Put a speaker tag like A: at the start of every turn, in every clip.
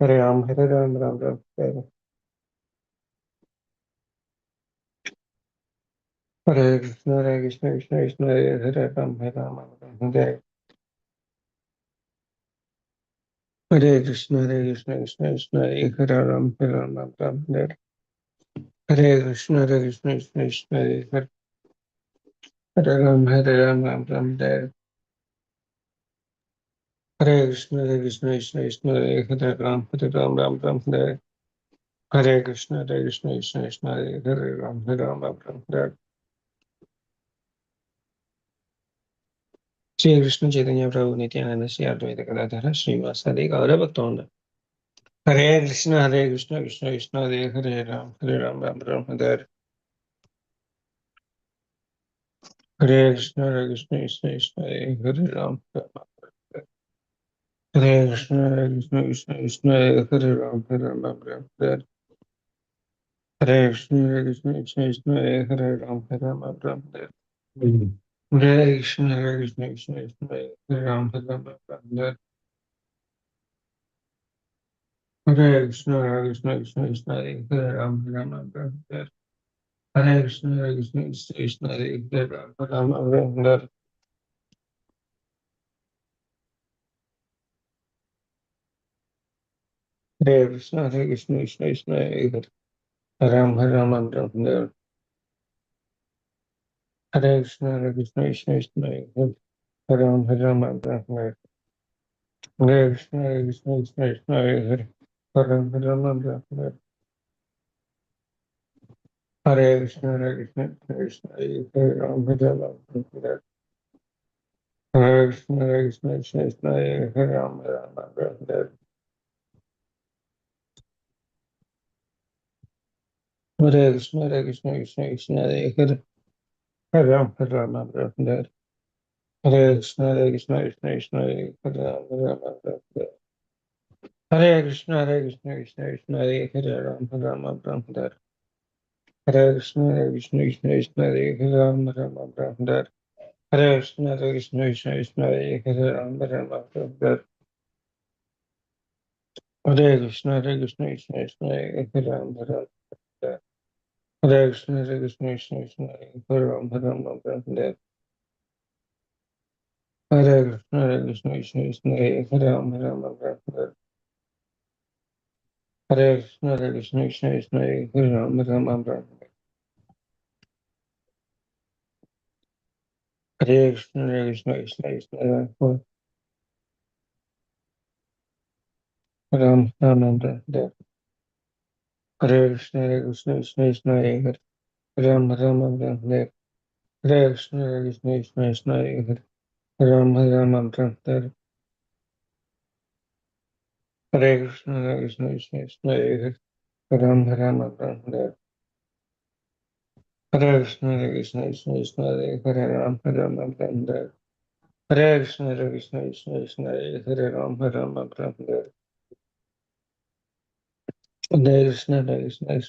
A: Hare Ram, Ram Ram, Hare Krishna, Krishna Krishna, Hare Ram, Hare Ram, Hare Krishna, Krishna Krishna, Hare Ram, Hare Ram, Ram Hare Hare Krishna, Krishna Krishna, Hare Ram, Hare Ram, Ram Hare Hare Krishna, Krishna Krishna, Hare Ram, Hare Ram, Ram Hare Hare Krishna, Krishna Krishna, Hare Ram, Hare Ram, Ram Hare Shri Krishna Chaitanya Prabhu Nityananda Shri Advaita Gadadhara Srivasadi Gaura Bhaktavinda Hare Krishna, Krishna Krishna, Hare Ram, Ram Hare Hare Krishna, Krishna Krishna, Hare Ram, Hare Krishna, Krishna Krishna, Hare Ram, Ram Hare Hare Krishna, Krishna Krishna, Hare Ram, Ram Hare Hare Krishna, Krishna Krishna, Hare Ram, Hare Hare Krishna, Krishna Hare Ram, Hare Hare Krishna, Krishna, Hare Ram, Hare Krishna, Krishna, Hare Ram, Hare Hare Krishna, Krishna, Hare Ram, Hare Hare Krishna, Hare Ram, Hare Krishna, Hare Ram, Hare Krishna, Hare Ram, Hare Krishna, Hare Ram, Hare Hare Krishna, Hare Ram, Hare Krishna, Hare Ram, Hare Krishna, Hare Ram, Hare Krishna, Hare Ram, Hare Krishna, Hare Ram, Hare Krishna, Hare Ram, Hare Krishna, Hare Ram, Hare Krishna, Hare Ram, Hare Krishna, Ram, Hare Krishna, Hare Ram, Hare Krishna, Hare Ram, Hare Krishna, Ram, Hare Krishna,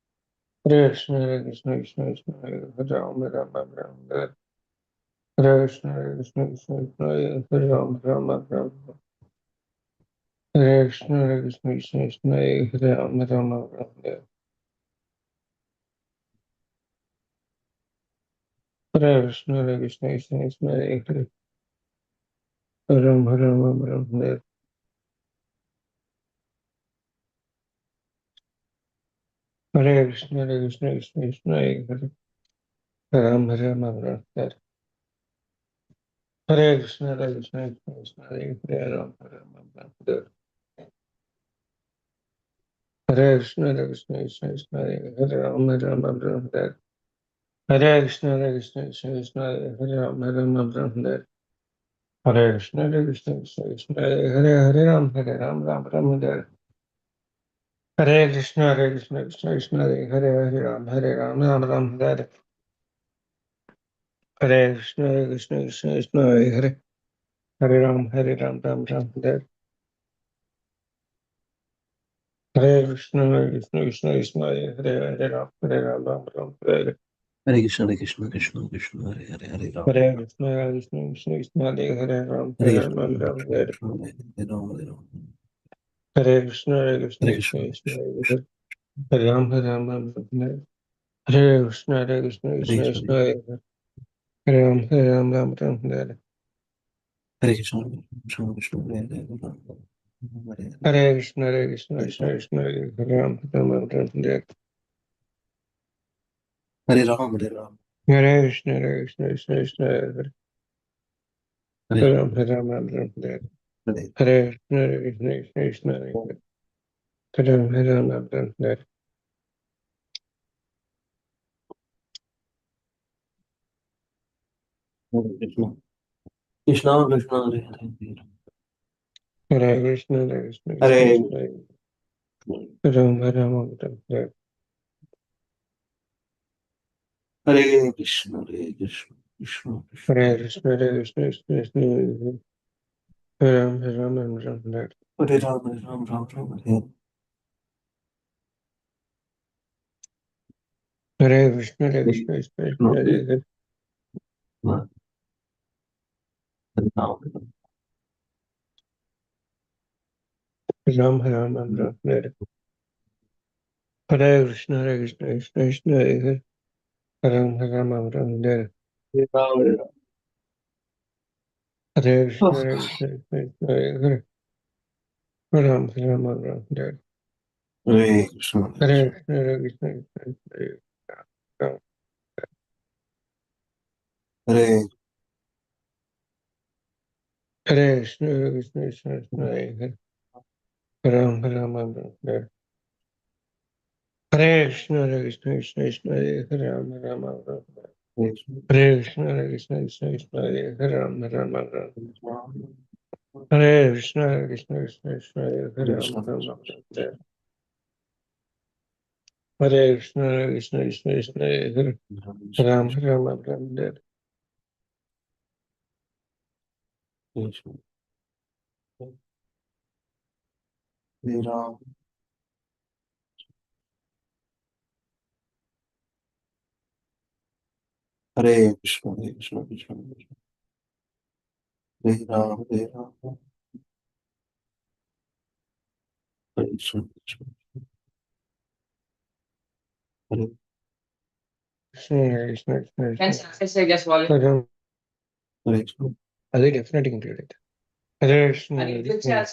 A: Hare Ram, Hare Krishna, Hare Ram, Hare Krishna, Hare Ram, Hare Krishna, Hare Ram, Hare Krishna, Hare Ram, Hare Krishna, Hare Ram, Hare Krishna, Hare Ram, Hare Krishna, Hare Ram, Hare Krishna, Hare Ram, Hare Krishna, Hare Ram, Hare Krishna, Hare Ram, Hare Krishna, Hare Ram, Ram Hare Hare Krishna, Hare Ram, Ram Hare Hare Krishna, Hare Ram, Ram Hare Hare Krishna, Hare Ram, Ram Hare
B: Hare Krishna, Krishna Krishna, Hare Hare, Hare Ram,
A: Hare Krishna, Krishna Krishna, Krishna
B: Hare
A: Hare
B: Krishna,
A: Ram,
B: Hare
A: Ram
B: Krishna,
A: Hare
B: Krishna, Hare Ram, Hare Ram,
A: Hare Krishna, Hare Krishna,
B: Hare
A: Krishna
B: Krishna,
A: Krishna,
B: Krishna
A: Hare Ram, Ram Hare Hare Krishna, Hare Krishna, Krishna
B: Krishna,
A: Krishna, Hare Ram, Ram Hare
B: Hare Krishna, Krishna Krishna, Hare Ram, Hare Hare,
A: Hare Krishna, Hare Krishna,
B: Hare
A: Krishna
B: Ram,
A: Krishna, Ram Hare
B: Hare Ram, Hare Ram,
A: Hare Krishna, Hare Krishna, Krishna Krishna, Hare
B: Hare
A: Ram, Ram Hare
B: Hare,
A: Hare Krishna, Hare Krishna, Krishna Krishna, Ram Hare
B: Hare Krishna, Krishna Krishna, Hare Hare,
A: Hare Krishna, Hare Krishna, Krishna
B: Hare
A: Krishna, Ram Hare
B: Hare Krishna, Hare Krishna, Krishna Krishna,
A: Hare Krishna, Hare Krishna, Krishna Krishna, Ram Hare
B: Hare Ram, Hare Ram, Ram Ram, Hare
A: Hare Krishna, Hare
B: Hare
A: Krishna, Krishna
B: Krishna, Hare
A: Krishna,
B: Ram, Hare Ram,
A: Ram Hare Hare Krishna, Hare Krishna, Krishna Krishna, Ram Hare
B: Hare Ram,
A: Hare Krishna,
B: Oh,
A: Hare Krishna, Krishna Ram Hare
B: Hare Krishna, Hare
A: Hare
B: Krishna,
A: Krishna, Hare Krishna,
B: Hare
A: Hare Krishna, Hare Krishna, Krishna Krishna, Ram Hare Hare Krishna, Hare Krishna, Krishna Krishna, Ram
B: Krishna,
A: Hare Krishna, Hare Krishna, Krishna Krishna, Ram
B: Hare
A: Hare Krishna, Hare Krishna, Krishna Krishna,
B: Krishna,
A: Hare Krishna, Hare Krishna, Krishna Krishna, Ram Hare
B: Krishna, Hare Ram, Hare Krishna, Hare Krishna, Krishna Krishna, Hare Ram, Hare Ram, Hare Krishna, Krishna, Hare
A: Krishna, Hare Krishna, Krishna Krishna,
B: Hare Krishna,
A: అది డెఫినెట్గా include అవుతుంది. హరే కృష్ణ, హరే కృష్ణ, హరే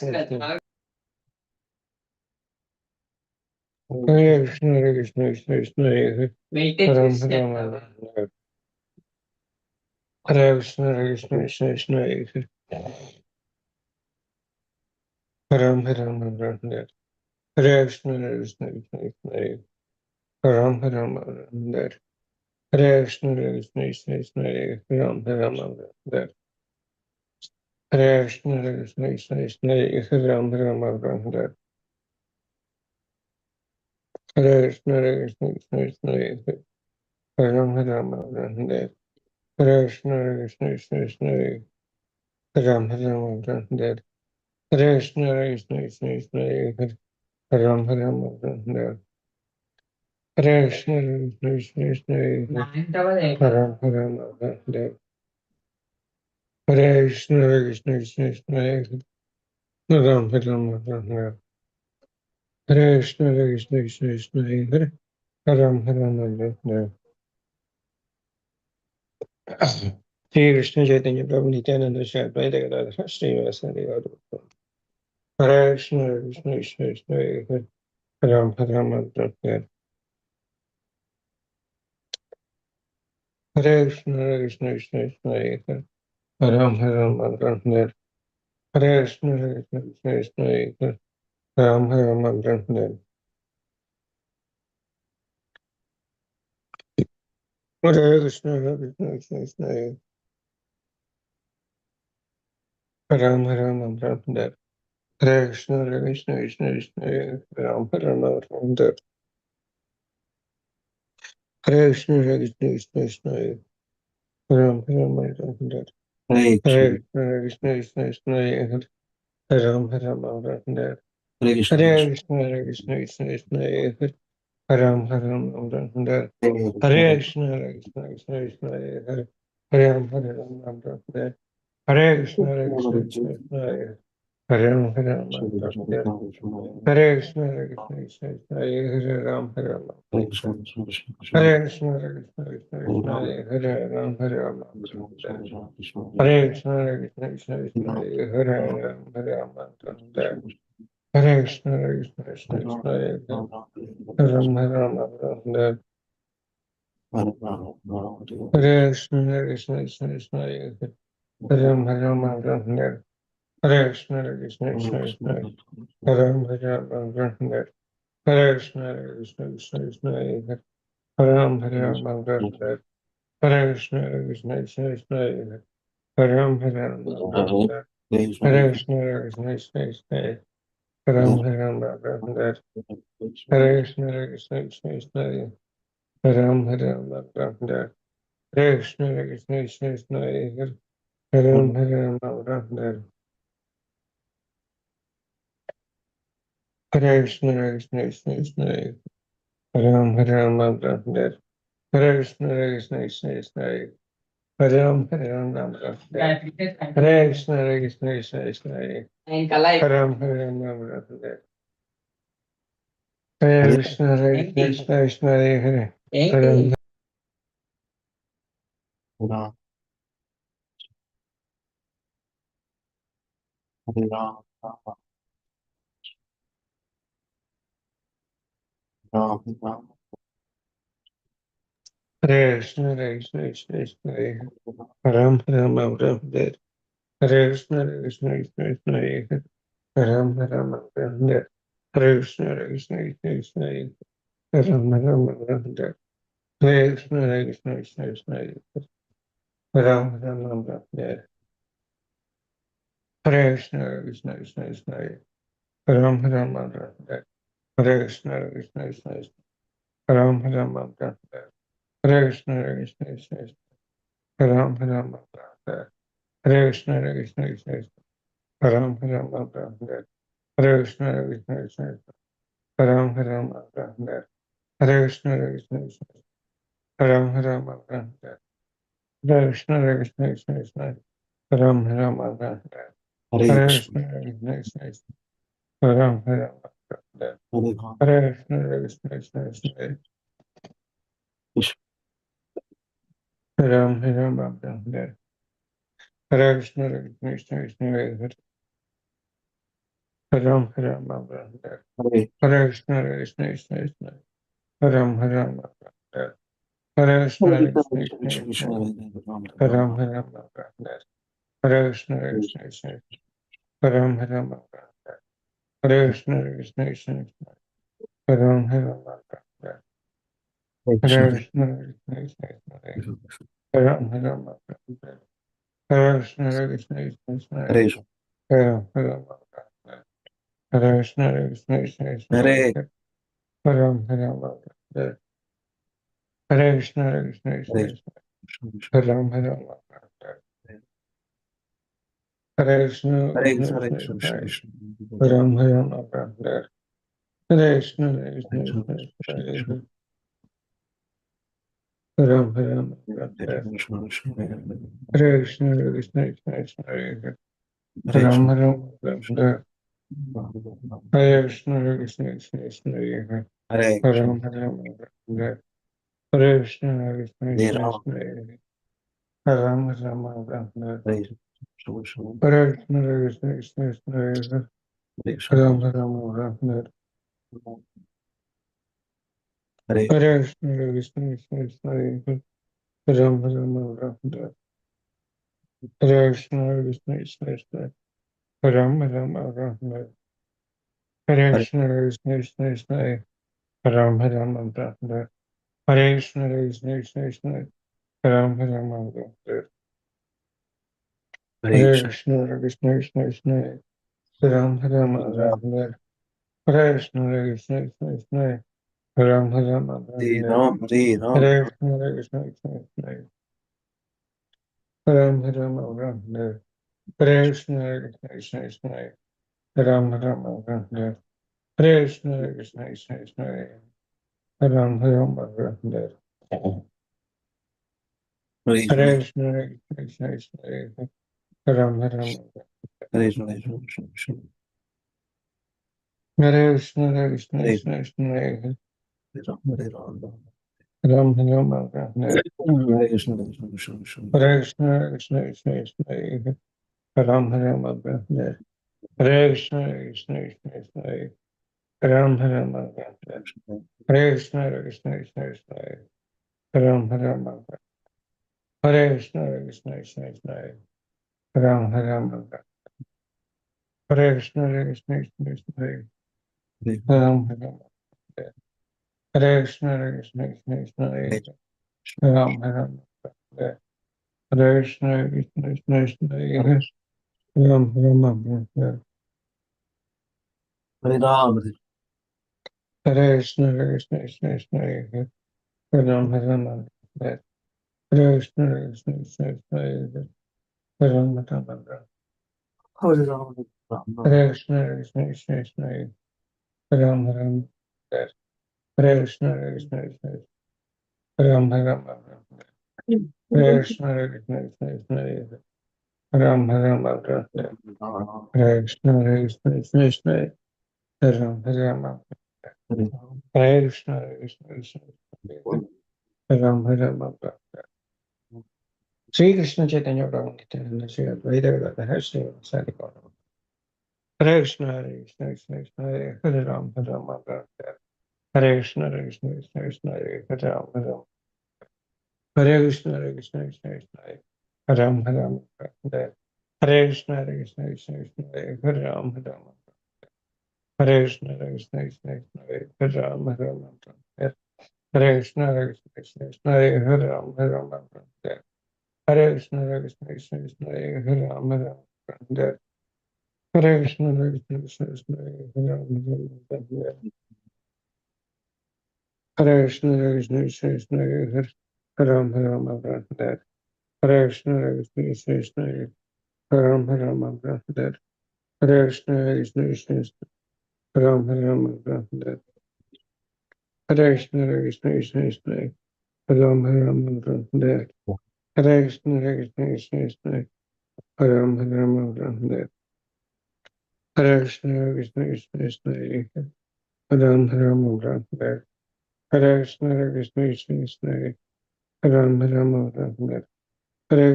A: కృష్ణ, హరే కృష్ణ, కృష్ణ కృష్ణ, రామ రామ హరే కృష్ణ, హరే కృష్ణ, కృష్ణ కృష్ణ, రామ రామ హరే కృష్ణ, హరే కృష్ణ, కృష్ణ కృష్ణ, రామ రామ హరే కృష్ణ, హరే కృష్ణ, కృష్ణ కృష్ణ, రామ రామ హరే కృష్ణ, హరే కృష్ణ, కృష్ణ కృష్ణ, రామ రామ హరే కృష్ణ, హరే కృష్ణ, కృష్ణ కృష్ణ, రామ రామ హరే కృష్ణ, హరే కృష్ణ, కృష్ణ కృష్ణ, రామ రామ హరే కృష్ణ, హరే కృష్ణ, కృష్ణ కృష్ణ, రామ రామ హరే కృష్ణ, హరే కృష్ణ, కృష్ణ కృష్ణ, రామ రామ హరే కృష్ణ, హరే కృష్ణ, కృష్ణ కృష్ణ, రామ రామ హరే కృష్ణ, హరే కృష్ణ, కృష్ణ కృష్ణ, రామ రామ శ్రీ కృష్ణ చైతన్య ప్రభు నిత్యానంద శ్రీ అద్వైత గదాధర శ్రీవాసాది గారు Hare Krishna, Hare Krishna, Krishna Krishna, Rama Rama Hare Krishna, Hare Krishna, Krishna Krishna, Rama Rama Hare Krishna, Hare Krishna, Krishna Krishna, Rama Rama Hare Krishna, Hare Krishna, Krishna Krishna, Rama Rama Hare Krishna, Hare Krishna, Krishna Krishna, Rama Rama Hare Krishna, Hare Krishna, Krishna Krishna, Rama Rama
B: Hare
A: Hare
B: Krishna,
A: Krishna, Hare Krishna, Krishna Krishna, Rama Rama
B: Hare Krishna,
A: Hare
B: Krishna,
A: Krishna, Hare Krishna, Krishna Krishna, Haram Haram Ram Ram Hare Hare Krishna Hare Krishna Krishna Krishna Hare Hare Hare Ram Hare Ram Ram Ram Hare Hare Krishna Hare Krishna Krishna Krishna Hare Hare Ram Hare Ram Ram Ram Hare Hare Krishna Hare Krishna Krishna Krishna Hare Ram Hare Ram Ram Hare Krishna Hare Krishna Krishna Krishna Hare Ram Hare Ram Hare Hare Krishna Hare Krishna Krishna Krishna Hare Ram Hare Ram Hare Krishna Hare Krishna Krishna Krishna Hare Ram Hare Ram Hare Krishna Hare Krishna Krishna Krishna Hare Ram Hare Ram Hare Krishna Hare Krishna Krishna Krishna Hare Ram Hare Ram Hare Krishna Hare Krishna Krishna Krishna Hare Ram Hare Ram Hare Krishna Hare Krishna Krishna Krishna Hare Ram Hare Ram Hare Krishna Hare Krishna Krishna Krishna Hare Ram Hare Ram Hare Krishna Hare Krishna Krishna Krishna Hare Ram Hare Ram Hare Krishna Hare Krishna Krishna Krishna Hare Ram Hare Ram Hare Krishna Hare Krishna Krishna Krishna Hare Ram Hare Ram Hare Krishna Hare Krishna Krishna Krishna Hare Ram Hare Ram Hare Krishna Hare Krishna Krishna Krishna Hare Ram Hare Ram Hare Krishna Hare Krishna Krishna Hare Ram Hare Krishna Hare Krishna Krishna Krishna Hare Ram Hare Ram Hare Krishna Hare Krishna Krishna Krishna Hare Ram Hare Ram Hare Krishna Hare Krishna Krishna Krishna Hare Ram Hare Ram Hare Krishna Hare Krishna Krishna Krishna Hare Ram Hare Ram Hare Krishna Hare Krishna Krishna Krishna Hare Ram Hare Ram Hare Krishna Hare Krishna Krishna Krishna Hare Ram Hare Ram Hare Krishna Hare Krishna Krishna Krishna Hare Ram Hare Ram Hare Krishna Hare Krishna Krishna Krishna Hare Ram Hare Ram Hare Krishna Hare Krishna Krishna Krishna Hare Ram Hare Ram Hare Krishna Hare Krishna Krishna Hare Ram Hare Ram Hare Krishna Hare Krishna Krishna Krishna Hare Ram Hare Ram Hare Krishna Hare Krishna Krishna Krishna Hare Ram Hare Ram Hare Krishna Hare Krishna Krishna Krishna Ram Ram Ram Hare Krishna Hare Krishna Krishna Ram Ram Hare Krishna Hare Krishna Krishna Krishna Ram Ram Hare Krishna Hare Krishna Krishna Krishna Ram Ram Hare Krishna Hare Krishna Krishna Ram Ram Hare Krishna Hare Krishna Krishna Ram Ram Hare Krishna Hare Krishna Krishna Ram Ram Hare Krishna Hare Krishna Krishna Ram Ram Hare Krishna Hare Krishna Krishna Krishna Ram Ram Hare Krishna Hare Krishna Krishna Krishna Ram Ram Hare Krishna Krishna Krishna Krishna Ram Ram Hare Krishna Hare Krishna Krishna Krishna Ram Ram Hare Krishna Hare Krishna Krishna Krishna Ram Ram Hare Krishna Hare Krishna Krishna Krishna Ram Ram Hare Krishna Hare Krishna Krishna Krishna Ram Ram Hare Krishna Hare Krishna Krishna Krishna Ram Ram Hare Krishna Hare Krishna Krishna Krishna Ram Ram Hare Krishna Hare Krishna Krishna Krishna Ram Ram Hare Krishna Hare Krishna Krishna Krishna Ram Hare Krishna Hare Krishna Krishna Krishna Ram Hare Krishna Hare Krishna Krishna Krishna Ram Hare Krishna Hare Krishna Krishna Krishna Ram Hare Krishna Hare Krishna Krishna Krishna Ram Hare Krishna Hare Krishna Krishna Krishna Ram Hare Krishna Hare Krishna Krishna Krishna Ram Ram Ram
B: Hare Krishna,
A: Hare Krishna Hare Krishna Krishna Krishna Ram Ram
B: Hare Krishna, Hare Krishna, Krishna
A: Hare Krishna Hare Krishna
B: Hare
A: Krishna Krishna
B: Ram, Hare Ram,
A: Ram Ram Ram
B: Hare Krishna, Hare Krishna, Krishna Krishna,
A: Hare Krishna Krishna Krishna Krishna Ram Ram Ram Hare Krishna Krishna Krishna Krishna Ram Ram Ram Hare Krishna Krishna Krishna Krishna Ram Ram Hare Krishna Krishna Krishna Krishna Ram Ram Hare Krishna Krishna Krishna Krishna
B: Hare
A: Ram Ram Hare Krishna Krishna Krishna Krishna Ram Ram Hare Krishna Krishna Krishna Krishna Ram Ram
B: Hare Ram,
A: Hare Krishna Krishna Krishna Krishna Ram Ram Hare Krishna Krishna Krishna Krishna Ram Ram
B: Hare Ram, Ram,
A: Hare Krishna Krishna Krishna Krishna Ram Ram Hare Krishna Krishna Krishna Ram Ram Hare Krishna Krishna Krishna Krishna Ram Ram Hare Krishna Krishna Krishna Krishna Ram Ram
B: Hare
A: Hare Krishna Krishna Krishna Ram Ram Sri Krishna Chaitanya Prabhu Nityananda Sri Advaita Gadadhara Sri Vasari Gaurava Hare Krishna Hare Krishna Krishna Krishna Hare Ram Hare Krishna Hare Krishna Krishna Krishna Hare Ram Hare Krishna Hare Krishna Krishna Krishna Hare Ram Hare Krishna Hare Krishna Krishna Krishna Hare Ram Hare Krishna Hare Krishna Krishna Krishna Hare Ram Hare Krishna Hare Krishna Krishna Krishna Hare Ram Hare Krishna Hare Krishna Krishna Krishna Hare Ram Hare Krishna Hare Krishna Krishna Krishna Hare Ram Hare Krishna Hare Krishna Krishna Krishna Hare Ram Hare Krishna Hare Krishna Krishna Krishna Hare Ram Hare Krishna Hare Krishna Krishna Krishna Hare Ram Hare Krishna Hare Krishna Krishna Krishna Hare Ram Hare Krishna Hare Krishna Krishna Krishna Hare Ram Hare Krishna Hare Krishna Krishna Krishna Hare Ram Hare Krishna Hare Krishna Krishna Krishna Ram Hare Krishna Hare Krishna Krishna Krishna Ram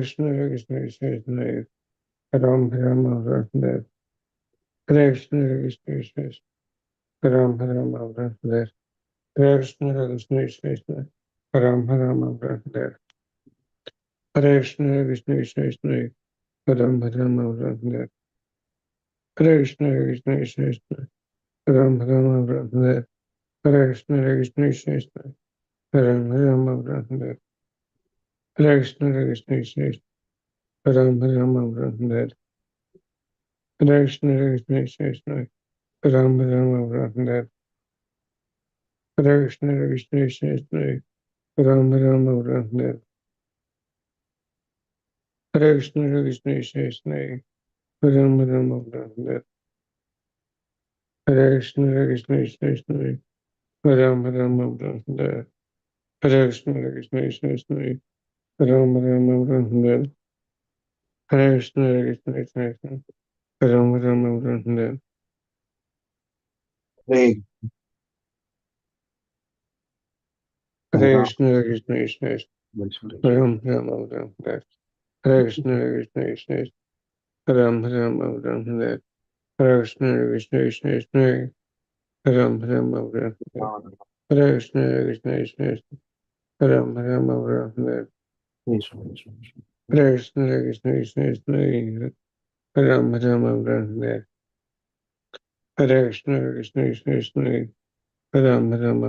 A: Hare Krishna Hare Krishna Krishna Ram Hare Krishna Hare Krishna Krishna Krishna Ram Hare Krishna Hare Krishna Krishna Krishna Ram Hare Krishna Hare Krishna Krishna Krishna Ram Hare Krishna Hare Krishna Krishna Krishna Ram Hare Krishna Hare Krishna Krishna Krishna Ram Hare Krishna Hare Krishna Krishna Krishna Ram Hare Krishna Hare Krishna Krishna Krishna Ram Hare Krishna Hare Krishna Krishna Krishna Ram Hare Krishna Hare Krishna Krishna Krishna Ram Hare Krishna Hare Krishna Krishna Krishna Ram Hare Krishna Hare Krishna Krishna Krishna Ram
B: Hare
A: Hare Krishna Hare Krishna Krishna Krishna
B: Krishna,
A: Ram Hare Krishna Hare Krishna Krishna Krishna Ram Hare Krishna Hare Krishna Krishna Krishna Ram Hare Krishna Hare Krishna Krishna Krishna Ram
B: Krishna, Krishna, Krishna,
A: Hare Krishna Hare Krishna Krishna Krishna Ram Hare Krishna Hare Krishna Krishna Krishna Ram Hare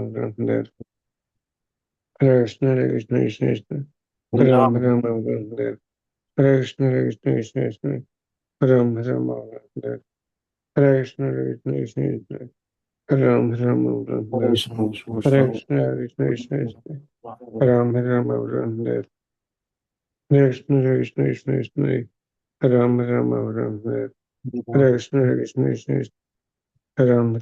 A: Krishna Hare Krishna Krishna Krishna
B: Hare
A: Ram
B: Ram,
A: Hare Krishna Hare Krishna Krishna Krishna Ram Hare Krishna Hare Krishna Krishna Krishna Ram
B: Hare Krishna, Krishna,
A: Hare
B: Krishna,
A: Krishna Hare Krishna Krishna Krishna
B: Hare
A: Ram Hare Krishna Hare Krishna Krishna Krishna Ram Hare Krishna Hare Krishna Krishna Krishna Ram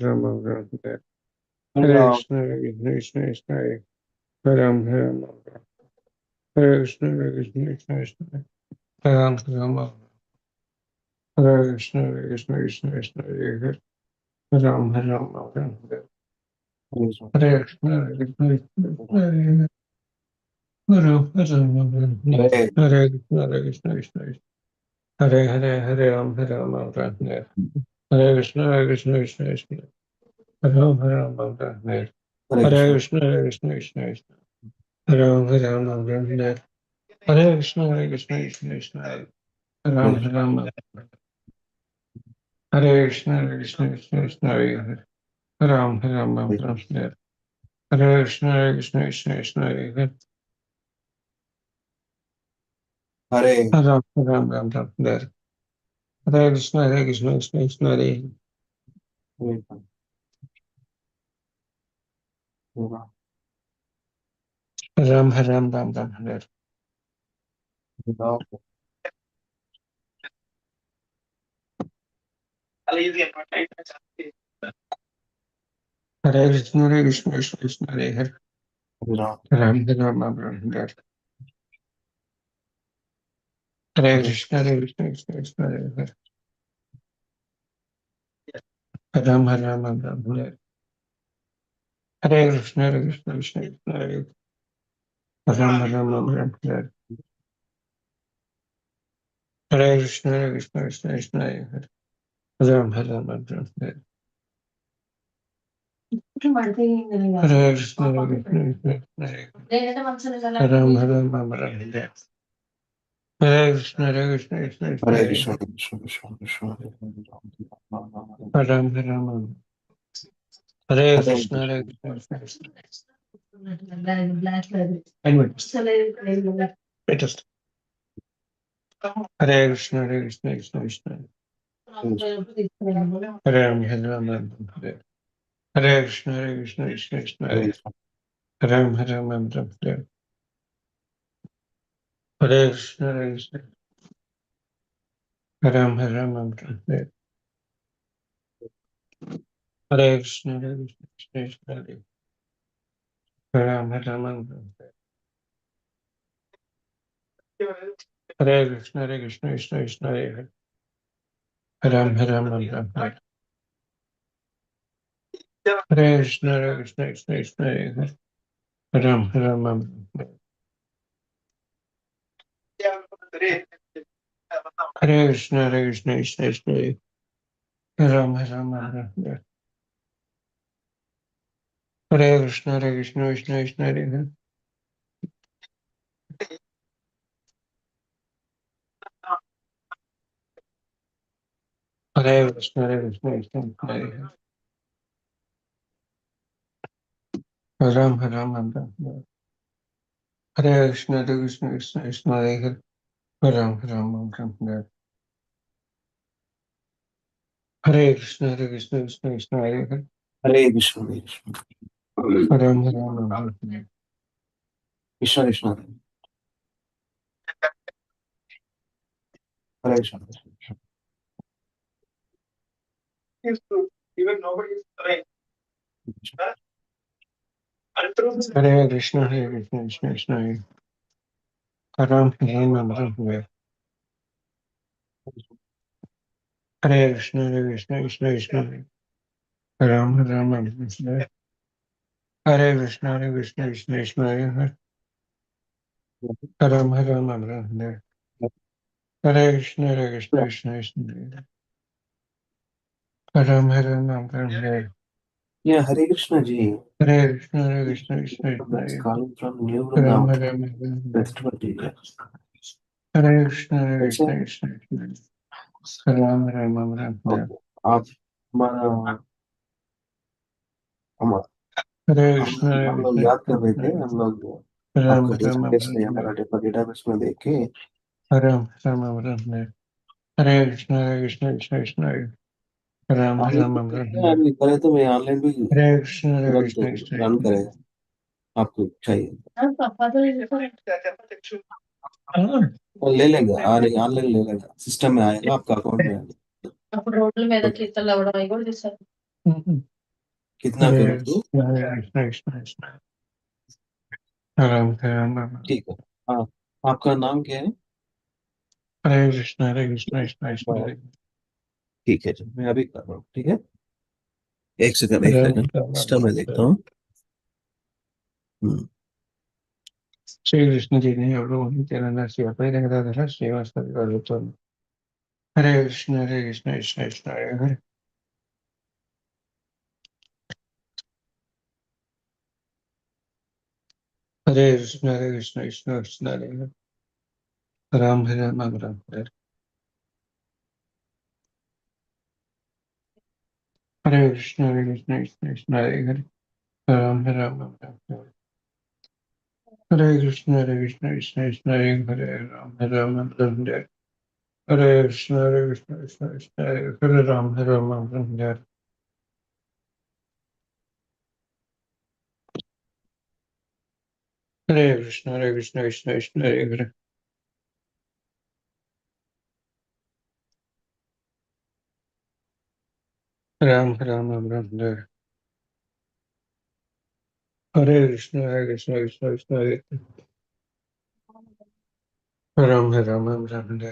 A: Hare Krishna, Hare Krishna, Krishna Krishna, Hare Ram, Hare Ram, Hare Krishna, Hare Krishna, Krishna Krishna, Hare Ram, Hare Ram, Hare Krishna, Hare Krishna, Krishna Krishna, Hare Ram, Hare Ram, Hare Krishna, Hare Krishna, Krishna Hare Hare Krishna, Hare Krishna, Krishna Krishna, Hare Hare, Hare Ram, Hare Ram, Hare Krishna, Hare Krishna, Krishna Krishna, Hare Ram, Hare Ram, Hare Krishna, Hare Krishna, Krishna Krishna, Hare Ram, Hare Ram, Hare Krishna, Hare Krishna, Krishna Krishna, Hare Ram, Hare Ram, Hare Krishna, Hare Krishna, Krishna Krishna, Hare Ram, Hare Ram, Hare Krishna, Hare Krishna, Krishna Krishna,
B: Hare
A: Hare Ram, Hare Krishna, Hare Krishna, Krishna Krishna, Hare Ram, Hare Hare Krishna, Hare Krishna, Krishna Krishna, Hare Ram, Hare Ram, Hare Krishna, Hare Krishna, Krishna Krishna, Hare Ram, Hare Ram, Hare Krishna, Hare Krishna, Krishna Krishna, Hare Ram, Hare Ram, Hare Krishna, Hare Krishna, Krishna Krishna, Hare Ram, Hare Ram, Hare Krishna, Hare Krishna, Hare Ram, Hare Ram, Hare Krishna, Hare Krishna, Krishna Krishna,
B: Hare Krishna, Krishna Krishna, Krishna Hare
A: Hare Ram, Hare Ram, Hare
B: Hare
A: Krishna, Hare
B: Krishna.
A: Krishna, Krishna Krishna. Anyway, latest. Hare Krishna, Hare Krishna, Krishna Krishna, Hare Ram, Hare Ram, Hare Krishna, Hare Krishna, Krishna Krishna,
B: Hare
A: Hare
B: Krishna,
A: Ram, Hare Ram, Hare Krishna, Hare Krishna, Hare Ram, Hare Ram, Hare Krishna, Hare Krishna, Krishna Krishna, Hare Ram, Hare Ram, Hare Krishna, Hare Krishna, Krishna Krishna, Hare Ram, Hare Ram, Hare Krishna, Hare Krishna, Krishna Krishna, Hare Ram, Hare Ram, Hare Krishna, Hare Krishna, Krishna Krishna, Hare Ram, Hare Ram, Hare Krishna, Hare Krishna, Krishna Krishna, Hare Krishna, Hare Krishna, Krishna Krishna, Hare Ram, Hare Ram, Hare Krishna, Hare Krishna, Krishna Krishna, Hare Ram, Hare Ram, Hare Krishna, Hare Krishna, Krishna Krishna, Hare
B: Hare Krishna, Hare Krishna,
A: Ram, Hare Ram,
B: Krishna Krishna, Hare Krishna,
A: Hare Krishna, Hare Krishna, Krishna Krishna, Hare Ram, Hare Krishna, Hare Krishna, Krishna Krishna, Hare Ram, Hare Krishna, Hare Krishna, Krishna Krishna, Hare Ram, Hare Krishna, Hare Krishna, Krishna Krishna, Hare Ram,
B: Yeah, Hare Krishna ji.
A: Hare Krishna, Hare Krishna, Krishna
B: That's
A: Krishna,
B: calling from New
A: Hare Ram,
B: Vrindavan. Festival ji.
A: Hare Krishna, Hare
B: कैसे?
A: Krishna, Krishna Krishna, Hare Ram,
B: Okay. आप हमारा हम
A: Hare
B: हम
A: Krishna, Hare
B: हम लोग
A: Krishna,
B: याद कर रहे थे हम लोग आपका डेटाबेस में हमारा डेटाबेस में देख के
A: Hare Ram, Hare Krishna, Hare Krishna, Krishna Krishna, Hare Ram,
B: आप अभी करे तो मैं ऑनलाइन भी
A: Hare Krishna, Hare
B: तुरंत
A: Krishna, Krishna
B: रन
A: Krishna.
B: करेगा आपको चाहिए और ले लेगा ऑनलाइन ले लेगा सिस्टम में आएगा आपका अकाउंट में आएगा
A: అప్పుడు రోడ్ల మీదకి ఇతరులు ఎవడం అవి కూడా చేశారు
B: कितना
A: हरे
B: करूँ तो?
A: कृष्ण कृष्ण कृष्ण कृष्ण राम हरे राम राम राम।
B: ठीक है। हाँ, आपका नाम क्या है?
A: हरे कृष्ण कृष्ण कृष्ण
B: हाँ,
A: हरे
B: ठीक है जी, मैं अभी कर रहा हूँ। ठीक है, एक सेकंड एक
A: राम
B: सेकंड,
A: राम राम
B: सिस्टम में देखता
A: राम।
B: हूँ। हम्म,
A: श्री कृष्ण जी ने अवलोकन नित्यानंद श्री अद्वैत गदाधर श्रीवासदि गौरतम। हरे कृष्ण कृष्ण कृष्ण हरे हरे। हरे कृष्ण कृष्ण कृष्ण हरे हरे। राम हरे राम राम हरे हरे कृष्ण कृष्ण हरे हरे। राम हरे राम राम हरे हरे कृष्ण कृष्ण कृष्ण हरे हरे। राम हरे राम राम हरे हरे कृष्ण कृष्ण हरे हरे। राम हरे राम राम हरे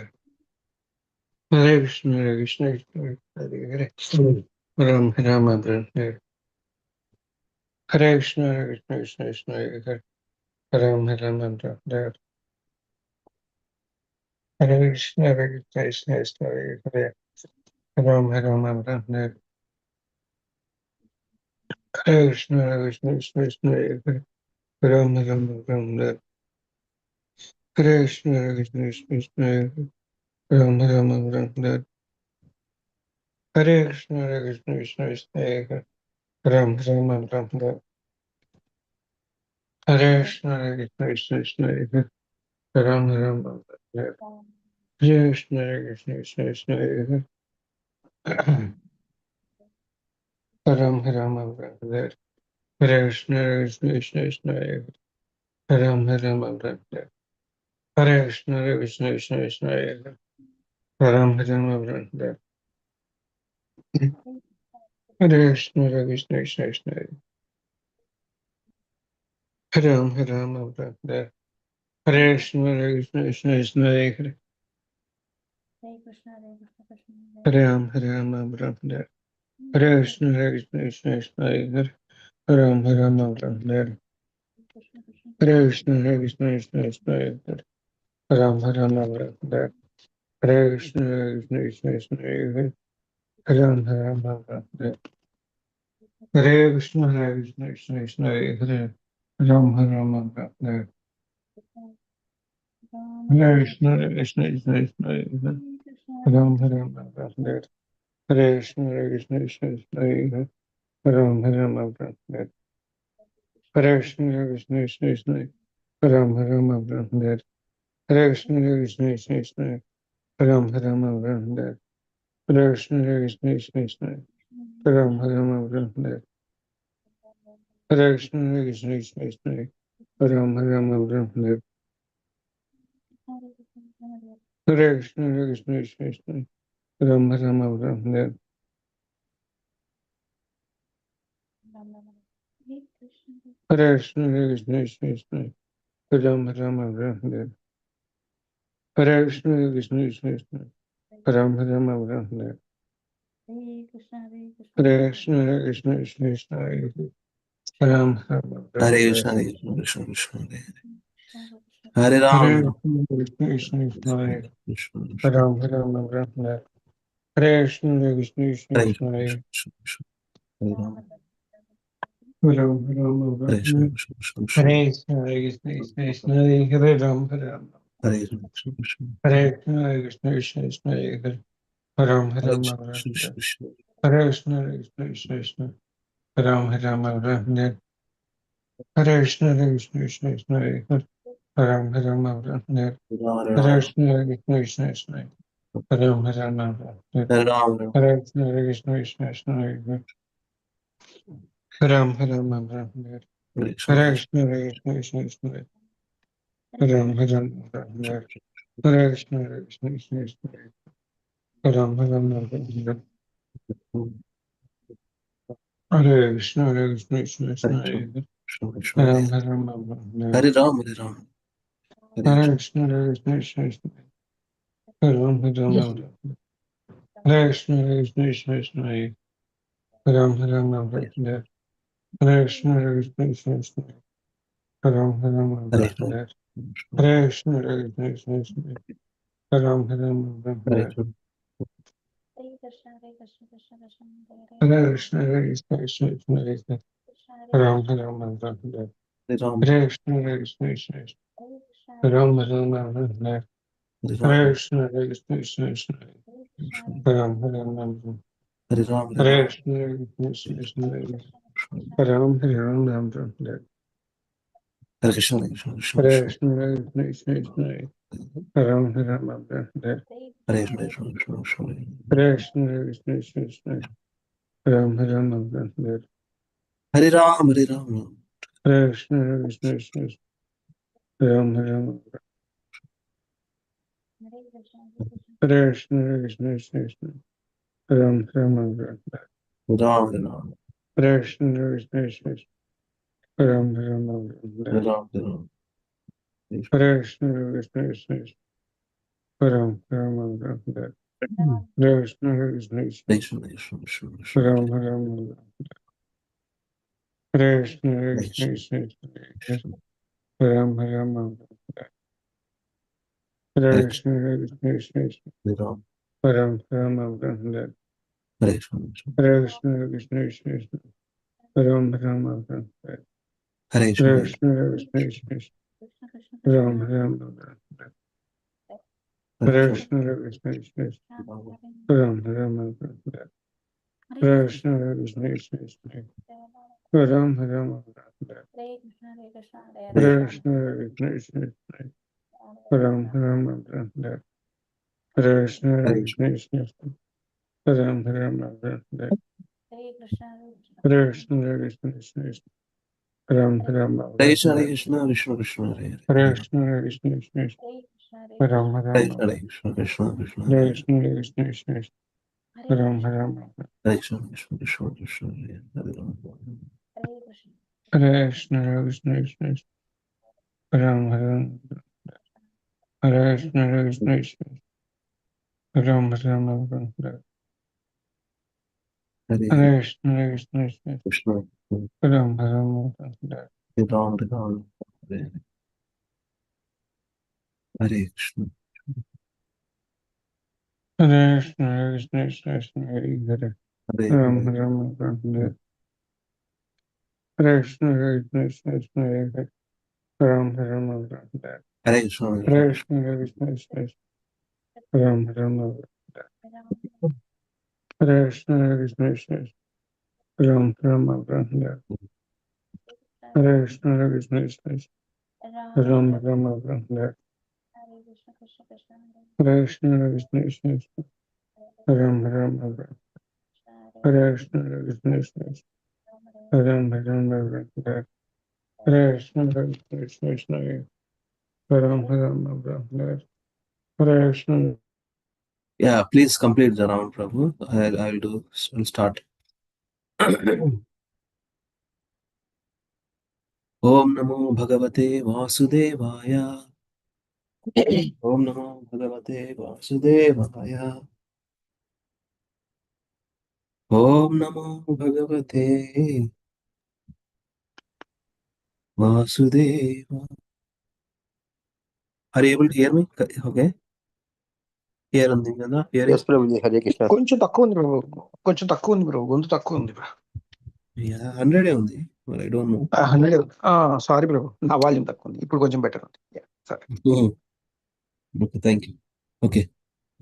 A: हरे कृष्ण कृष्ण कृष्ण हरे हरे। राम हरे राम राम हरे हरे कृष्ण कृष्ण कृष्ण हरे राम हरे राम राम हरे हरे कृष्ण कृष्ण हरे हरे। राम हरे राम राम हरे हरे कृष्ण कृष्ण हरे हरे। राम हरे राम राम हरे हरे कृष्ण कृष्ण हरे हरे। राम हरे राम राम हरे हरे कृष्ण कृष्ण हरे हरे। राम हरे राम राम हरे कृष्ण कृष्ण हरे हरे। राम हरे राम राम हरे कृष्ण कृष्ण हरे हरे। राम हरे राम राम हरे कृष्ण कृष्ण हरे हरे। राम हरे राम राम हरे कृष्ण कृष्ण हरे हरे। राम हरे राम राम हरे कृष्ण कृष्ण हरे हरे। राम हरे राम राम हरे कृष्ण कृष्ण हरे हरे। राम हरे राम राम हरे कृष्ण कृष्ण हरे राम हरे राम राम हरे कृष्ण कृष्ण हरे हरे। राम हरे राम राम हरे कृष्ण कृष्ण हरे हरे। राम हरे राम राम हरे कृष्ण कृष्ण हरे हरे। राम हरे राम हरे कृष्ण हरे हरे। राम हरे राम हरे कृष्ण कृष्ण हरे हरे। राम हरे राम हरे कृष्ण हरे हरे। राम हरे राम हरे कृष्ण हरे हरे। राम हरे राम हरे राम हरे राम हरे राम हरे राम राम हरे राम राम हरे राम राम हरे राम राम हरे राम राम हरे राम राम
B: हरे
A: हरे
B: कृष्ण हरे कृष्ण कृष्ण कृष्ण हरे
A: हरे
B: राम
A: कृष्ण
B: कृष्ण
A: हरे
B: कृष्ण
A: राम हरे कृष्ण
B: हरे
A: कृष्ण हरे
B: कृष्ण कृष्ण हरे राम
A: राम राम
B: हरे कृष्ण
A: हरे
B: कृष्ण कृष्ण कृष्ण
A: कृष्ण हरे राम
B: हरे कृष्ण कृष्ण
A: कृष्ण हरे राम हरे
B: हरे
A: राम
B: कृष्ण कृष्ण
A: कृष्ण राम हरे राम कृष्ण हरे राम हरे राम
B: हरे
A: हरे
B: राम
A: कृष्ण राम हरे राम
B: हरे राम हरे
A: कृष्ण राम हरे राम
B: कृष्ण कृष्ण
A: राम हरे राम राम हरे Ram Hare Krishna, Krishna Krishna,
B: Hare
A: Hare
B: Krishna, Krishna
A: Hare
B: Hare
A: Ram, Hare Ram, Hare
B: Hare Ram, Hare Ram, Hare
A: Hare
B: Krishna,
A: Krishna, Krishna Krishna, Hare Ram, Hare Ram, Hare Krishna, Krishna Krishna, Hare Ram, Hare Ram,
B: Hare
A: Hare Krishna, Krishna Krishna, Hare Ram, Hare
B: Hare
A: Ram,
B: Krishna,
A: Hare Krishna, Krishna Krishna, Hare Ram, Hare
B: Hare
A: Ram,
B: Krishna,
A: Hare Krishna, Krishna Krishna, Ram Ram Ram
B: Hare Ram,
A: Hare Krishna Krishna Ram Ram
B: Hare
A: Hare
B: Ram,
A: Krishna Krishna
B: Krishna,
A: Ram Ram
B: Hare Ram, Hare
A: Hare
B: Ram,
A: Krishna Krishna
B: Krishna,
A: Ram Ram
B: Hare Krishna, Krishna, Krishna,
A: Hare
B: Krishna,
A: Krishna Krishna Ram Ram
B: Hare Krishna, Krishna, Krishna,
A: Hare Krishna Krishna Ram Ram
B: Hare Ram, Hare Ram,
A: Hare Krishna Krishna Ram Ram Hare Krishna Krishna Ram Ram
B: Hare Ram, Hare Ram,
A: Hare Krishna Krishna Ram Ram
B: Hare Ram, Hare Ram,
A: Hare Krishna Krishna Ram Ram Hare Krishna Krishna
B: Krishna, Krishna, Krishna, Krishna,
A: Ram Ram Hare Krishna
B: Krishna,
A: Krishna
B: Krishna,
A: Ram Ram
B: Hare
A: Hare
B: Krishna,
A: Krishna Krishna
B: Hare Ram,
A: Ram Ram
B: Hare Krishna, Krishna,
A: Hare Krishna Krishna Ram Ram
B: Hare
A: Hare
B: Krishna,
A: Krishna Krishna Ram Ram
B: Hare
A: Hare
B: Krishna,
A: Krishna Krishna
B: Hare
A: Ram Ram Hare Krishna Krishna Ram Ram Hare Krishna Krishna Ram Ram Hare Krishna Krishna Ram Ram Hare Krishna Krishna Ram
B: Krishna, Hare
A: Ram
B: Krishna, Krishna Krishna, Hare
A: Hare
B: Hare,
A: Krishna Krishna Ram
B: Krishna,
A: Ram
B: Hare Krishna, Krishna Krishna,
A: Hare
B: Hare
A: Krishna Krishna Ram Ram
B: Krishna, Krishna, Krishna Krishna, Hare Hare,
A: Hare Krishna Krishna Ram Ram Hare Krishna Krishna Ram Ram
B: Hare
A: Hare Krishna Krishna
B: Krishna,
A: Ram Ram
B: Hare Ram, Hare Ram, Hare Krishna,
A: Hare Krishna Hare
B: Hare
A: Ram
B: Hare,
A: Ram Hare Krishna Krishna Ram Ram
B: Hare Krishna,
A: Hare Krishna Ram Ram Hare Krishna Ram Ram Hare Krishna Ram Ram Hare Krishna Ram Ram Hare Krishna Ram Ram Hare Krishna Ram Ram Hare Krishna
B: Yeah, please complete the round, Prabhu. I'll do. I'll start. Om Namo Bhagavate Vasudevaya. Om Namo Bhagavate Vasudevaya. Om Namo Bhagavate Vasudeva. Are you able to hear me? Okay. Here on the hearing.
C: Yes Prabhuji Hare Krishna
A: కొంచెం తక్కువ ఉంది bro కొంచెం తక్కువ ఉంది bro గొంతు తక్కువ ఉంది bro
B: Yeah, 100 ఉంది. But I don't know.
A: 100 sorry bro నా వాల్యూమ్ తక్కువ ఉంది ఇప్పుడు కొంచెం బెటర్ ఉంది సరే
B: Oh, okay, thank you. Okay.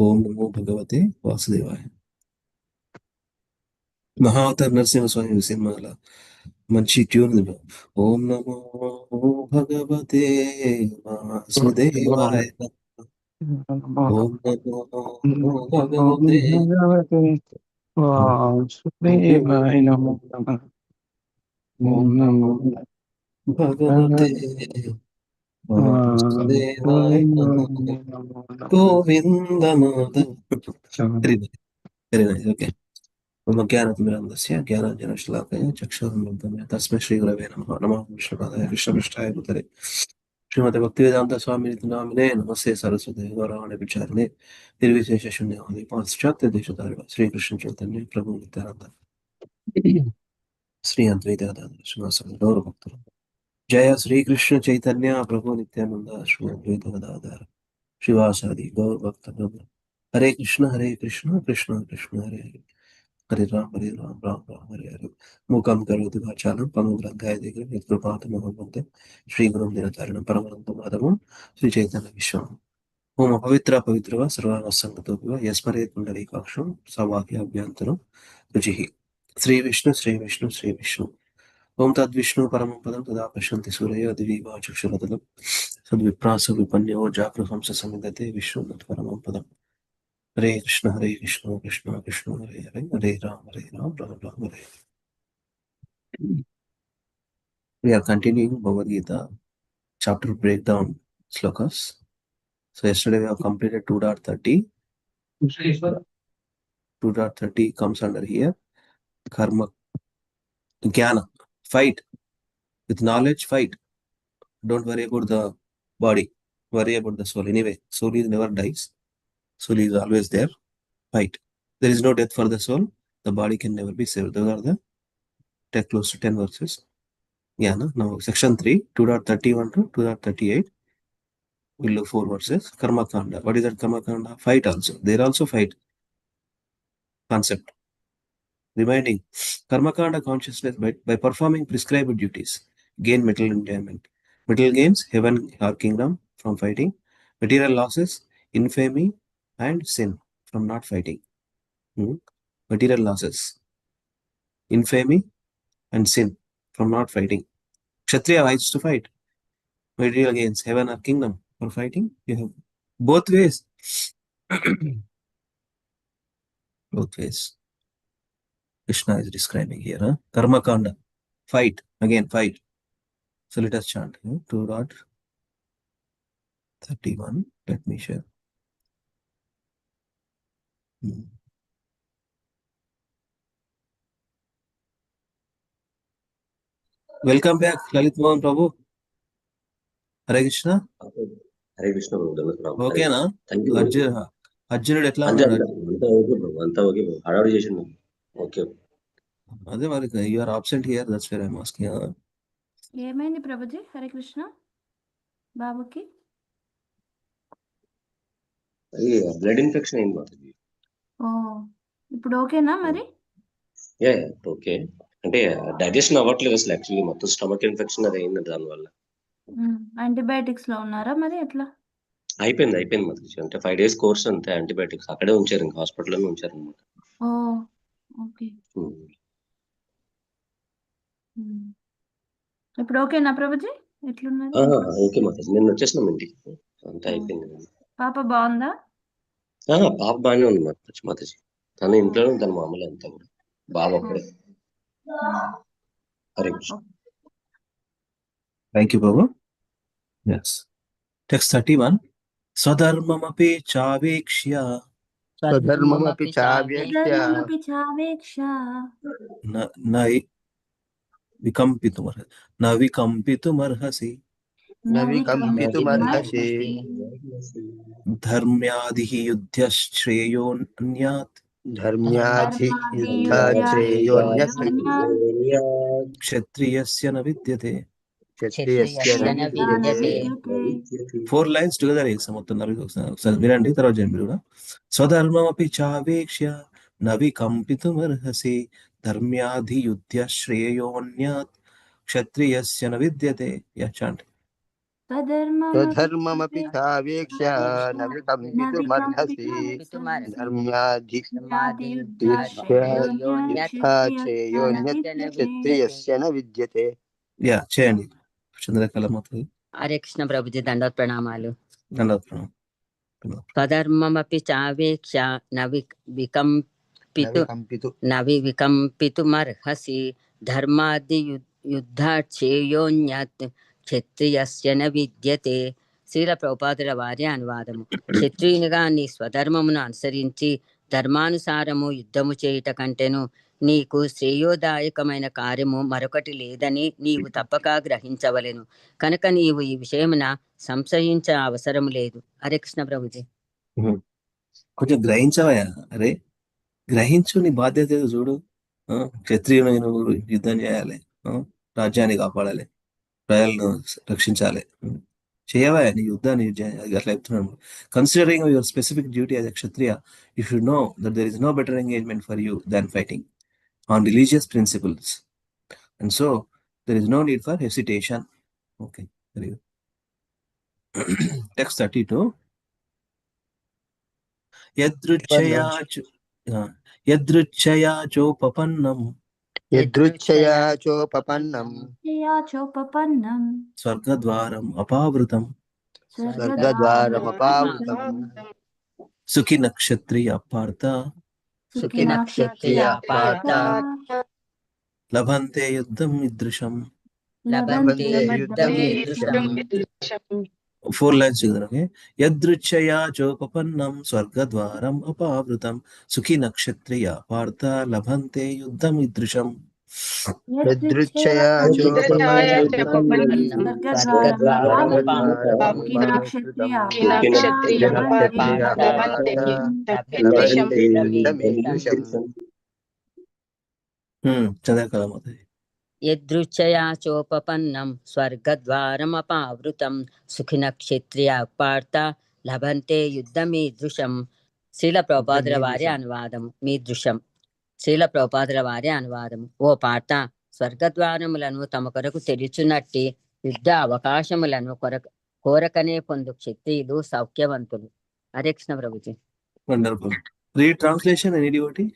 B: Om Namo Bhagavate Vasudevaya. Mahavatar Narasimhaswamy సినిమాలో మంచి ట్యూన్ ఉంది bro. ఓం నమో భగవతే వాసుదేవాయ. ఓం నమో భగవతే
A: వాసుదేవాయ నమో నమః ఓం నమో
B: భగవతే వాసుదేవాయ
A: వాసుదేవాయ నమో నమః
B: గోవిందనాథ. Very nice. ఓకే. मम ज्ञानतिमिरन्दस्य ज्ञानाञ्जनशलाकया चक्षुरुन्मिलितं येन तस्मै श्रीगुरवे नमः। नमः विष्णुपादाय कृष्णपृष्ठाय भूतले श्रीमते भक्तिवेदान्त स्वामिनिति नामिने नमस्ते सरस्वती गौरवाणि विचारिणे निर्विशेषशून्यवादी पाश्चात्यदेशधारिणे श्रीकृष्ण चैतन्य प्रभु नित्यानन्द श्री अद्वैत गदाधर श्रीवासदि गौरभक्तवृन्द। जय श्री कृष्ण चैतन्य प्रभु नित्यानंद श्री अद्वैत गदाधर श्रीवासदि गौरभक्तवृन्द। हरे कृष्ण कृष्ण कृष्ण हरे हरे, हरे राम राम राम हरे हरे। मूकं करोति वाचालं पङ्गुलङ्घयते यत्कृपातमहं वन्दे श्रीगुरुं निरतारिणं परमानन्दं माधवं श्रीचैतन्य विश्वम्। ओम पवित्र पवित्र वा सर्वावसङ्गतो वा यस्मरेत् पुण्डरीकाक्षं सवाक्याभ्यन्तरं रुचिः। श्री विष्णु श्री विष्णु श्री विष्णु ओम तद्विष्णु परमं पदं तदा पश्यन्ति सूरयो दिवीवा चक्षुरतलं सद्विप्रासो विपन्यो जागृहंस समिदते विष्णु परमं पदम्। हरे कृष्ण कृष्ण कृष्ण हरे हरे, हरे राम राम राम हरे। We are continuing Bhagavad Gita chapter breakdown slokas. So yesterday we have completed 2.30. 2.30 comes under here. Karma, jnana, fight. With knowledge, fight. Don't worry about the body. Worry about the soul. Anyway, soul is never dies. Soul is always there. Fight. There is no death for the soul. The body can never be saved. Those are the take close to 10 verses. Yeah, no? Now section 3, 2.31 to 2.38. We'll look 4 verses. Karma Kanda. What is that Karma Kanda? Fight also. There also fight concept. Reminding Karma Kanda consciousness by performing prescribed duties, gain material enjoyment. Material gains, heaven or kingdom from fighting. Material losses, infamy and sin from not fighting. Material losses, infamy and sin from not fighting. Kshatriya rights to fight. Material gains, heaven or kingdom for fighting. You have both ways. Both ways. Krishna is describing here. Karma Kanda. Fight. Again, fight. So let us chant. 2.31. Let me share. Welcome back, Lalit Mohan Prabhu. Hare Krishna.
C: Hare Krishna ప్రభు.
B: ఓకేనా?
C: Thank you.
B: అర్జునుడు ఎట్లా
C: అంతే
B: ఉన్నాడు?
C: అంతా okay ప్రభు, అంతా okay ప్రభు. హడావుడి చేసిండు. Okay.
B: అదే మరి you are absent here, that's where I am asking.
D: ఏమైంది ప్రభుజీ? హరే కృష్ణ బాబుకి
C: అది బ్లడ్ ఇన్ఫెక్షన్ అయింది మాకు.
D: ఓ ఇప్పుడు ఓకేనా మరి?
C: Yeah okay. అంటే డైజెషన్ అవ్వట్లేదు అసలు, యాక్చువల్లీ మొత్తం స్టమక్ ఇన్ఫెక్షన్ అది అయింది దానివల్ల.
D: యాంటీబయాటిక్స్ లో ఉన్నారా మరి? ఎట్లా
C: అయిపోయింది మాకు. అంటే 5 days కోర్స్ అంతే, యాంటీబయాటిక్స్ అక్కడే ఉంచారు, ఇంకా హాస్పిటల్లోనే ఉంచారు అనమాట.
D: ఓ ఓకే. ఇప్పుడు ఓకేనా ప్రభుజీ? ఎట్లున్నది?
C: ఓకే మాతాజీ, నేను వచ్చేసినాం ఇంటికి, అంతా అయిపోయింది.
D: పాప బాగుందా?
C: పాప బాగానే ఉంది మాతాజీ. తన ఇంట్లోనే తన మామూలు అంతా కూడా, బాబు అక్కడే. Hare Krishna.
B: Thank you, Prabhu. Yes. Text 31. Swadharmamapi chavekshya
E: స్వధర్మమపి చావేక్ష్య
B: na vikampitumarhasi
E: నవికంపితుమర్హసి
B: ధర్మ్యాదిహి యుద్ధశ్రేయోన్యాత్
E: ధర్మ్యాధియుద్ధాశ్రేయోన్యత్
B: క్షత్రియస్య న విద్యతే.
E: క్షత్రియస్య న విద్యతే.
B: 4 lines together వేసాం మొత్తం. ఒకసారి వినండి, తర్వాత చేయండి కూడా. స్వధర్మమపి చావేక్ష్య నవికంపితుమర్హసి ధర్మ్యాధియుధ్య శ్రేయోన్యాత్ క్షత్రియస్య న విద్యతే. చాంట్.
E: స్వధర్మమపి చావేక్ష్య నవికంపితుమర్హసి ధర్మ్యాధియుద్ధాశ్రేయోన్యత్ క్షత్రియస్య న విద్యతే.
B: చేయండి చంద్రకళ మాత.
F: హరే కృష్ణ ప్రభుజీ, దండోత్ ప్రణామాలు.
B: దండోత్ ప్రణామం.
F: స్వధర్మమపి చావేక్ష నవికంపితుమర్హసి ధర్మాది యుద్ధాశ్రేయోన్యత్ క్షత్రియస్య న విద్యతే. శ్రీల ప్రభుపాదుల వారి అనువాదము. క్షత్రియునిగా నీ స్వధర్మమును అనుసరించి ధర్మానుసారము యుద్ధము చేయుట కంటెను నీకు శ్రేయోదాయకమైన కార్యము మరొకటి లేదని నీవు తప్పక గ్రహించవలెను. కనుక నీవు ఈ విషయమున సంశయించ అవసరం లేదు. హరే కృష్ణ ప్రభుజీ.
B: కొంచెం గ్రహించవయా. అరే గ్రహించు, నీ బాధ్యత ఏదో చూడు. క్షత్రియుని నువ్వు యుద్ధం చేయాలి, రాజ్యాన్ని కాపాడాలి, ప్రజలను రక్షించాలి. చేయవా నీ యుద్ధాన్ని అట్లా చెప్తున్నాను. Considering your specific duty as a Kshatriya, you should know that there is no better engagement for you than fighting on religious principles. And so there is no need for hesitation. Okay, very good. Text 32. యదృచ్ఛయా చోపపన్నం
E: యదృచ్ఛయా చోపపన్నం
B: స్వర్గద్వారం అపావృతం
E: స్వర్గద్వారమపావృతం
B: సుఖిన క్షత్రియ పార్థ
F: సుఖిన క్షత్రియ పార్థ
B: లభంతే యుద్ధం ఈదృశం.
F: లభంతే యుద్ధమీదృశం.
B: 4 lines చదువుతాను. యదృచ్ఛయా చోపపన్నం స్వర్గద్వారం అపావృతం సుఖిన క్షత్రియ పార్థ లభంతే యుద్ధం ఈదృశం.
E: యదృచ్ఛయా చోపపన్నం
F: స్వర్గద్వారం అపావృతం
E: క్షత్రియ పార్థ లభంతే యుద్ధమీదృశం.
B: చంద్రకళామాత.
F: యదృచ్ఛయా చోపపన్నం స్వర్గద్వారమపావృతం సుఖిన క్షత్రియ పార్థ లభంతే యుద్ధమీదృశం. శ్రీల ప్రభుపాదుల వారి అనువాదము. మీదృశం శ్రీల ప్రభుపాదుల వారి అనువాదము. ఓ పార్థ, స్వర్గద్వారములను తమ కొరకు తెరిచున్నట్టి యుద్ధ అవకాశములను కోరకనే పొందు క్షత్రియులు సౌఖ్యవంతులు. Hare Krishna Prabhuji.
B: Wonderful. Read translation. Any devotee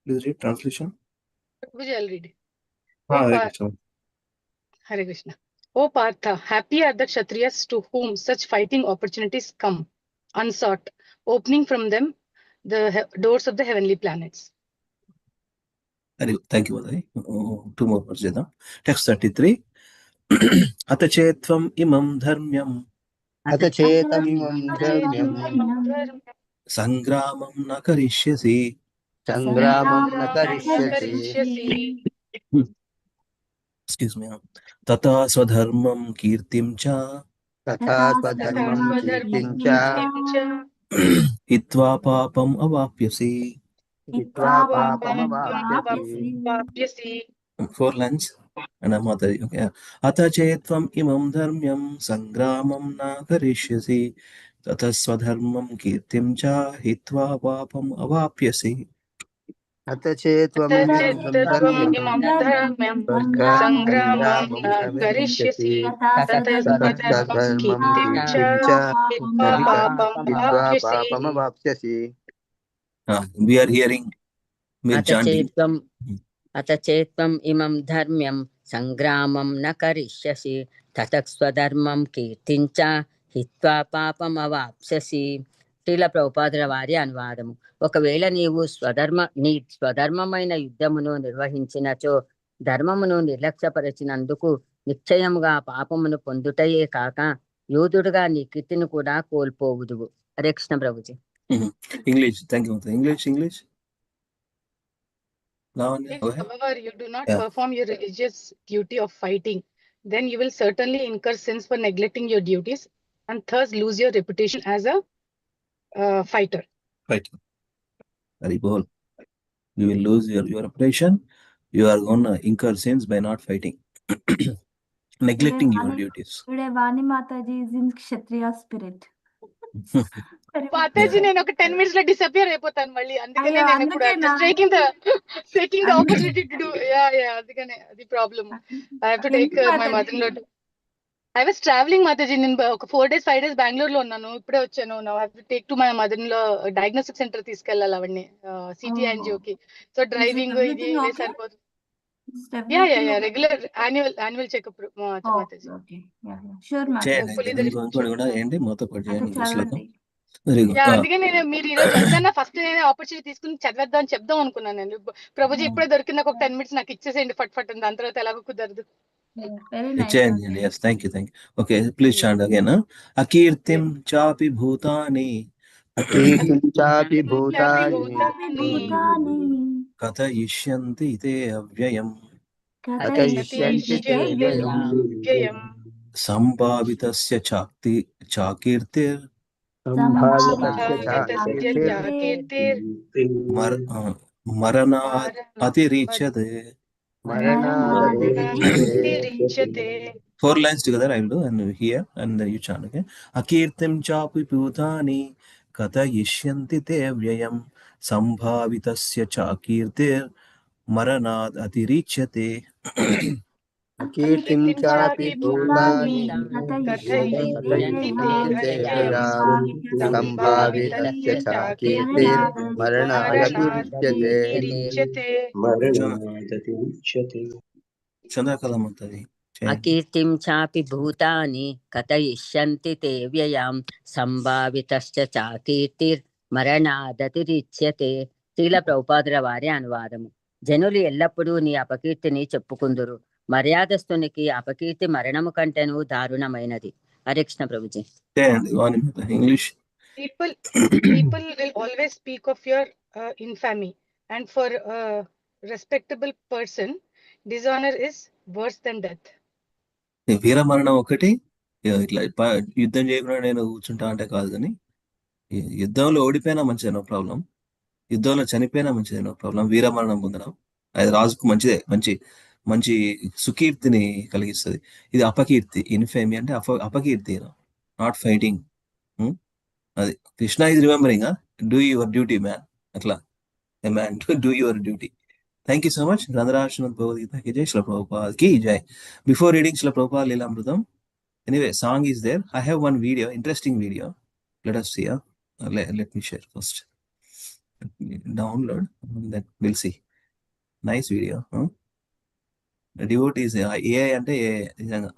B: please read translation.
G: I'll read it. Hare Krishna. O Partha, happy are the Kshatriyas to whom such fighting opportunities come unsought, opening from them the doors of the heavenly planets.
B: Thank you, Madhuri. 2 more words. Text 33. Atachettvam imam dharmyam
E: అతచేతమిమం ధర్మ్యం
B: సంగ్రామం న కరిష్యసి.
E: సంగ్రామం న కరిష్యసి.
B: Excuse me. తథా స్వధర్మం కీర్తిం చ
E: తథా స్వధర్మం కీర్తిం చ
B: హిత్వా పాపం అవాప్యసి.
E: హిత్వా పాపమవాప్స్యసి.
B: 4 lines. And Madhuri. Okay. Atachettvam imam dharmyam సంగ్రామం న కరిష్యసి తథా స్వధర్మం కీర్తిం చ హిత్వా పాపం అవాప్యసి.
G: అతచేత్వమిమం ధర్మ్యం సంగ్రామం న కరిష్యసి తథా స్వధర్మం కీర్తిం చ హిత్వా
E: పాపమవాప్స్యసి.
B: We are hearing.
F: అతచేత్వం ఇమం ధర్మ్యం సంగ్రామం న కరిష్యసి తతః స్వధర్మం కీర్తించ హిత్వా పాపం అవాప్స్యసి. శ్రీల ప్రభుపాదుల వారి అనువాదము. ఒకవేళ నీవు స్వధర్మమైన యుద్ధమును నిర్వహించినచో ధర్మమును నిర్లక్ష్యపరిచినందుకు నిశ్చయముగా పాపమును పొందుటయే కాక యోధుడుగా నీ కీర్తిని కూడా కోల్పోవుదువు. Hare Krishna Prabhuji.
B: English. Thank you. English.
G: If, however, you do not perform your religious duty of fighting, then you will certainly incur sins for neglecting your duties and thus lose your reputation as a fighter.
B: Right. Very cool. You will lose your reputation. You are going to incur sins by not fighting. Neglecting your duties.
D: Today, Vani Mataji is in Kshatriya spirit.
G: Mataji నేను ఒక 10 minutes లో disappear అయిపోతాను మళ్ళీ. అందుకనే నేను ఇప్పుడు taking the opportunity to do. అందుకనే అది problem. I have to take my mother in law. I was travelling Mataji. నేను ఒక 4 days 5 days బెంగళూరులో ఉన్నాను. ఇప్పుడే వచ్చాను. Now I have to take to my mother in law diagnostic centre తీసుకెళ్ళాలి అవన్నీ సిటీ యాంజియోకి. సో డ్రైవింగ్ ఇది సరిపోతుంది. Regular annual checkup Mataji. అందుకే నేను మీరు ఈ రోజు ఎంతైనా ఫస్ట్ నేను ఆపర్చునిటీ తీసుకుని చదివేద్దాం అని చెప్దాం అనుకున్నాను. నేను ప్రభుజీ ఇప్పుడే దొరికిన ఒక 10 minutes నాకు ఇచ్చేసేయండి ఫట్ అని. దాని తర్వాత ఎలాగో కుదరదు.
B: Yes, thank you. Okay, please chant again. Akirtim chapi bhutani
E: कीर्तिं चापि भूतानि
D: भूतानि
B: कथयिष्यन्ति ते अव्ययम्
E: कथयिष्यन्ति ते व्ययम्
G: व्ययम्
B: सम्भावितस्य चाकीर्तिर्
E: सम्भावितस्य
G: भावितस्य च कीर्तिर्
B: मरणात् अतिरिच्यते.
G: मरणादतिरिच्यते.
B: 4 lines together I will do, and here and then you chant, okay? Akirtim chapi bhutani katayisyanti te vyayam sambhavitasya chakirtir maranad atirichyate.
E: कीर्तिं चापि भूतानि
G: कथयिष्यन्ति ते
E: कथयिष्यन्ति
G: अव्ययम्
E: व्ययाम् सम्भावितस्य च कीर्तिर्मरणादतिरिच्यते
G: मरणादतिरिच्यते.
C: मरणादतिरिच्यते.
B: Chandrakala Mataji.
F: अकीर्तिं चापि भूतानि कथयिष्यन्ति ते व्ययां సంభావితశ్చ చాకీర్తిర్మరణాదతిరిచ్యతే. శ్రీల ప్రభుపాదుల వారి అనువాదము. జనులు ఎల్లప్పుడూ నీ అపకీర్తిని చెప్పుకుందురు, మర్యాదస్తునికి అపకీర్తి మరణము కంటేను దారుణమైనది. Hare Krishna Prabhuji.
B: English.
G: People will always speak of your infamy, and for a respectable person, dishonor is worse than death.
B: వీర మరణం ఒకటి, ఇట్లా యుద్ధం చేయకుండా నేను కూర్చుంటా అంటే కాదు, కానీ యుద్ధంలో ఓడిపోయినా మంచిదే, నో ప్రాబ్లం. యుద్ధంలో చనిపోయినా మంచిదే, నో ప్రాబ్లం. వీర మరణం పొందడం అది రాజుకు మంచిదే, మంచి మంచి సుకీర్తిని కలిగిస్తుంది. ఇది అపకీర్తి, ఇన్ఫేమి అంటే అపకీర్తి, నాట్ ఫైటింగ్. అది Krishna is remembering, do your duty man, అట్లా man do your duty. Thank you so much. Radharashana Bhagavad Gita ki jai, Srila Prabhupada ki jai. Before reading Srila Prabhupada Lilamrutam, anyway, song is there. I have one video, interesting video. Let us see. Let me share first. Let me download, then we'll see. Nice video. The devotee is AI ante nijanga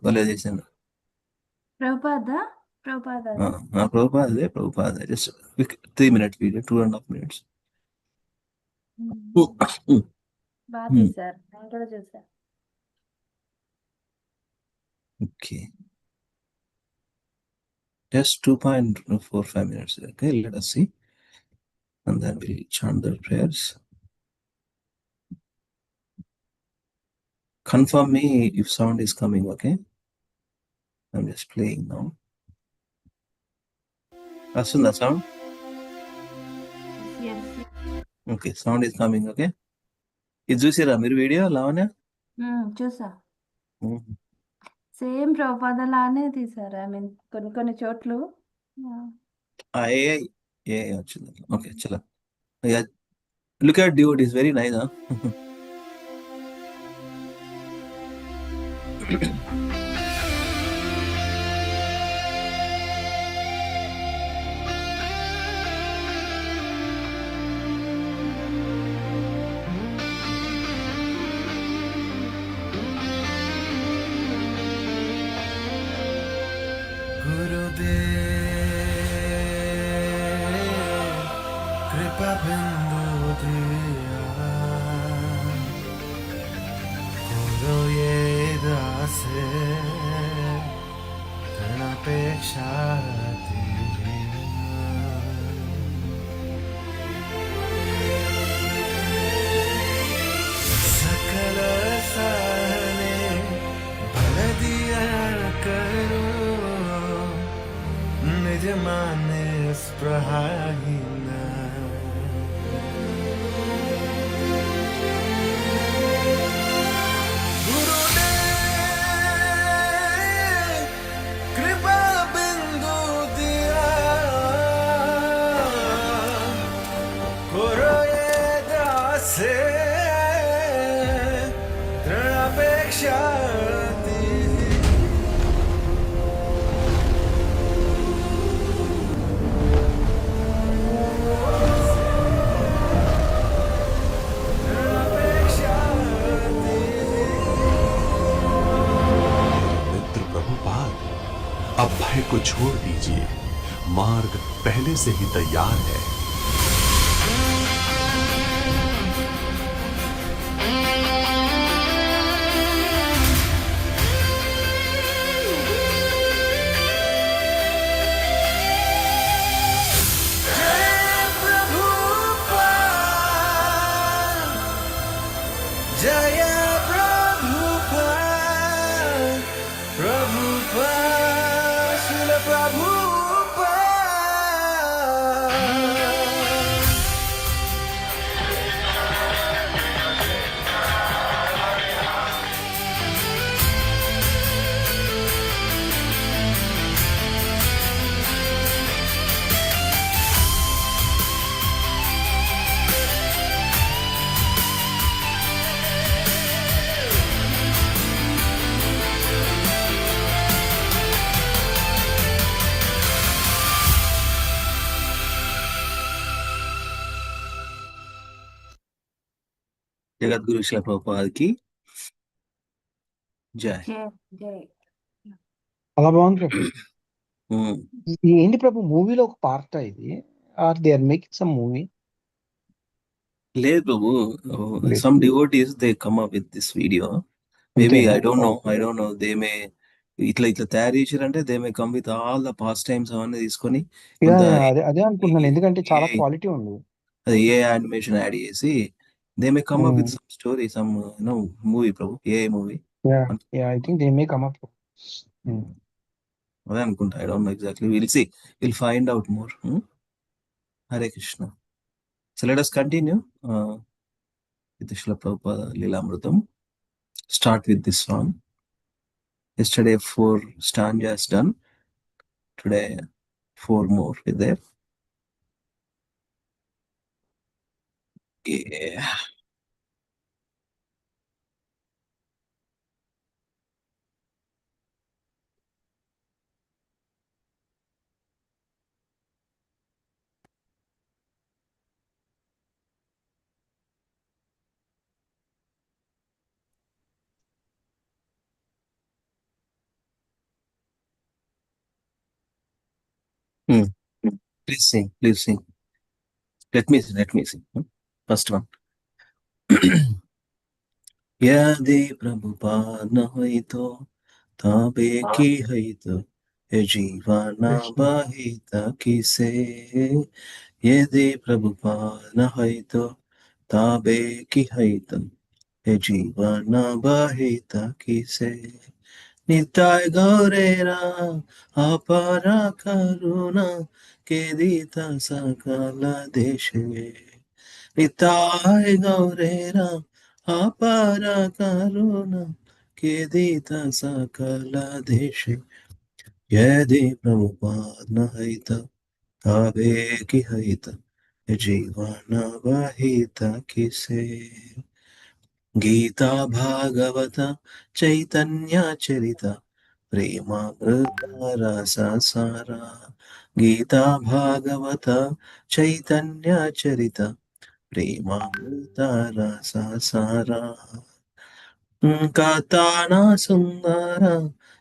B: bale chesanu. Prabhupada. Just quick 3 minute video, 2.5 minutes. Okay. Just 2.45 minutes. Okay, let us see. And then we'll chant the prayers. Confirm me if sound is coming, okay? I'm just playing now. Listen the sound? Okay, sound is coming, okay? ఇది చూసారా మీరు video Lavanya?
D: చూసా. Same Prabhupada లానే తీసారు. I mean కొన్ని చోట్లు
B: ఏ వచ్చింది. Okay, చలో. Look at dude, is very nice, huh?
H: अब भय को छोड़ दीजिए, मार्ग पहले से ही तैयार है।
B: జగద్గురు శ్రీల ప్రభుపాదకి జై.
D: జై.
A: చాలా బాగుంది ప్రభు.
B: Hmm.
A: ఏంటి ప్రభు మూవీలో ఒక పార్ట్ ఇది, are they are making some movie?
B: లేదు ప్రభు,
A: లేదు.
B: some devotees they come up with this video. Maybe
A: అంతేనా?
B: I don't know. They may ఇట్లా తయారు చేశారంటే they may come with all the past times అవన్నీ తీసుకొని కొంత
A: అదే అనుకుంటున్నాను, ఎందుకంటే చాలా క్వాలిటీ ఉంది.
B: అది ఏ యానిమేషన్ యాడ్ చేసి they may come up with some story, some movie Prabhu, A movie
A: I think they may come up.
B: అదే అనుకుంటా. I don't know exactly. Will find out more. Hare Krishna. So let us continue with the Srila Prabhupada Lilamritam. Start with this song. Yesterday 4 stanzas done. Today 4 more with there. Yeah. Please sing. Let me sing. First one. यदि प्रभुपाद न होई तो ताबे की है तो ये जीवन बाहित किसे. यदि प्रभुपाद न होई तो ताबे की है तो ये जीवन बाहित किसे. निताय गौरेरा अपरा करुणा के दीता सकल देशे. निताय गौरेरा अपार करुणा के दीता सकल देशे. यदि प्रभुपाद न हित तबे की हित जीवन वहित किसे. गीता भागवत चैतन्य चरिता प्रेमामृत रस सारा. गीता भागवत चैतन्य चरिता प्रेमामृत रस सारा. कथाना सुंदर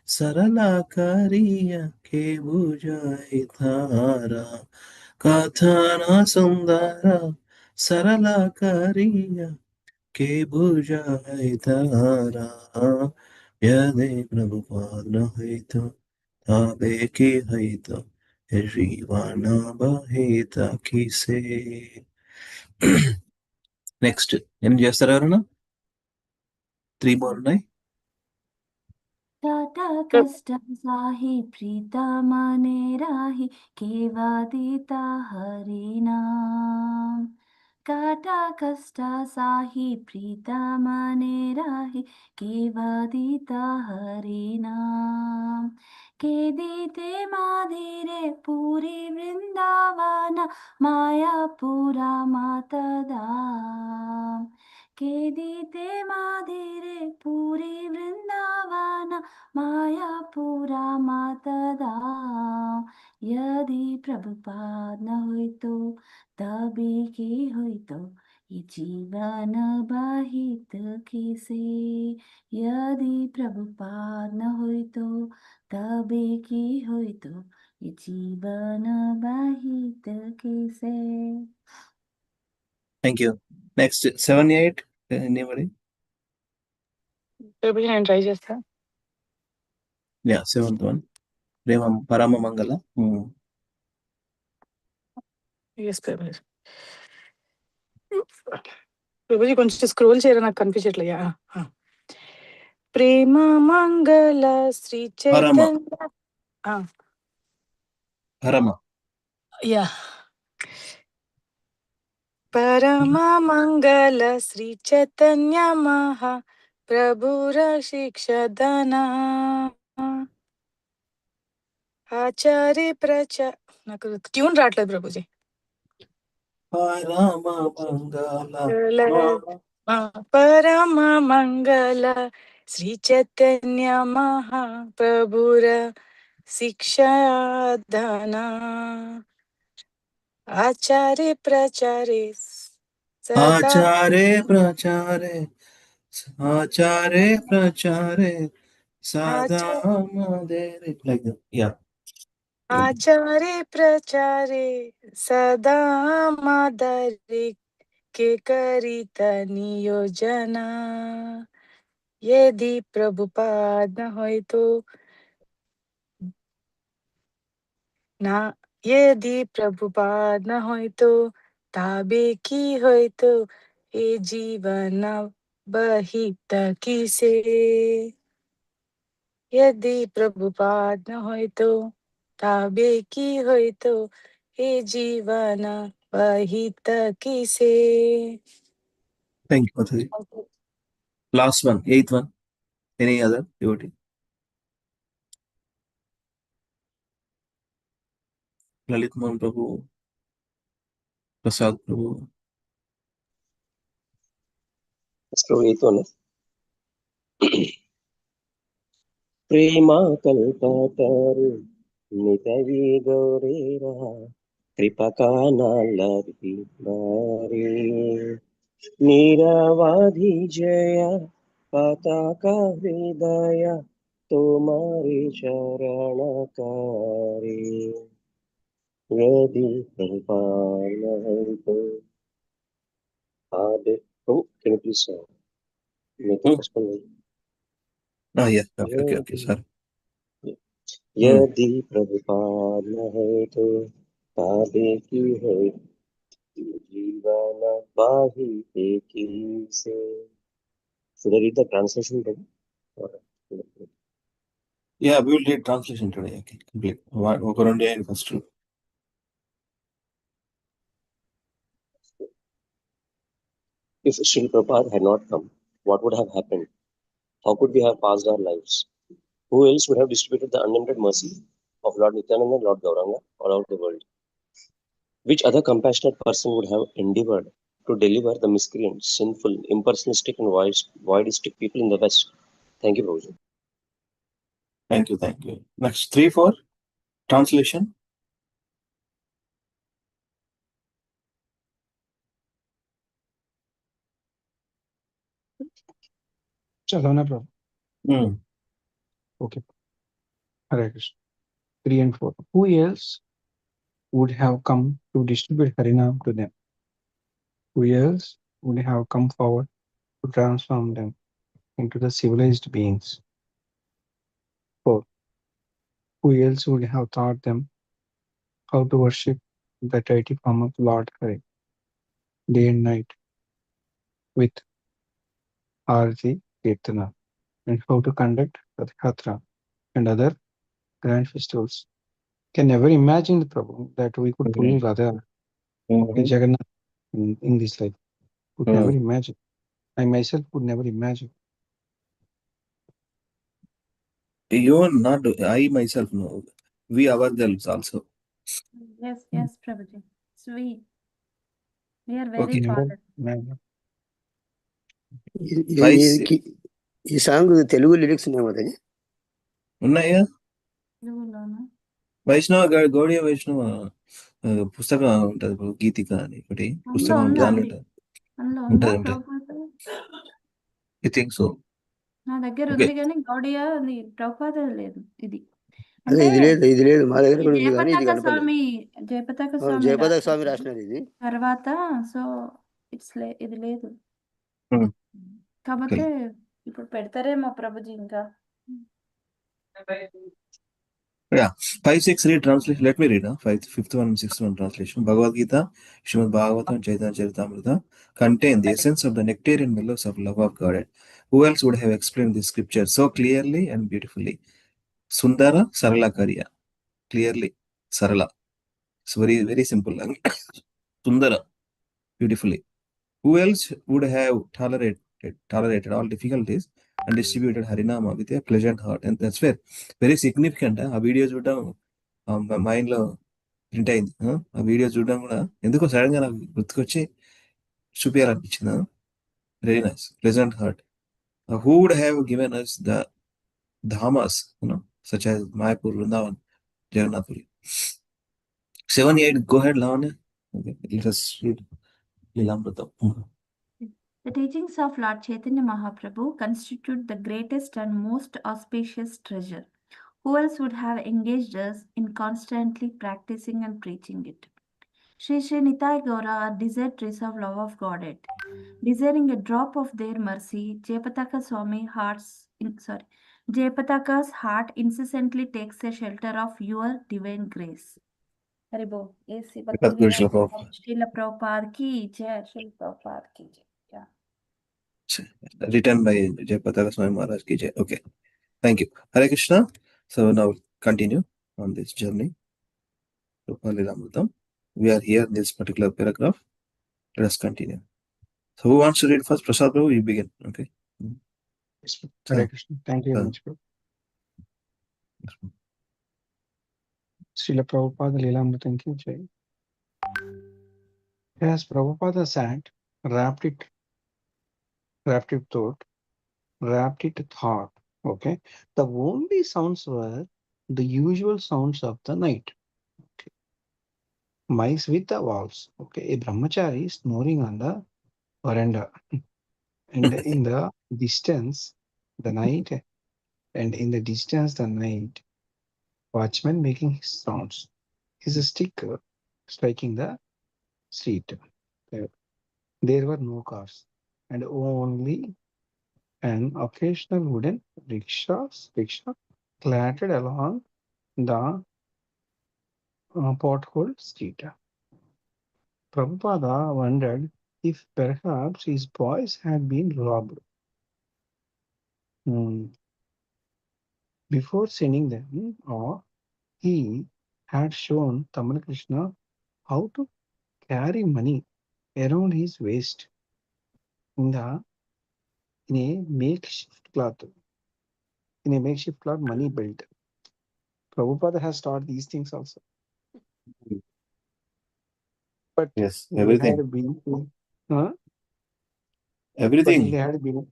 B: सरल करिया के बुझाइतारा. कथाना सुंदर सरल करिया के बुझाइतारा. यदि प्रभुपाद न हित तबे की हित जीवन बहित किसे. నెక్స్ట్ ఏం చేస్తారు ఎవరన్నా? 3 more ఉన్నాయి.
D: टाटा कष्ट साहि प्रीता माने राही केवादिता हरि नाम. काटा कष्ट साहि प्रीता माने राही केवादिता हरि नाम. के दीते माधीरे पूरी वृंदावन मायापुरा मातदाम. के दीते माधीरे पूरी वृंदावन मायापुरा मातदा. यदि प्रभुपाद न हुई तो तभी की हुई तो ये जीवन बाहित किसे. यदि प्रभुपाद न हुई तो तभी की हुई तो ये जीवन बाहित किसे.
B: Thank you. Next 7, 8 anybody?
G: నేను ట్రై చేస్తా.
B: Yeah, 7th one. పరమ మంగళ.
G: ఎస్ ప్రభుజీ కొంచెం స్క్రోల్ చేయరా, నాకు కనిపించట్లయ్యా. ప్రేమ మంగళ శ్రీ చైతన్య.
B: పరమ
G: యా. పరమ మంగళ శ్రీ చైతన్య మహా ప్రభుర శిక్షదన ఆచార్య నాకు ట్యూన్ రావట్లేదు ప్రభుజీ.
B: పరమ మంగళ
G: పరమ మంగళ శ్రీ చైతన్య మహా ప్రభుర శిక్షాధన ఆచార్య ప్రచారి सदा
B: आचारे प्रचारे आचारे प्रचारे सादा
G: आचा
B: मदेरे like that. Yeah.
G: आचारे प्रचारे सदा मादरे के करित नियोजना यदि प्रभुपाद न होय तो ना यदि प्रभुपाद न होय तो ताबे की होय तो ये जीवन बहित किसे यदि प्रभुपाद न होय तो ताबे की होय तो ये जीवन बहित किसे.
B: Thank you, Madhuri. Last one, eighth one. Any other devotee? Lalit Mohan Prabhu, Prasad Prabhu.
C: So eighth one. प्रेमा कल्पतरु नितवि गौरेरा कृपका नालि नारी निरवधि जय पताका हृदय तुम्हारे शरणकारी यदि कृपाल है तो आदे. Oh, can you please make it
B: Oh,
C: possible?
B: yeah. Okay. Sorry.
C: यदि प्रभुपाद न है तो ताबे की है जीवन बाही की से. Should I read the translation then? Or-
B: Yeah, we will read translation today. Okay, complete. Okorande and first two.
C: If Srila Prabhupada had not come, what would have happened? How could we have passed our lives? Who else would have distributed the unlimited mercy of Lord Nityananda and Lord Gauranga all over the world? Which other compassionate person would have endeavored to deliver the miscreant, sinful, impersonalistic, and voidistic people in the West? Thank you, Prabhuji.
B: Thank you. Next, 3, 4. Translation.
A: चलो ना प्रभु. Okay. Hare Krishna. 3 and 4. Who else would have come to distribute Harinam to them? Who else would have come forward to transform them into the civilized beings? 4. Who else would have taught them how to worship the deity form of Lord Hari day and night with Arati Kirtana, and how to conduct Rathayatra and other grand festivals? Can never imagine the problem that we could pull Radha and Jagannath in this life. Could never imagine. I myself could never imagine.
B: You are not, I myself know. We ourselves also.
D: Yes, Prabhuji. Sweet. We are very
B: Okay.
D: fortunate.
E: ఈ song Telugu lyrics ఉన్నాయి మాది.
B: ఉన్నాయా?
D: తెలుగులోనా?
B: వైష్ణవ గౌడీయ వైష్ణవ పుస్తకం ఉంటది, గీతిక అని ఒకటి పుస్తకం
D: అందులో
B: దానిలో
D: ఉందా?
B: ఉంటది.
D: అందులో ఉందా ప్రభుపాద?
B: I think so.
D: నా దగ్గర
B: Okay.
D: ఉంది కానీ గౌడియా అది ప్రభుపాద లేదు. ఇది
E: అదే
D: అంటే
E: ఇది లేదు మా దగ్గర కూడా ఉంది కానీ ఇది
D: జయపతాక
E: కనపడలేదు.
D: స్వామి
E: జయపతాక స్వామి రాసినది ఇది.
D: తర్వాత సో ఇది లేదు.
B: Hmm.
D: కాకపోతే ఇప్పుడు పెడతారేమో ప్రభుజీ ఇంకా.
B: Yeah. 5, 6 read translation. Let me read. 5th one and 6th one translation. Bhagavad Gita, Srimad Bhagavatam, Chaitanya Charitamrita contain the essence of the nectarian mellows of love of God. Who else would have explained this scripture so clearly and beautifully? Sundara Sarala Karya. Clearly, Sarala. It's very, very simple. Sundara, beautifully. Who else would have tolerated all difficulties and distributed Harinama with a pleasant heart? And that's where very significant. ఆ video చూడడం mind లో print అయింది. ఆ video చూడడం కూడా ఎందుకో sudden గా నాకు గుర్తుకొచ్చి చూపించాలనిపించింది. Very nice, pleasant heart. Who would have given us the dhamas, such as Mayapur, Vrindavan, Jagannath Puri. 7, 8, go ahead, Lavanya. Okay, let us read. Lilamritam.
D: The teachings of Lord Chaitanya Mahaprabhu constitute the greatest and most auspicious treasure. Who else would have engaged us in constantly practicing and preaching it? Sri Sri Nitai Gaura are deserters of love of Godhead. Desiring a drop of their mercy, Jayapataka's heart incessantly takes a shelter of your divine grace. Haribo, A.C.
B: Because Guru Srila Prabhupada.
D: Srila Prabhupada ki jai, Srila Prabhupada ki jai. Yeah.
B: Written by Jayapataka Swami Maharaj ki jai. Okay. Thank you. Hare Krishna. So now continue on this journey to Lilamritam. We are here in this particular paragraph. Let us continue. So who wants to read first? Prasad Prabhu, you begin. Okay.
A: Yes, Hare Krishna. Thank you very much, bro. Srila Prabhupada Lilamritam ki jai. As Prabhupada sat, wrapped it thought, okay. The only sounds were the usual sounds of the night. Okay. Mice with the walls. Okay. A brahmachari snoring on the veranda. And in the distance, the night, watchman making his sounds. His stick striking the street. There were no cars and only an occasional wooden rickshaw clattered along the pothole street. Prabhupada wondered if perhaps his boys had been robbed. Before sending them, or he had shown Tamal Krishna how to carry money around his waist in a makeshift cloth. In a makeshift cloth money belt. Prabhupada has taught these things also. But
B: yes, everything. Everything.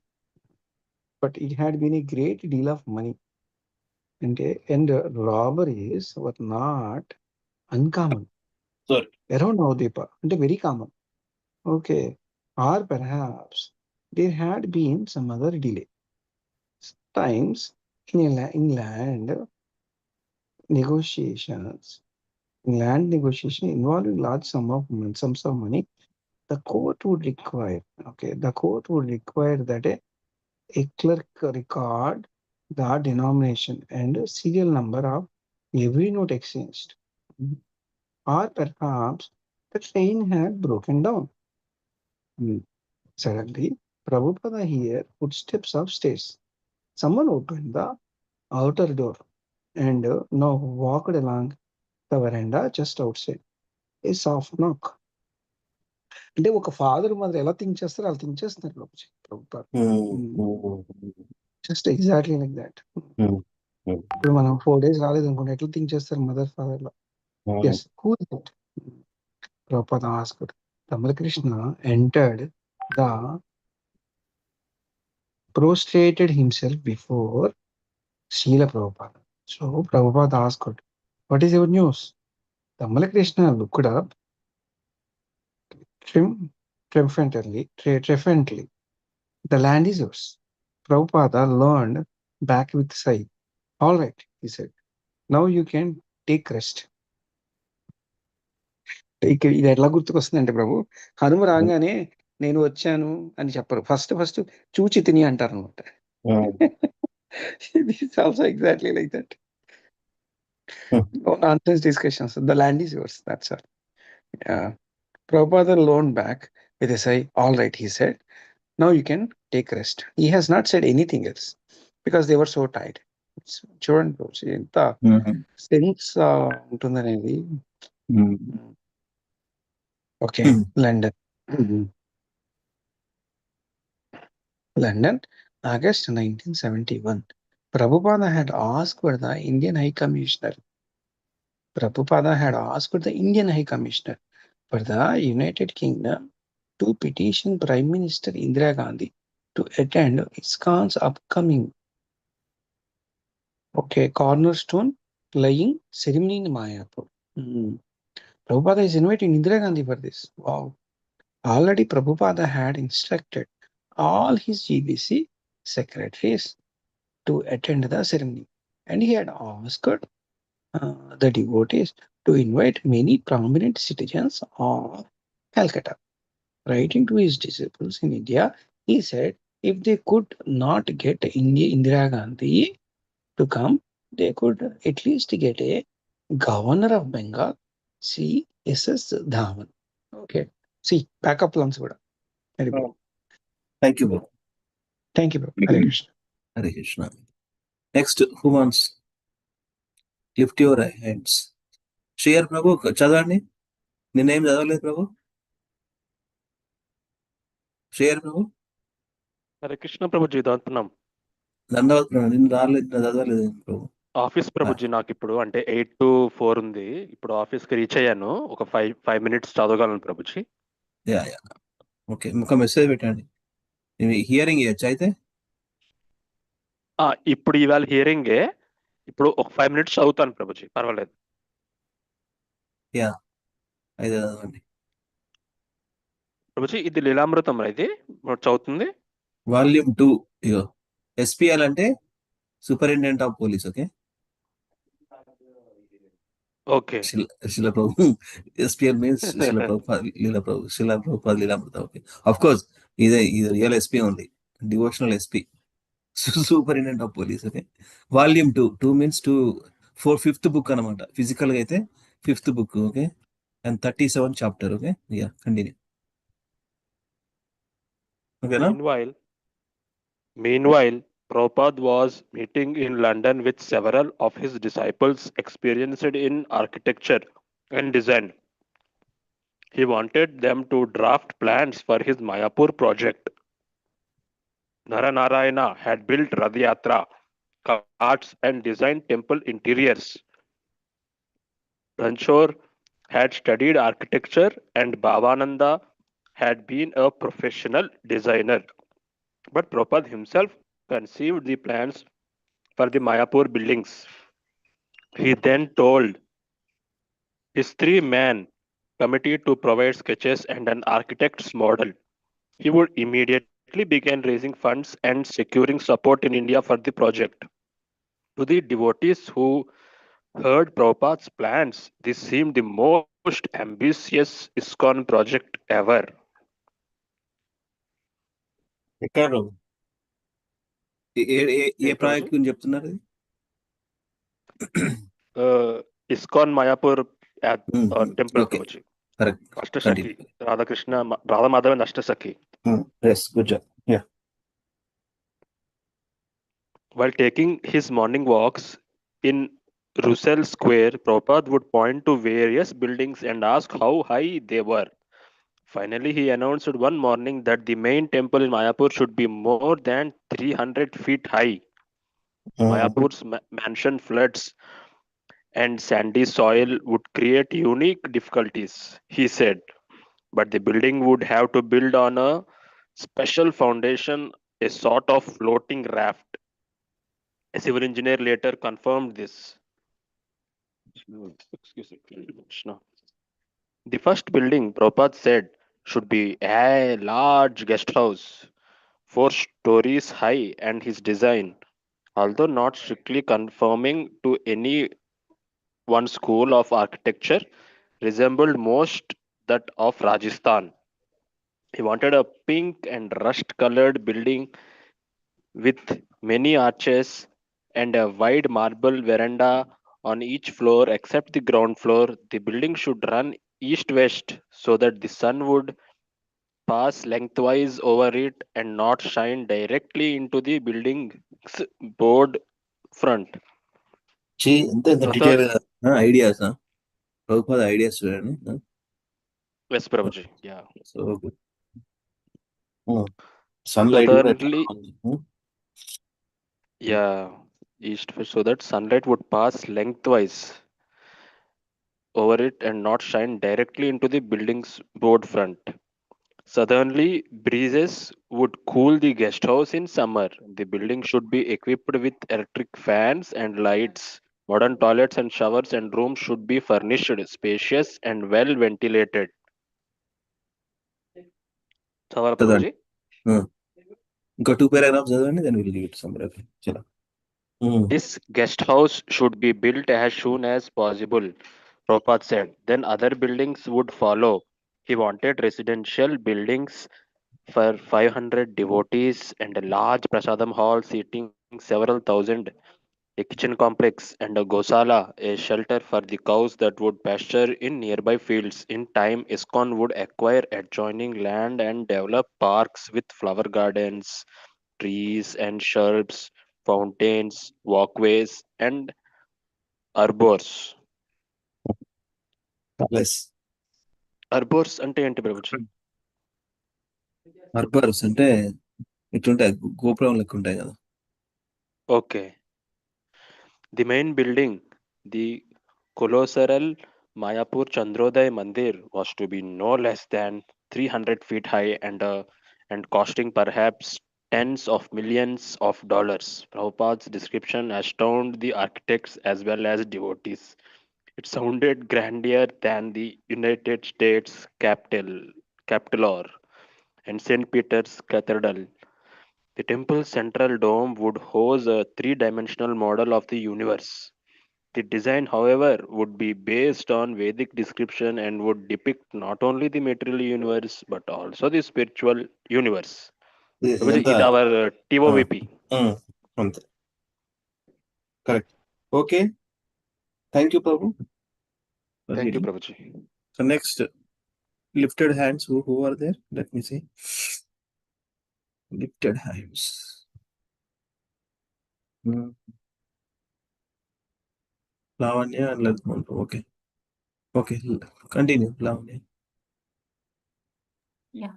A: But it had been a great deal of money. And robberies were not uncommon.
B: Sorry.
A: Around Navdeepa, and very common. Okay. Or perhaps there had been some other delay. Times in land negotiation involving large sums of money, the court would require that a clerk record the denomination and serial number of every note exchanged. Or perhaps the train had broken down. Suddenly, Prabhupada heard footsteps upstairs. Someone opened the outer door and now walked along the veranda just outside. A soft knock. అంటే ఒక father mother ఎలా think చేస్తారో అలా think చేస్తున్నారు ప్రభుత్వం. Just exactly like that. ఇప్పుడు మనం 4 days రాలేదు అనుకుంటే ఎట్లా థింక్ చేస్తారు మదర్ ఫాదర్ లో. Yes who is it? Prabhupada asked. Ramakrishna entered the prostrated himself before Srila Prabhupada. So Prabhupada asked, what is your news? Ramakrishna looked up triumphantly. The land is yours. Prabhupada leaned back with a sigh. All right, he said. Now you can take rest. ఇది ఎట్లా గుర్తుకొస్తుందంటే ప్రభు, హనుమ రాగానే నేను వచ్చాను అని చెప్పరు. First చూచి తిని అంటారు అనమాట. It's also exactly like that. No nonsense discussions. The land is yours. That's all. Yeah. Prabhupada leaned back with a sigh. All right, he said. Now you can take rest. He has not said anything else because they were so tired. చూడండి ఎంత sense ఉంటుందనేది. Okay. London, August 1971. Prabhupada had asked the Indian High Commissioner for the United Kingdom to petition Prime Minister Indira Gandhi to attend ISKCON's upcoming cornerstone laying ceremony in Mayapur. Prabhupada is inviting Indira Gandhi for this. Wow. Already Prabhupada had instructed all his GBC secretaries to attend the ceremony, and he had asked the devotees to invite many prominent citizens of Calcutta. Writing to his disciples in India, he said if they could not get Indira Gandhi to come, they could at least get a governor of Bengal, C. S.S. Dhawan. Okay. See, backup plans కూడా. Very good.
B: Thank you, bro.
A: Thank you, bro. Hare Krishna.
B: Hare Krishna. Next, who wants? Lift your hands. Share, Prabhu. చదవండి. నేనేం చదవలేదు, ప్రభు. Share, ప్రభు.
I: హరే కృష్ణ ప్రభుజీ దాంతున్నాం.
B: దండవత్ ప్రభు. నిన్ను రాలేదు, చదవలేదు ప్రభు.
I: Office Prabhuji నాకు ఇప్పుడు అంటే 8 to 4 ఉంది. ఇప్పుడు ఆఫీస్ కి రీచ్ అయ్యాను. ఒక 5 minutes చదవగలను ప్రభుజీ.
B: Yeah okay. ఒక మెసేజ్ పెట్టండి. హియరింగ్ ఇవ్వచ్చు అయితే.
I: ఇప్పుడు ఇవాళ హియరింగే. ఇప్పుడు ఒక 5 minutes చదువుతాను ప్రభుజీ, పర్వాలేదు.
B: యా అయితే చదవండి
I: ప్రభుజీ. ఇది లీలామృతం ఇది చదువుతుంది.
B: వాల్యూమ్ 2. ఇగో ఎస్పిఎల్ అంటే superintendent of police. Okay
I: okay.
B: శిల ప్రభు. ఎస్పిఎల్ మీన్స్ శిల ప్రభుపాద లీలా ప్రభు. శిల ప్రభుపాద లీలామృత. ఓకే. ఆఫ్ కోర్స్ ఇది రియల్ ఎస్పీ ఉంది, devotional SP, superintendent of police. Okay. Volume 2 means 5th book అనమాట. ఫిజికల్ గా అయితే 5th book. Okay. And 37 chapter. Okay. Yeah continue. ఓకేనా?
I: Meanwhile, Prabhupada was meeting in London with several of his disciples experienced in architecture and design. He wanted them to draft plans for his Mayapur project. Naranarayana had built Rath Yatra carts and designed temple interiors. Ranchor had studied architecture and Bhavananda had been a professional designer. But Prabhupada himself conceived the plans for the Mayapur buildings. He then told his 3-man committee to provide sketches and an architect's model. He would immediately begin raising funds and securing support in India for the project. To the devotees who heard Prabhupada's plans, this seemed the most ambitious ISKCON project ever.
B: ఎక్కడ ఏ project గురించి చెప్తున్నారు?
I: ISKCON Mayapur temple.
B: Correct.
I: Astasakhi, Radha Madhav and Astasakhi.
B: Yes, good job. Yeah.
I: While taking his morning walks in Russell Square, Prabhupada would point to various buildings and ask how high they were. Finally, he announced one morning that the main temple in Mayapur should be more than 300 feet high. Mayapur's mansion floods and sandy soil would create unique difficulties, he said. But the building would have to build on a special foundation, a sort of floating raft. A civil engineer later confirmed this. Excuse me. Krishna. The first building, Prabhupada said, should be a large guest house, 4 stories high, and his design, although not strictly conforming to any one school of architecture, resembled most that of Rajasthan. He wanted a pink and rust-colored building with many arches and a wide marble veranda on each floor except the ground floor. The building should run east-west so that the sun would pass lengthwise over it and not shine directly into the building's board front.
B: ఎంత detail ideas Prabhupada ideas చూడండి.
I: Yes, Prabhuji. Yeah.
B: So good. Sunlight.
I: Yeah, east west, so that sunlight would pass lengthwise over it and not shine directly into the building's board front. Southerly breezes would cool the guest house in summer. The building should be equipped with electric fans and lights. Modern toilets and showers and rooms should be furnished, spacious and well ventilated. చదవాలి
B: చదవండి.
I: ప్రభుజీ.
B: ఇంకో 2 paragraphs చదవండి, then we'll give it some breath. చలో.
I: This guest house should be built as soon as possible, Prabhupada said. Then other buildings would follow. He wanted residential buildings for 500 devotees and a large prasadam hall seating several thousand, a kitchen complex and a gosala, a shelter for the cows that would pasture in nearby fields. In time, ISKCON would acquire adjoining land and develop parks with flower gardens, trees and shrubs, fountains, walkways, and arbors.
B: Palace.
I: Arbors అంటే ఏంటి Prabhuji?
B: Arbors అంటే ఇట్లుంటాయి, గోపురం లెక్క ఉంటాయి కదా.
I: Okay. The main building, the colossal Mayapur Chandroday Mandir, was to be no less than 300 feet high and costing perhaps tens of millions of dollars. Prabhupada's description astounded the architects as well as devotees. It sounded grander than the United States Capitol and St. Peter's Cathedral. The temple's central dome would host a three-dimensional model of the universe. The design, however, would be based on Vedic description and would depict not only the material universe but also the spiritual universe. It's our TOVP.
B: అంతే, correct. Okay, thank you Prabhu.
I: Thank you, Prabhuji.
B: So next, lifted hands. Who are there? Let me see. Lifted hands. Lavanya and Ladman. Okay. Okay. Continue, Lavanya.
D: Yeah.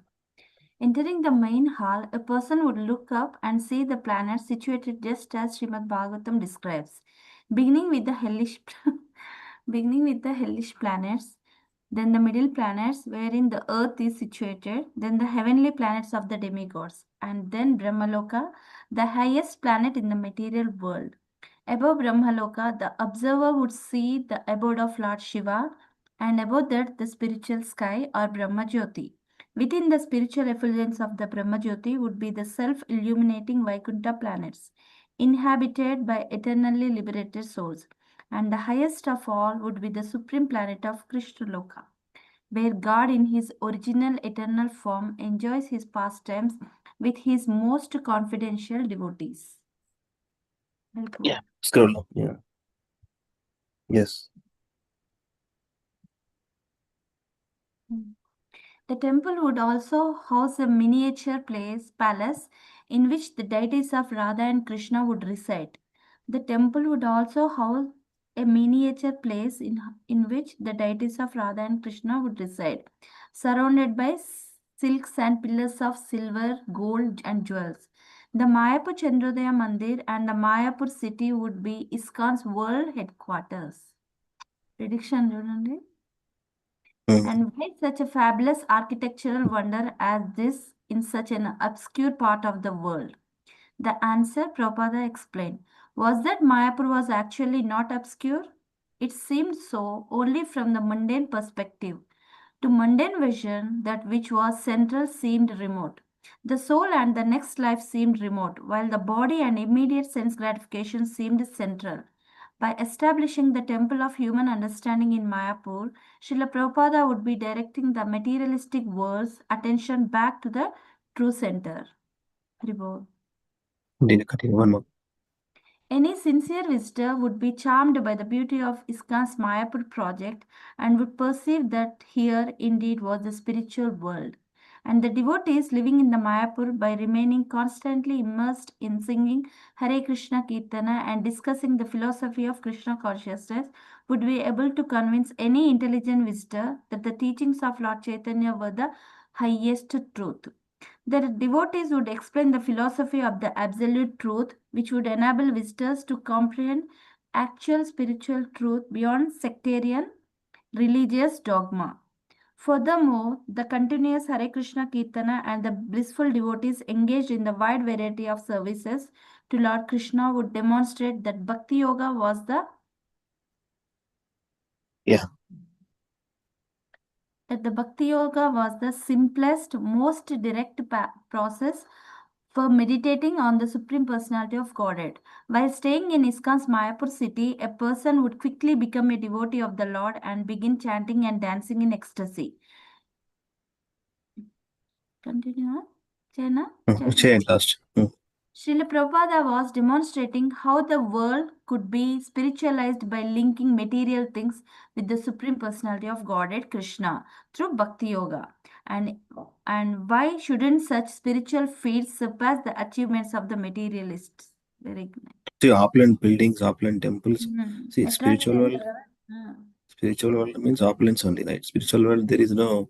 D: Entering the main hall, a person would look up and see the planets situated just as Srimad Bhagavatam describes, beginning with the hellish planets, then the middle planets wherein the earth is situated, then the heavenly planets of the demigods, and then Brahmaloka, the highest planet in the material world. Above Brahmaloka, the observer would see the abode of Lord Shiva, and above that the spiritual sky or Brahmajyoti. Within the spiritual effulgence of the Brahmajyoti would be the self-illuminating Vaikuntha planets, inhabited by eternally liberated souls, and the highest of all would be the supreme planet of Krishnaloka, where God in his original eternal form enjoys his pastimes with his most confidential devotees.
B: Yeah, scroll up. Yeah. Yes.
D: The temple would also house a miniature palace in which the deities of Radha and Krishna would reside. The temple would also house a miniature place in which the deities of Radha and Krishna would reside, surrounded by silks and pillars of silver, gold, and jewels. The Mayapur Chandrodaya Mandir and the Mayapur city would be ISKCON's world headquarters. Prediction, Junandi? And why such a fabulous architectural wonder as this in such an obscure part of the world? The answer, Prabhupada explained, was that Mayapur was actually not obscure. It seemed so only from the mundane perspective. To mundane vision, that which was central seemed remote. The soul and the next life seemed remote, while the body and immediate sense gratification seemed central. By establishing the temple of human understanding in Mayapur, Srila Prabhupada would be directing the materialistic world's attention back to the true center. Haribol.
B: Continue one more.
D: Any sincere visitor would be charmed by the beauty of ISKCON's Mayapur project and would perceive that here indeed was the spiritual world. And the devotees living in the Mayapur, by remaining constantly immersed in singing Hare Krishna Kirtana and discussing the philosophy of Krishna consciousness, would be able to convince any intelligent visitor that the teachings of Lord Chaitanya were the highest truth. The devotees would explain the philosophy of the absolute truth, which would enable visitors to comprehend actual spiritual truth beyond sectarian religious dogma. Furthermore, the continuous Hare Krishna Kirtana and the blissful devotees engaged in the wide variety of services to Lord Krishna would demonstrate that Bhakti Yoga was the that the Bhakti Yoga was the simplest, most direct process for meditating on the Supreme Personality of Godhead. While staying in ISKCON's Mayapur city, a person would quickly become a devotee of the Lord and begin chanting and dancing in ecstasy. Continue on. Chena?
B: Last.
D: Srila Prabhupada was demonstrating how the world could be spiritualized by linking material things with the Supreme Personality of Godhead, Krishna, through Bhakti Yoga. And why shouldn't such spiritual feats surpass the achievements of the materialists? Very good.
B: See, opulent buildings, opulent temples. See,
D: Attract
B: spiritual world. Spiritual world means opulence only, right? Spiritual world, there is no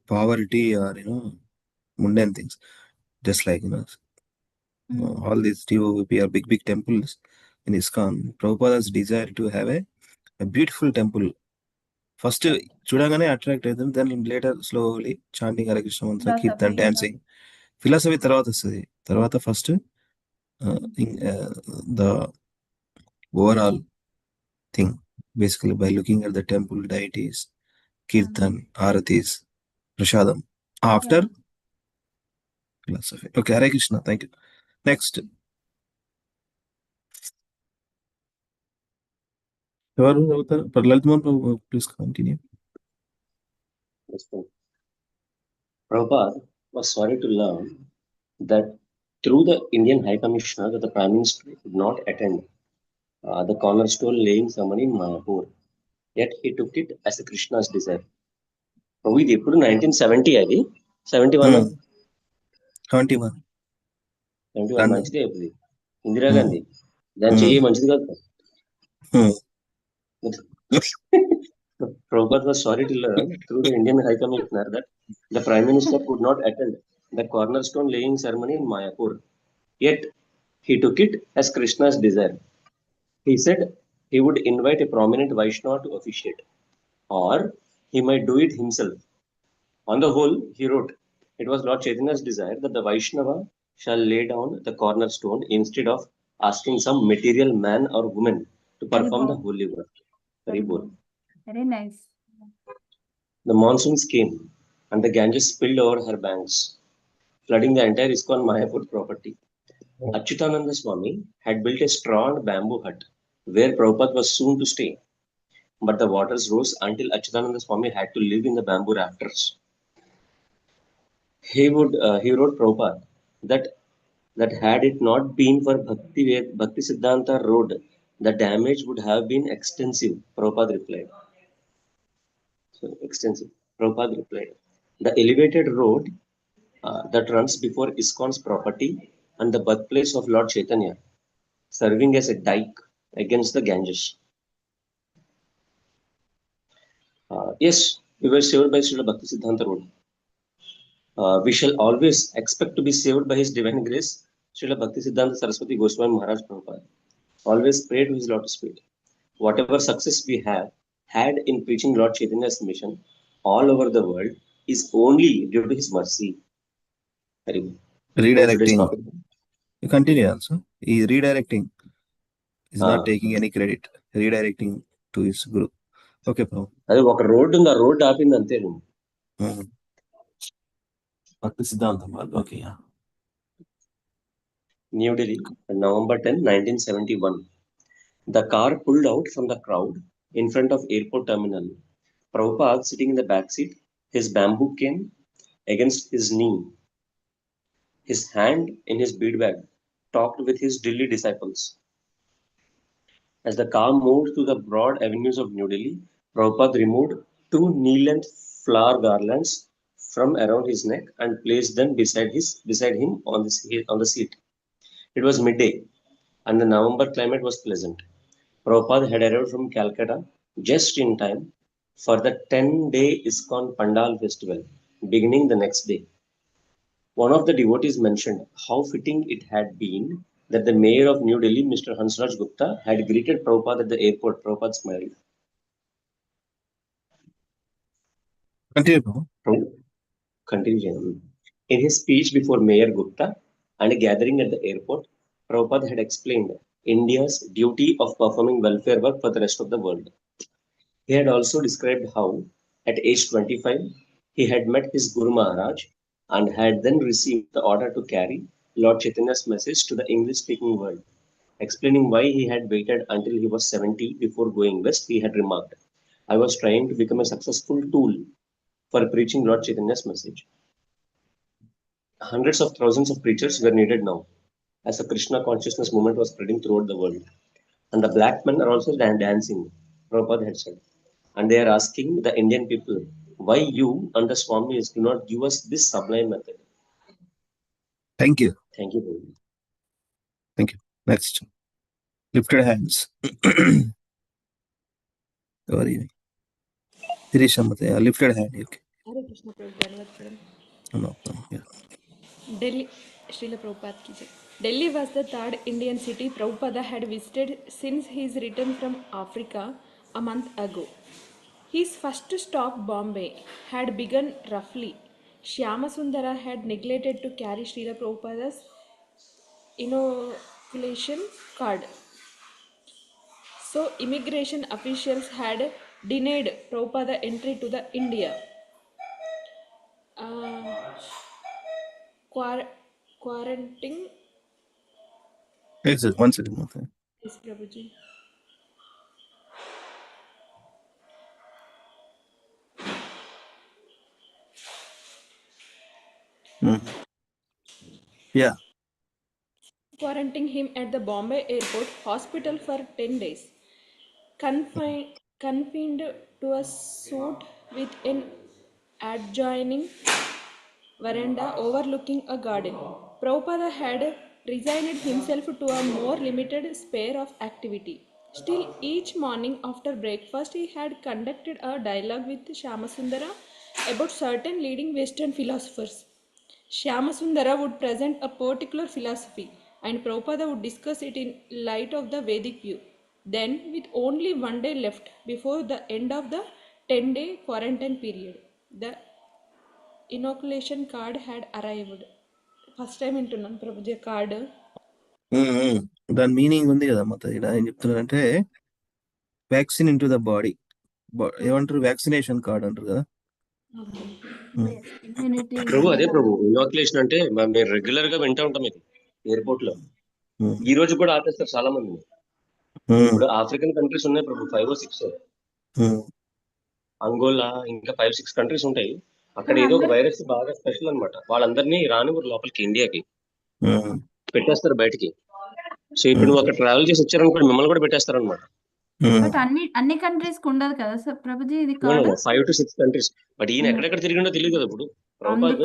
B: poverty or mundane things. Just like all these TOVP are big temples in ISKCON. Prabhupada's desire to have a beautiful temple. First, చూడగానే attract అవుతుంది, then later slowly chanting Hare Krishna mantra, kirtan, dancing. Philosophy తర్వాత వస్తుంది. తర్వాత first the overall thing, basically by looking at the temple deities, kirtan, aratis, prashadam. After philosophy. Okay, Hare Krishna. Thank you. Next. Please continue.
C: Prabhupada was sorry to learn that through the Indian High Commissioner that the Prime Minister could not attend the cornerstone laying ceremony in Mayapur. Yet he took it as a Krishna's desire. Prabhu, ఇది ఎప్పుడు 1970 అది 71
B: 71
C: మంచిదే అయిపోయింది. ఇందిరాగాంధీ దాని చెయ్యి మంచిది కాదు. Prabhupada was sorry to learn through the Indian High Commissioner that the Prime Minister could not attend the cornerstone laying ceremony in Mayapur. Yet he took it as Krishna's desire. He said he would invite a prominent Vaishnava to officiate, or he might do it himself. On the whole, he wrote, it was Lord Chaitanya's desire that the Vaishnava shall lay down the cornerstone instead of asking some material man or woman to perform the holy work.
D: Very nice.
C: The monsoons came and the Ganges spilled over her banks, flooding the entire ISKCON Mayapur property. Achyutananda Swami had built a straw and bamboo hut where Prabhupada was soon to stay. But the waters rose until Achyutananda Swami had to live in the bamboo rafters. He wrote Prabhupada that had it not been for Bhakti Siddhanta Road, the damage would have been extensive. Prabhupada replied. Prabhupada replied, the elevated road that runs before ISKCON's property and the birthplace of Lord Chaitanya, serving as a dike against the Ganges. Yes, we were saved by Srila Bhakti Siddhanta Road. We shall always expect to be saved by His divine grace, Srila Bhakti Siddhanta Saraswati Goswami Maharaj Prabhupada. Always pray to His Lotus feet. Whatever success we have had in preaching Lord Chaitanya's mission all over the world is only due to His mercy.
B: Redirecting. You continue also. He is redirecting. He's not taking any credit. Redirecting to his guru. Okay, Prabhu.
C: అది ఒక road ఉంది, ఆ road ఆపింది అంతే.
B: Bhakti Siddhanta. Okay, yeah.
C: New Delhi, November 10, 1971. The car pulled out from the crowd in front of airport terminal. Prabhupada sitting in the back seat, his bamboo cane against his knee, his hand in his bead bag, talked with his Delhi disciples. As the car moved through the broad avenues of New Delhi, Prabhupada removed 2 knee-length flower garlands from around his neck and placed them beside him on the seat. It was midday, and the November climate was pleasant. Prabhupada had arrived from Calcutta just in time for the 10-day ISKCON Pandal festival, beginning the next day. One of the devotees mentioned how fitting it had been that the mayor of New Delhi, Mr. Hansraj Gupta, had greeted Prabhupada at the airport. Prabhupada smiled. Continue. In his speech before Mayor Gupta and a gathering at the airport, Prabhupada had explained India's duty of performing welfare work for the rest of the world. He had also described how At age 25, he had met his Guru Maharaj and had then received the order to carry Lord Chaitanya's message to the English speaking world. Explaining why he had waited until he was 70 before going west, he had remarked, I was trying to become a successful tool for preaching Lord Chaitanya's message. Hundreds of thousands of preachers were needed now, as the Krishna consciousness movement was spreading throughout the world. And the black men are also dancing, Prabhupada had said. And they are asking the Indian people, why you and the Swamis do not give us this sublime method?
B: Thank you.
C: Thank you, Prabhu.
B: Thank you. Next. Lifted hands. Tirisha, lifted hand. Okay.
J: Hare Krishna Prabhu, Dhanavad Pradam.
B: No, yeah.
J: Delhi, Srila Prabhupada ki jai. Delhi was the third Indian city Prabhupada had visited since his return from Africa a month ago. His first stop, Bombay, had begun roughly. Shyamasundara had neglected to carry Srila Prabhupada's inoculation card. So immigration officials had denied Prabhupada entry to the India. Quarantine.
B: Yes, 1 second.
J: Yes, Prabhuji.
B: Yeah.
J: Quarantining him at the Bombay Airport Hospital for 10 days. Confined to a suite with an adjoining veranda overlooking a garden. Prabhupada had resigned himself to a more limited sphere of activity. Still, each morning after breakfast, he had conducted a dialogue with Shyamasundara about certain leading Western philosophers. Shyamasundara would present a particular philosophy and Prabhupada would discuss it in light of the Vedic view. Then, with only 1 day left before the end of the 10-day quarantine period, the inoculation card had arrived. First time వింటున్నాను Prabhuji card.
B: దాని meaning ఉంది కదా మొత్తం ఇక్కడ ఏం చెప్తున్నారంటే vaccine into the body ఏమంటారు vaccination card అంటారు కదా
C: ప్రభు అదే ప్రభు ఇనాక్యులేషన్ అంటే మేము రెగ్యులర్ గా వింటూ ఉంటాం ఇది ఎయిర్పోర్ట్ లో ఈ రోజు కూడా ఆపేస్తారు చాలా మంది. ఇప్పుడు ఆఫ్రికన్ కంట్రీస్ ఉన్నాయి ప్రభు 5 or 6 అంగోలా ఇంకా 5-6 కంట్రీస్ ఉంటాయి. అక్కడ ఏదో ఒక వైరస్ బాగా స్పెషల్ అన్నమాట. వాళ్ళందరినీ రానివ్వరు లోపలికి ఇండియాకి పెట్టేస్తారు బయటికి. సో ఇప్పుడు నువ్వు అక్కడ ట్రావెల్ చేసి వచ్చారనుకోండి మిమ్మల్ని కూడా పెట్టేస్తారు అనమాట.
D: బట్ అన్ని కంట్రీస్ కి ఉండదు కదా సార్ ప్రభుజీ ఇది కార్డ్
C: 5 to 6 కంట్రీస్. బట్ ఈయన ఎక్కడెక్కడ తిరిగిండో తెలియదు కదా ఇప్పుడు. ప్రభుపాద్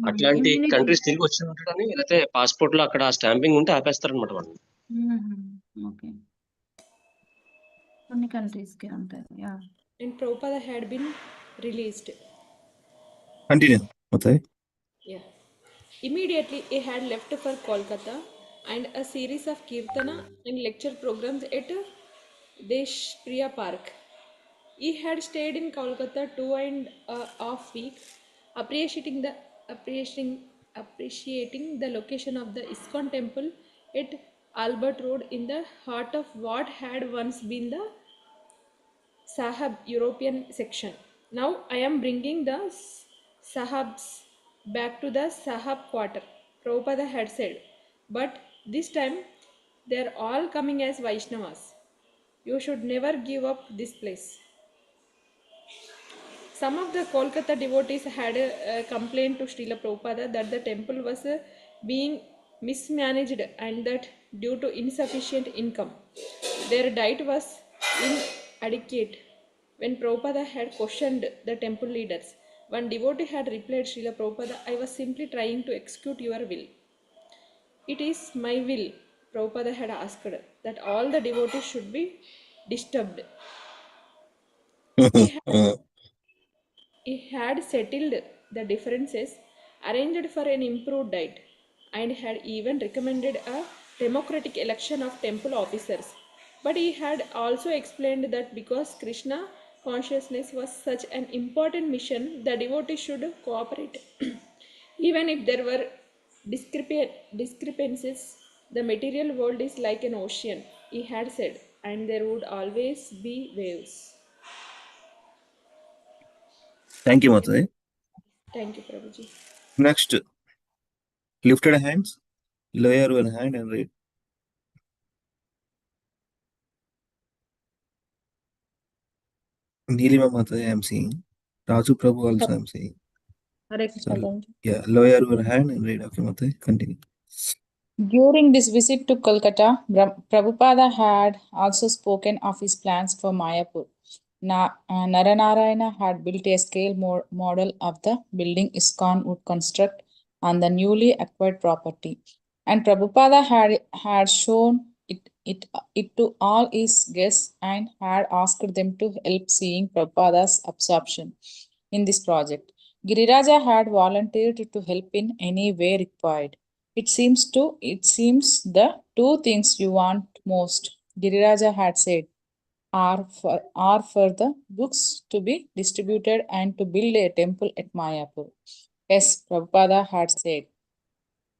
C: అట్లాంటి కంట్రీస్ తిరిగి వచ్చి ఉంటాడని లేకపోతే పాస్పోర్ట్ లో అక్కడ స్టాంపింగ్ ఉంటే ఆపేస్తారు అనమాట వాళ్ళు.
D: ఓకే కొన్ని కంట్రీస్ కి ఉంటాయి. Yeah
J: And Prabhupada had been released.
B: Continue అవుతాయి.
J: Yeah. Immediately he had left for Kolkata and a series of kirtana and lecture programs at Deshpriya Park. He had stayed in Kolkata 2.5 weeks, appreciating the location of the ISKCON temple at Albert Road in the heart of what had once been the Sahab European section. Now I am bringing the Sahabs back to the Sahab quarter, Prabhupada had said. But this time they are all coming as Vaishnavas. You should never give up this place. Some of the Kolkata devotees had complained to Srila Prabhupada that the temple was being mismanaged and that due to insufficient income, their diet was inadequate. When Prabhupada had questioned the temple leaders, one devotee had replied, Srila Prabhupada, I was simply trying to execute your will. It is my will, Prabhupada had asked, that all the devotees should be disturbed. He had settled the differences, arranged for an improved diet, and had even recommended a democratic election of temple officers. But he had also explained that because Krishna consciousness was such an important mission, the devotees should cooperate. Even if there were discrepancies, the material world is like an ocean, he had said, and there would always be waves.
B: Thank you, Mataji.
J: Thank you, Prabhuji.
B: Next, lifted hands, lower your hand and read. Neelima Mataji, I am seeing. Raju Prabhu also I am seeing.
K: Hare Krishna,
B: So,
K: Prabhuji.
B: yeah, lower your hand and read. Okay, Mataji, continue.
K: During this visit to Kolkata, Prabhupada had also spoken of his plans for Mayapur. Naranarayana had built a scale model of the building ISKCON would construct on the newly acquired property, and Prabhupada had shown it to all his guests and had asked them to help seeing Prabhupada's absorption in this project. Giriraja had volunteered to help in any way required. It seems the two things you want most, Giriraja had said, are for the books to be distributed and to build a temple at Mayapur. Yes, Prabhupada had said,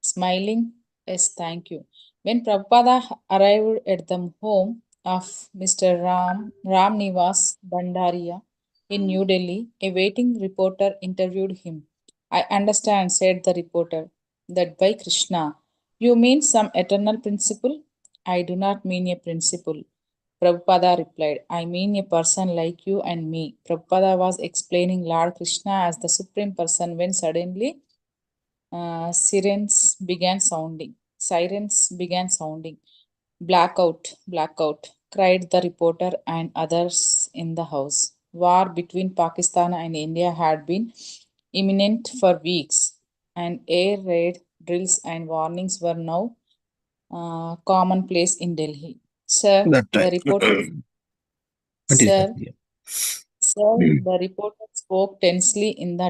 K: smiling, yes, thank you. When Prabhupada arrived at the home of Mr. Ram Nivas Bhandaria in New Delhi, a waiting reporter interviewed him. I understand, said the reporter, that by Krishna, you mean some eternal principle? I do not mean a principle. Prabhupada replied, I mean a person like you and me. Prabhupada was explaining Lord Krishna as the Supreme Person when suddenly Sirens began sounding. Blackout, blackout, cried the reporter and others in the house. War between Pakistan and India had been imminent for weeks, and air raid drills and warnings were now commonplace in Delhi. Sir,
B: That
K: the
B: time.
K: reporter,
B: Continue.
K: sir,
B: Yeah.
K: Sir, the reporter spoke tensely in the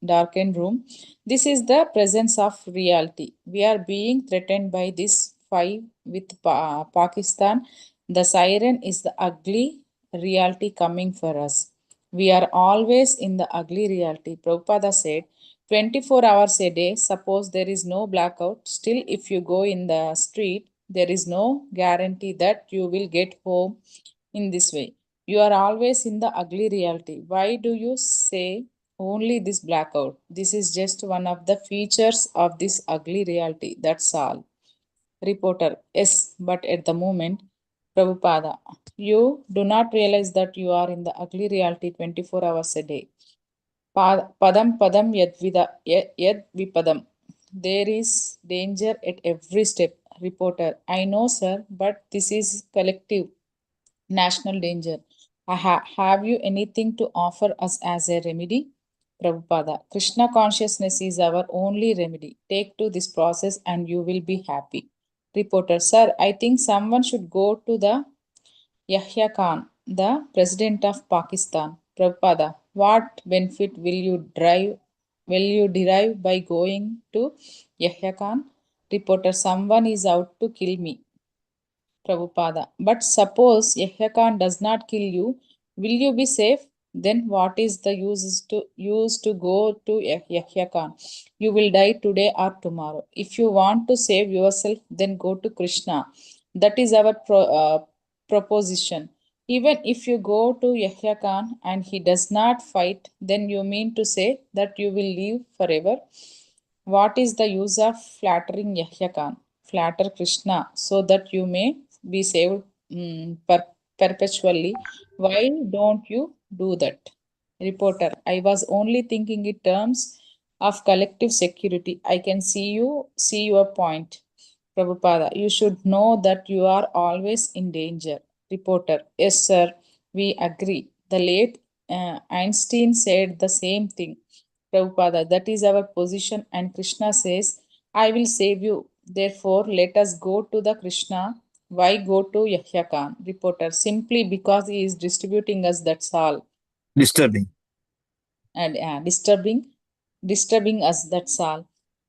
K: darkened room. This is the presence of reality. We are being threatened by this fight with Pakistan. The siren is the ugly reality coming for us. We are always in the ugly reality. Prabhupada said, 24 hours a day, suppose there is no blackout, still, if you go in the street, there is no guarantee that you will get home in this way. You are always in the ugly reality. Why do you say only this blackout? This is just one of the features of this ugly reality. That's all. Reporter, yes, but at the moment, Prabhupada, you do not realize that you are in the ugly reality 24 hours a day. Padam padam yad vipadam. There is danger at every step. Reporter, I know, sir, but this is collective national danger. Have you anything to offer us as a remedy? Prabhupada, Krishna consciousness is our only remedy. Take to this process and you will be happy. Reporter, sir, I think someone should go to the Yahya Khan, the president of Pakistan. Prabhupada, what benefit will you derive by going to Yahya Khan? Reporter, someone is out to kill me. Prabhupada. But suppose Yahya Khan does not kill you, will you be safe? Then what is the use to go to Yahya Khan? You will die today or tomorrow. If you want to save yourself, then go to Krishna. That is our proposition. Even if you go to Yahya Khan and he does not fight, then you mean to say that you will live forever. What is the use of flattering Yahya Khan? Flatter Krishna so that you may be saved perpetually. Why don't you do that? Reporter, I was only thinking in terms of collective security. I can see your point. Prabhupada, you should know that you are always in danger. Reporter, yes, sir, we agree. The late Einstein said the same thing. Prabhupada, that is our position, and Krishna says, I will save you. Therefore, let us go to the Krishna. Why go to Yahya Khan? Reporter, simply because he is distributing us, that's all.
B: Disturbing.
K: And disturbing us, that's all.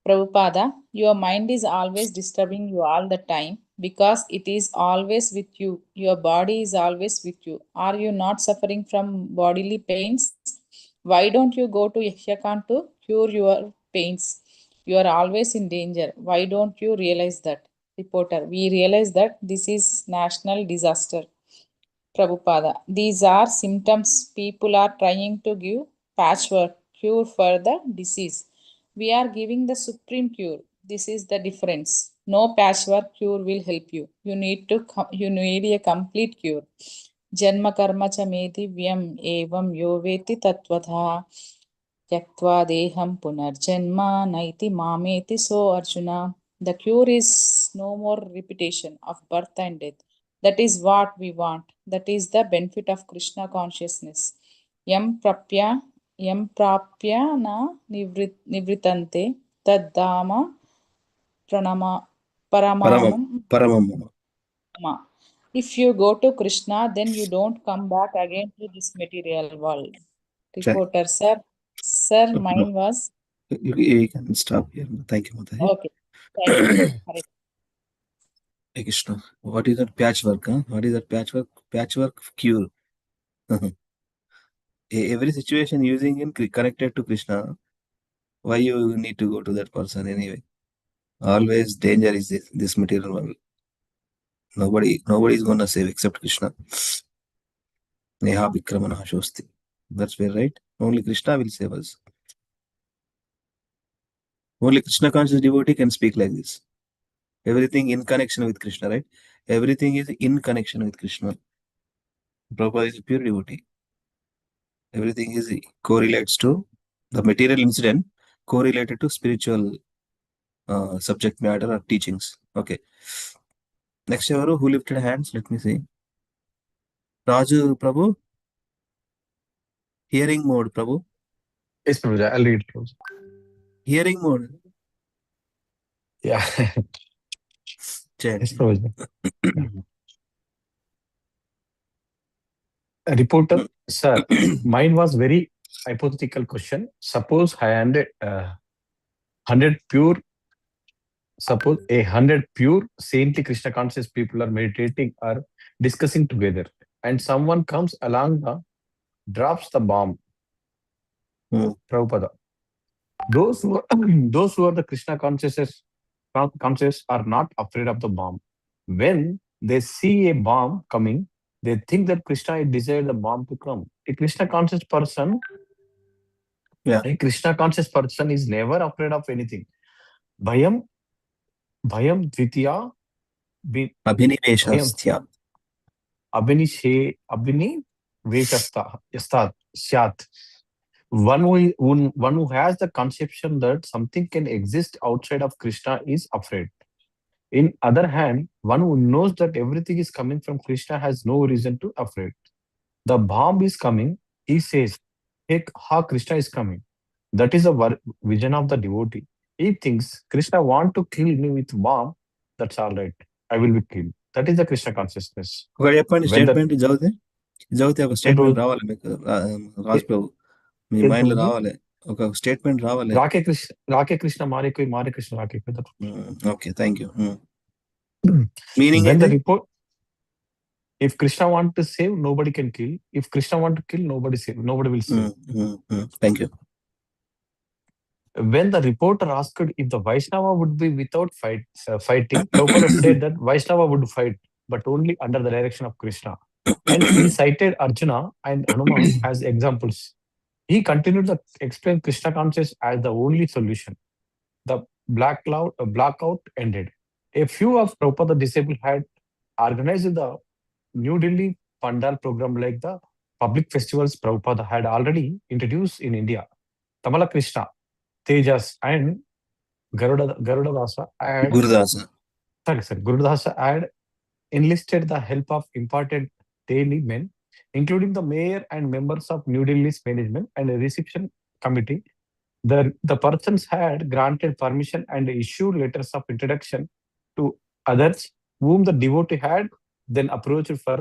K: Prabhupada, your mind is always disturbing you all the time because it is always with you. Your body is always with you. Are you not suffering from bodily pains? Why don't you go to Yahya Khan to cure your pains? You are always in danger. Why don't you realize that? Reporter, we realize that this is national disaster. Prabhupada, these are symptoms people are trying to give patchwork cure for the disease. We are giving the supreme cure. This is the difference. No patchwork cure will help you. You need a complete cure. Janma karma cha me divyam evam yo veti tatvatha Tyaktva deham punarjanma naiti mameti. So Arjuna, the cure is no more repetition of birth and death. That is what we want. That is the benefit of Krishna consciousness. Yam prapya na nivritante taddama pranama
B: Paramam.
K: paramamam.
B: Paramam.
K: If you go to Krishna, then you don't come back again to this material world. Reporter, sir, mine was
B: You can stop here. Thank you, Mataji.
K: okay. Thank you. Hare
B: Hey Krishna, what is that patchwork? Huh? What is that patchwork? Patchwork cure. Every situation using him connected to Krishna. Why you need to go to that person anyway? Always danger is this material world. Nobody is gonna save except Krishna. Neha Vikramana Shosti. That's where, right? Only Krishna will save us. Only Krishna conscious devotee can speak like this. Everything in connection with Krishna, right? Everything is in connection with Krishna. Prabhupada is a pure devotee. Everything is correlates to the material incident, correlated to spiritual subject matter or teachings. Okay. Next, who lifted hands? Let me see. Raju Prabhu. Hearing mode, Prabhu.
A: Yes, Prabhuji, I'll read. Prabhuji.
B: Hearing mode.
A: Yeah.
B: Chant.
A: Yes, Prabhuji. Reporter, sir, mine was very hypothetical question. Suppose I am 100 pure. Suppose 100 pure saintly Krishna conscious people are meditating or discussing together, and someone comes along drops the bomb. Prabhupada. Those who are the Krishna conscious are not afraid of the bomb. When they see a bomb coming, they think that Krishna desired the bomb to come. A Krishna conscious person is never afraid of anything. Bhayam dvitiya
B: Abhiniveshastya.
A: Abhiniveshastha syat. One who has the conception that something can exist outside of Krishna is afraid. In other hand, one who knows that everything is coming from Krishna has no reason to afraid. The bomb is coming, he says, hey, how Krishna is coming. That is a vision of the devotee. He thinks, Krishna want to kill me with bomb, that's all right. I will be killed. That is the Krishna consciousness.
B: Statement చదివితే ఒక statement రావాలి మీకు రాజ్ ప్రభు మీ mind లో రావాలి ఒక statement రావాలి
A: రాకే కృష్ణ మారే కృష్ణ రాకే
B: okay thank you
A: meaning when the report if Krishna want to save nobody can kill, if Krishna want to kill nobody will save.
B: Thank you.
A: When the reporter asked if the Vaishnava would be without fighting, Prabhupada said that Vaishnava would fight, but only under the direction of Krishna. And he cited Arjuna and Hanuman as examples. He continued to explain Krishna consciousness as the only solution. The blackout ended. A few of Prabhupada disciples had organized the New Delhi Pandal program like the public festivals Prabhupada had already introduced in India. Tamala Krishna, Tejas and Garudadasa had enlisted the help of important daily men, including the mayor and members of New Delhi's management and reception committee. The persons had granted permission and issued letters of introduction to others whom the devotee had then approached for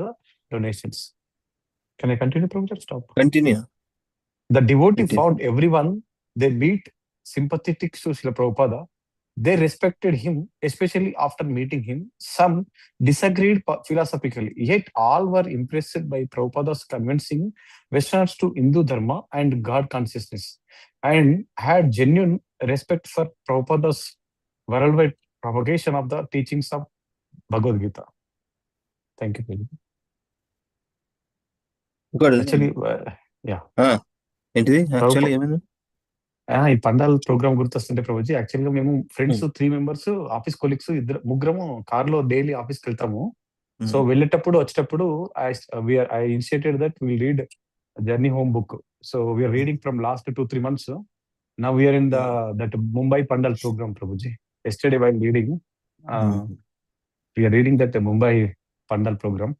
A: donations. Can I continue, Prabhupada? Stop.
B: Continue.
A: The devotee found everyone they meet sympathetic to Srila Prabhupada. They respected him, especially after meeting him. Some disagreed philosophically, yet all were impressed by Prabhupada's convincing Westerners to Hindu Dharma and God consciousness, and had genuine respect for Prabhupada's worldwide propagation of the teachings of Bhagavad Gita. Thank you.
B: Good.
A: Actually, yeah.
B: ఏంటిది actually ఏమైంది?
L: ఈ పండాల programme గుర్తొస్తుంటే ప్రభుజీ, యాక్చువల్ గా మేము friends 3 members, office colleagues ముగ్గురము car లో డైలీ ఆఫీస్ కి వెళ్తాము. సో వెళ్ళేటప్పుడు వచ్చేటప్పుడు I initiated that will read Journey Home book. So we're reading from last 2-3 months. Now we are in that Mumbai Pandal program, Prabhuji. Yesterday while reading, we are reading that Mumbai Pandal program.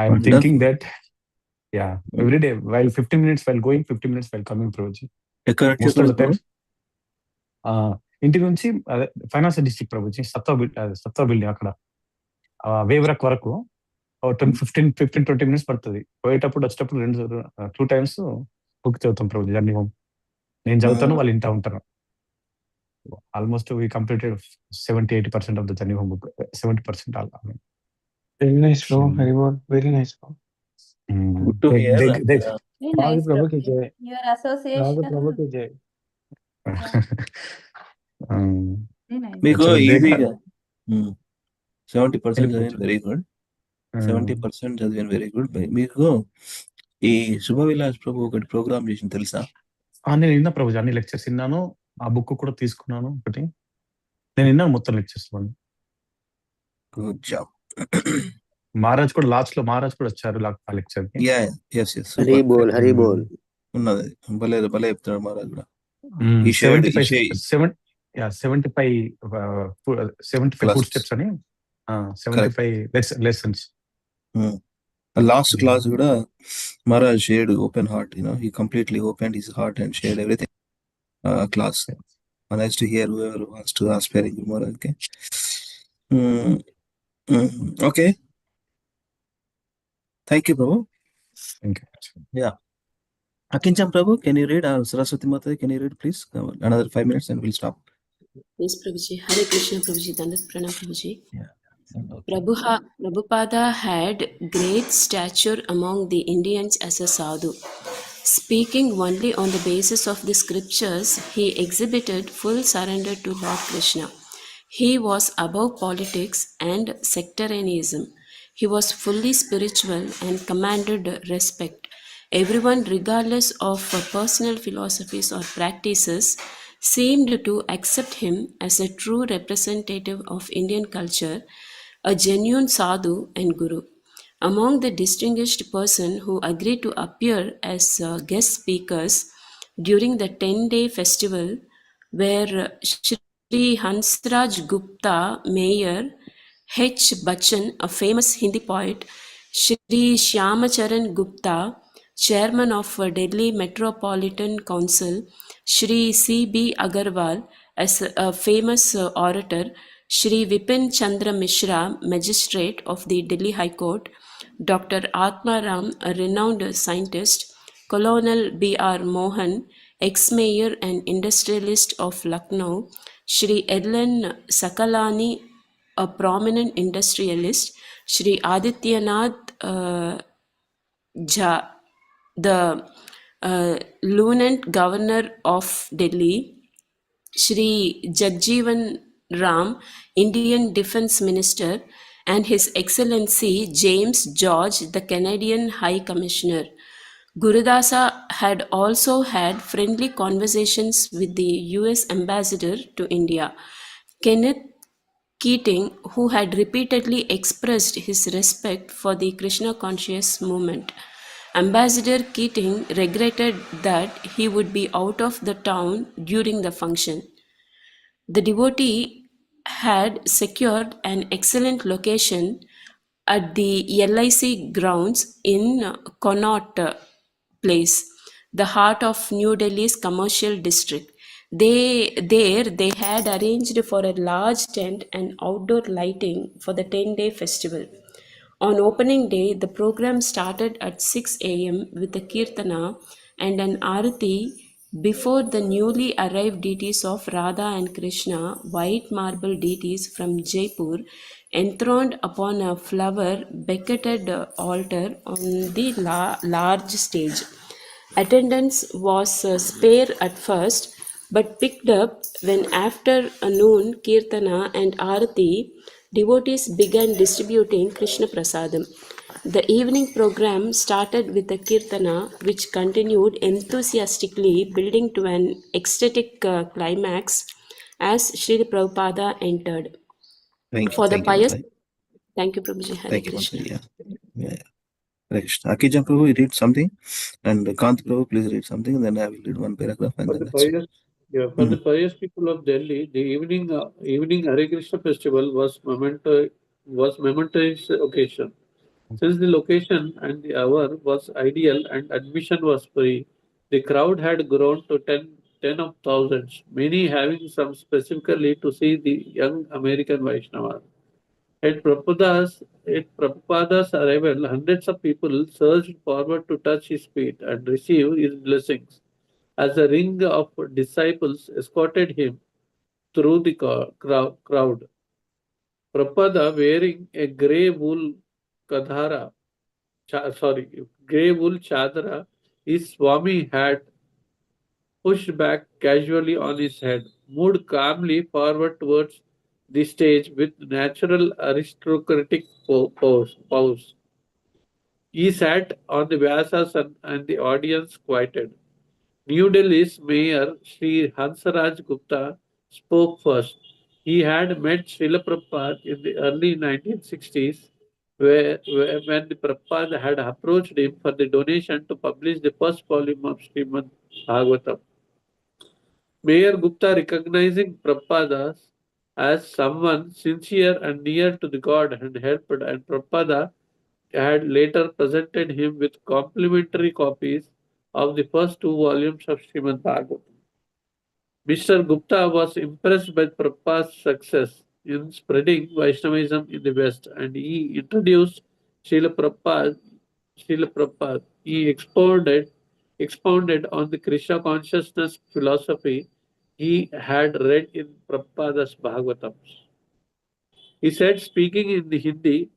L: I am thinking that, every day while 15 minutes while going, 15 minutes while coming, Prabhuji. Most of the times, ఇంటి నుంచి financial district Prabhuji, సత్తా building అక్కడ వేవరక్ వరకు 15-20 minutes పడుతుంది. పోయేటప్పుడు వచ్చేటప్పుడు 2 times book చదువుతాం Prabhuji, journey home. నేను చదువుతాను, వాళ్ళు ఇంటా ఉంటారు. Almost we completed 70-80% of the journey Home book. 70% all.
A: Very nice, bro. Very nice, bro.
B: Good to hear.
D: Very nice,
A: Prabhu ki
D: Prabhu.
A: jai.
D: Your association.
A: Prabhu ki jai.
D: Very nice.
B: మీకు
L: Actually,
B: ఈజీగా 70%
L: వెళ్ళిపోవచ్చు.
B: చదివాను, very good. 70% చదివాను, very good. మీకు ఈ శుభ విలాస్ ప్రభు ఒకటి programme చేసిన తెలుసా?
L: నేను విన్నా ప్రభుజీ, అన్ని లెక్చర్స్ విన్నాను. ఆ బుక్ కూడా తీసుకున్నాను ఒకటి. నేను విన్నాను మొత్తం లెక్చర్స్.
B: Good job.
L: మహారాజ్ కూడా లాస్ట్ లో కూడా వచ్చారు ఆ లెక్చర్ కి.
E: హరి బోల్, హరి బోల్.
B: ఉన్నది, భలే చెప్తాడు మహారాజ్ కూడా.
L: 75 ఫుడ్ స్టెప్స్ అని 75 లెసన్స్.
B: లాస్ట్ క్లాస్ కూడా Maharaj shared open heart, he completely opened his heart and shared everything. Class nice to hear whoever wants to aspire in Maharaj. Okay, thank you, Prabhu.
L: Thank you.
B: Akincham Prabhu, can you read? Saraswati Mata, can you read please? Another 5 minutes and we'll stop.
M: Yes, Prabhuji. Hare Krishna, Prabhuji. Dandat Pranam, Prabhuji. Prabhupada had great stature among the Indians as a sadhu. Speaking only on the basis of the scriptures, he exhibited full surrender to Lord Krishna. He was above politics and sectarianism. He was fully spiritual and commanded respect. Everyone, regardless of personal philosophies or practices, seemed to accept him as a true representative of Indian culture, a genuine sadhu and guru. Among the distinguished persons who agreed to appear as guest speakers during the 10-day festival were Shri Hansraj Gupta, Mayor, H. Bachchan, a famous Hindi poet, Shri Shyamacharan Gupta, Chairman of Delhi Metropolitan Council, Shri C.B. Agarwal, as a famous orator, Shri Vipin Chandra Mishra, Magistrate of the Delhi High Court, Dr. Atma Ram, a renowned scientist, Colonel B.R. Mohan, ex-mayor and industrialist of Lucknow, Shri Edlin Sakalani, a prominent industrialist, Shri Adityanath Jha, the Lieutenant Governor of Delhi, Shri Jagjeevan Ram, Indian Defence Minister, and His Excellency James George, the Canadian High Commissioner. Gurudasa had also had friendly conversations with the US Ambassador to India, Kenneth Keating, who had repeatedly expressed his respect for the Krishna conscious movement. Ambassador Keating regretted that he would be out of the town during the function. The devotee had secured an excellent location at the LIC grounds in Connaught Place, the heart of New Delhi's commercial district. They had arranged for a large tent and outdoor lighting for the 10-day festival. On opening day, the program started at 6 a.m. with a kirtana and an arati before the newly arrived deities of Radha and Krishna, white marble deities from Jaipur, enthroned upon a flower-becketed altar on the large stage. Attendance was spare at first, but picked up when after a noon kirtana and arati, devotees began distributing Krishna Prasadam. The evening program started with a kirtana, which continued enthusiastically, building to an ecstatic climax as Srila Prabhupada entered.
B: Thank
M: For the
B: you,
M: pious,
B: Mataji.
M: thank you, Prabhuji. Hare
B: Thank you,
M: Krishna.
B: Mataji. Yeah. Hare Krishna. Akija Prabhu, read something, and Kant Prabhu, please read something, and then I will read one paragraph, and
N: For
B: then
N: the
B: that's it.
N: pious, for the pious people of Delhi, the evening Hare Krishna festival was momentous occasion. Since the location and the hour was ideal and admission was free, the crowd had grown to 10 of thousands, many having come specifically to see the young American Vaishnava. At Prabhupada's arrival, hundreds of people surged forward to touch his feet and receive his blessings as a ring of disciples escorted him through the crowd. Prabhupada, wearing a grey wool grey wool chadara, his Swami hat pushed back casually on his head, moved calmly forward towards the stage with natural aristocratic pose. He sat on the Vyasas and the audience quieted. New Delhi's Mayor Sri Hansaraj Gupta spoke first. He had met Srila Prabhupada in the early 1960s, when the Prabhupada had approached him for the donation to publish the first volume of Srimad Bhagavatam. Mayor Gupta, recognizing Prabhupada as someone sincere and near to the God, and helped, and Prabhupada had later presented him with complimentary copies of the first two volumes of Srimad Bhagavatam. Mr. Gupta was impressed by Prabhupada's success in spreading Vaishnavism in the West, and he introduced Srila Prabhupada. He expounded on the Krishna consciousness philosophy he had read in Prabhupada's Bhagavatams. He said, speaking in the Hindi,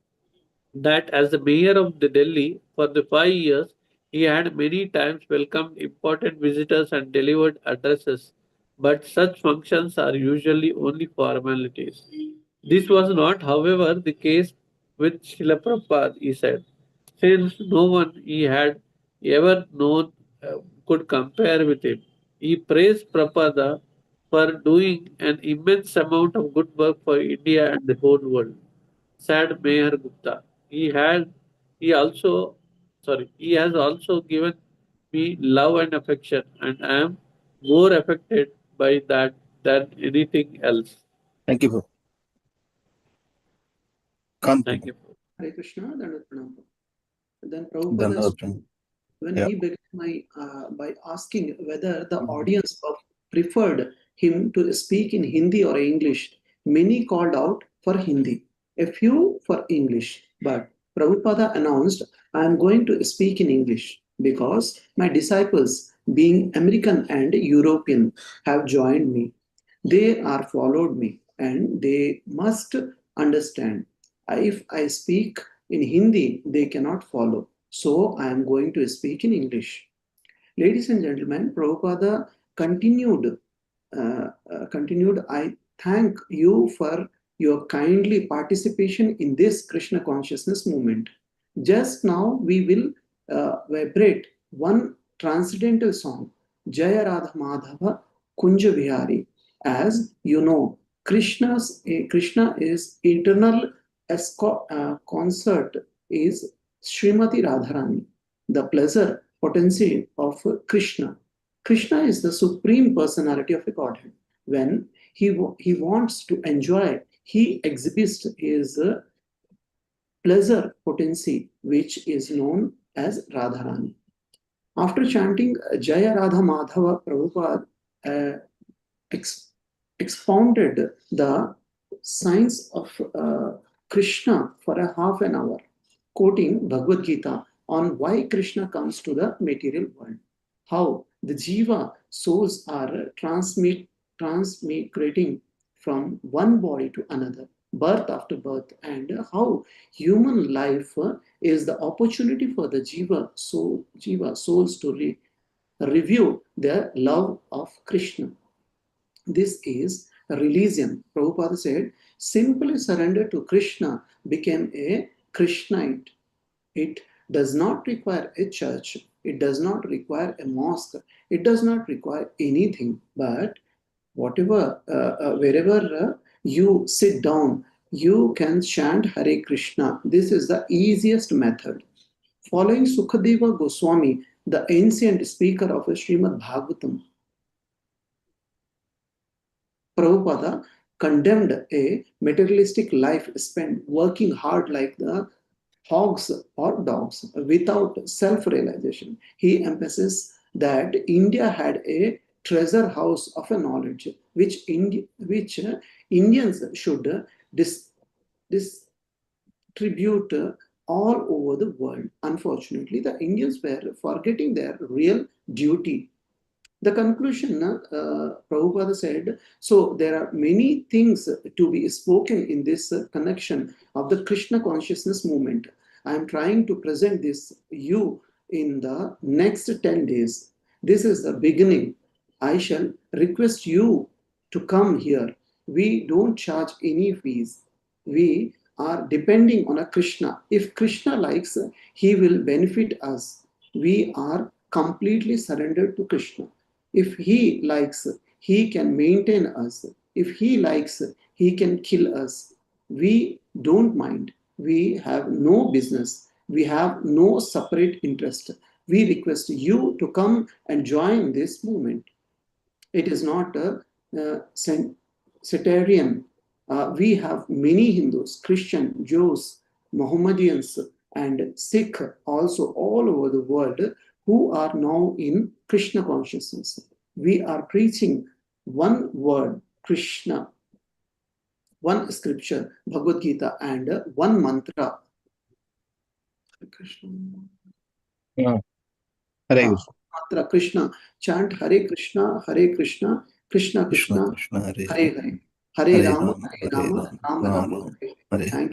N: that as the mayor of the Delhi for the 5 years, he had many times welcomed important visitors and delivered addresses, but such functions are usually only formalities. This was not, however, the case with Srila Prabhupada, he said, since no one he had ever known could compare with him. He praised Prabhupada for doing an immense amount of good work for India and the whole world, said Mayor Gupta. He has also given me love and affection, and I am more affected by that than anything else.
B: Thank you, Prabhu. Kant
N: Thank
B: Prabhu.
N: you.
O: Hare Krishna, Dandavat Pranam. Then Prabhupada, when he began by asking whether the audience preferred him to speak in Hindi or English, many called out for Hindi, a few for English. But Prabhupada announced, I am going to speak in English because my disciples, being American and European, have joined me. They are followed me, and they must understand. If I speak in Hindi, they cannot follow. So I am going to speak in English. Ladies and gentlemen, Prabhupada continued, I thank you for your kindly participation in this Krishna consciousness movement. Just now we will vibrate one transcendental song, Jaya Radha Madhava Kunja Vihari. As you know, Krishna is eternal concert is Srimati Radharani, the pleasure potency of Krishna. Krishna is the supreme personality of the Godhead. When he wants to enjoy, he exhibits his pleasure potency, which is known as Radharani. After chanting Jaya Radha Madhava, Prabhupada expounded the science of Krishna for a half an hour, quoting Bhagavad Gita on why Krishna comes to the material world, how the jiva souls are transmigrating from one body to another, birth after birth, and how human life is the opportunity for the jiva souls to review their love of Krishna. This is religion. Prabhupada said, simply surrender to Krishna became a Krishnite. It does not require a church. It does not require a mosque. It does not require anything. But wherever you sit down, you can chant Hare Krishna. This is the easiest method. Following Sukadeva Goswami, the ancient speaker of Srimad Bhagavatam, Prabhupada condemned a materialistic life spent working hard like the hogs or dogs without self-realization. He emphasizes that India had a treasure house of a knowledge which Indians should distribute all over the world. Unfortunately, the Indians were forgetting their real duty. The conclusion, Prabhupada said, so there are many things to be spoken in this connection of the Krishna consciousness movement. I am trying to present this you in the next 10 days. This is the beginning. I shall request you to come here. We don't charge any fees. We are depending on a Krishna. If Krishna likes, he will benefit us. We are completely surrendered to Krishna. If he likes, he can maintain us. If he likes, he can kill us. We don't mind. We have no business. We have no separate interest. We request you to come and join this movement. It is not a sectarian. We have many Hindus, Christian, Jews, Mohammedans, and Sikh also all over the world who are now in Krishna consciousness. We are preaching one word, Krishna, one scripture, Bhagavad Gita, and one mantra. Krishna.
B: Yeah. Hare Krishna.
O: Mantra Krishna. Chant Hare Krishna, Hare Krishna, Krishna Krishna,
B: Krishna, Hare
O: Hare Hare. Hare Rama, Hare Rama, Rama Rama, Hare Hare.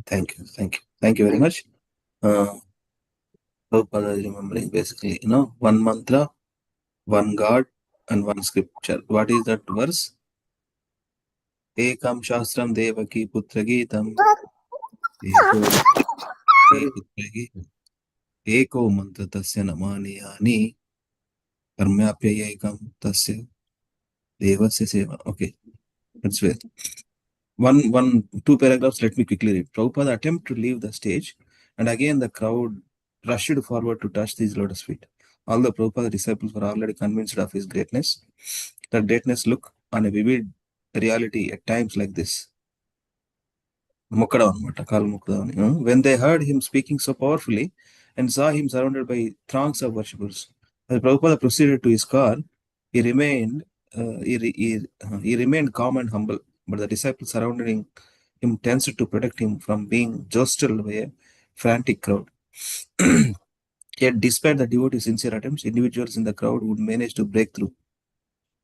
O: Thank you very much.
B: Thank you very much. Prabhupada is remembering basically, one mantra, one God, and one scripture. What is that verse? Ekam Shastram Devaki Putra Geetam. Eko mantra tasya namani yani. Karmyapya ekam tasya devasya seva. Okay, that's well. Two paragraphs, let me quickly read. Prabhupada attempt to leave the stage, and again the crowd rushed forward to touch these lotus feet. All the Prabhupada disciples were already convinced of his greatness. That greatness look on a vivid reality at times like this. When they heard him speaking so powerfully and saw him surrounded by throngs of worshippers, as Prabhupada proceeded to his car, he remained calm and humble, but the disciples surrounding him tensed to protect him from being jostled by a frantic crowd. Yet, despite the devotees' sincere attempts, individuals in the crowd would manage to break through,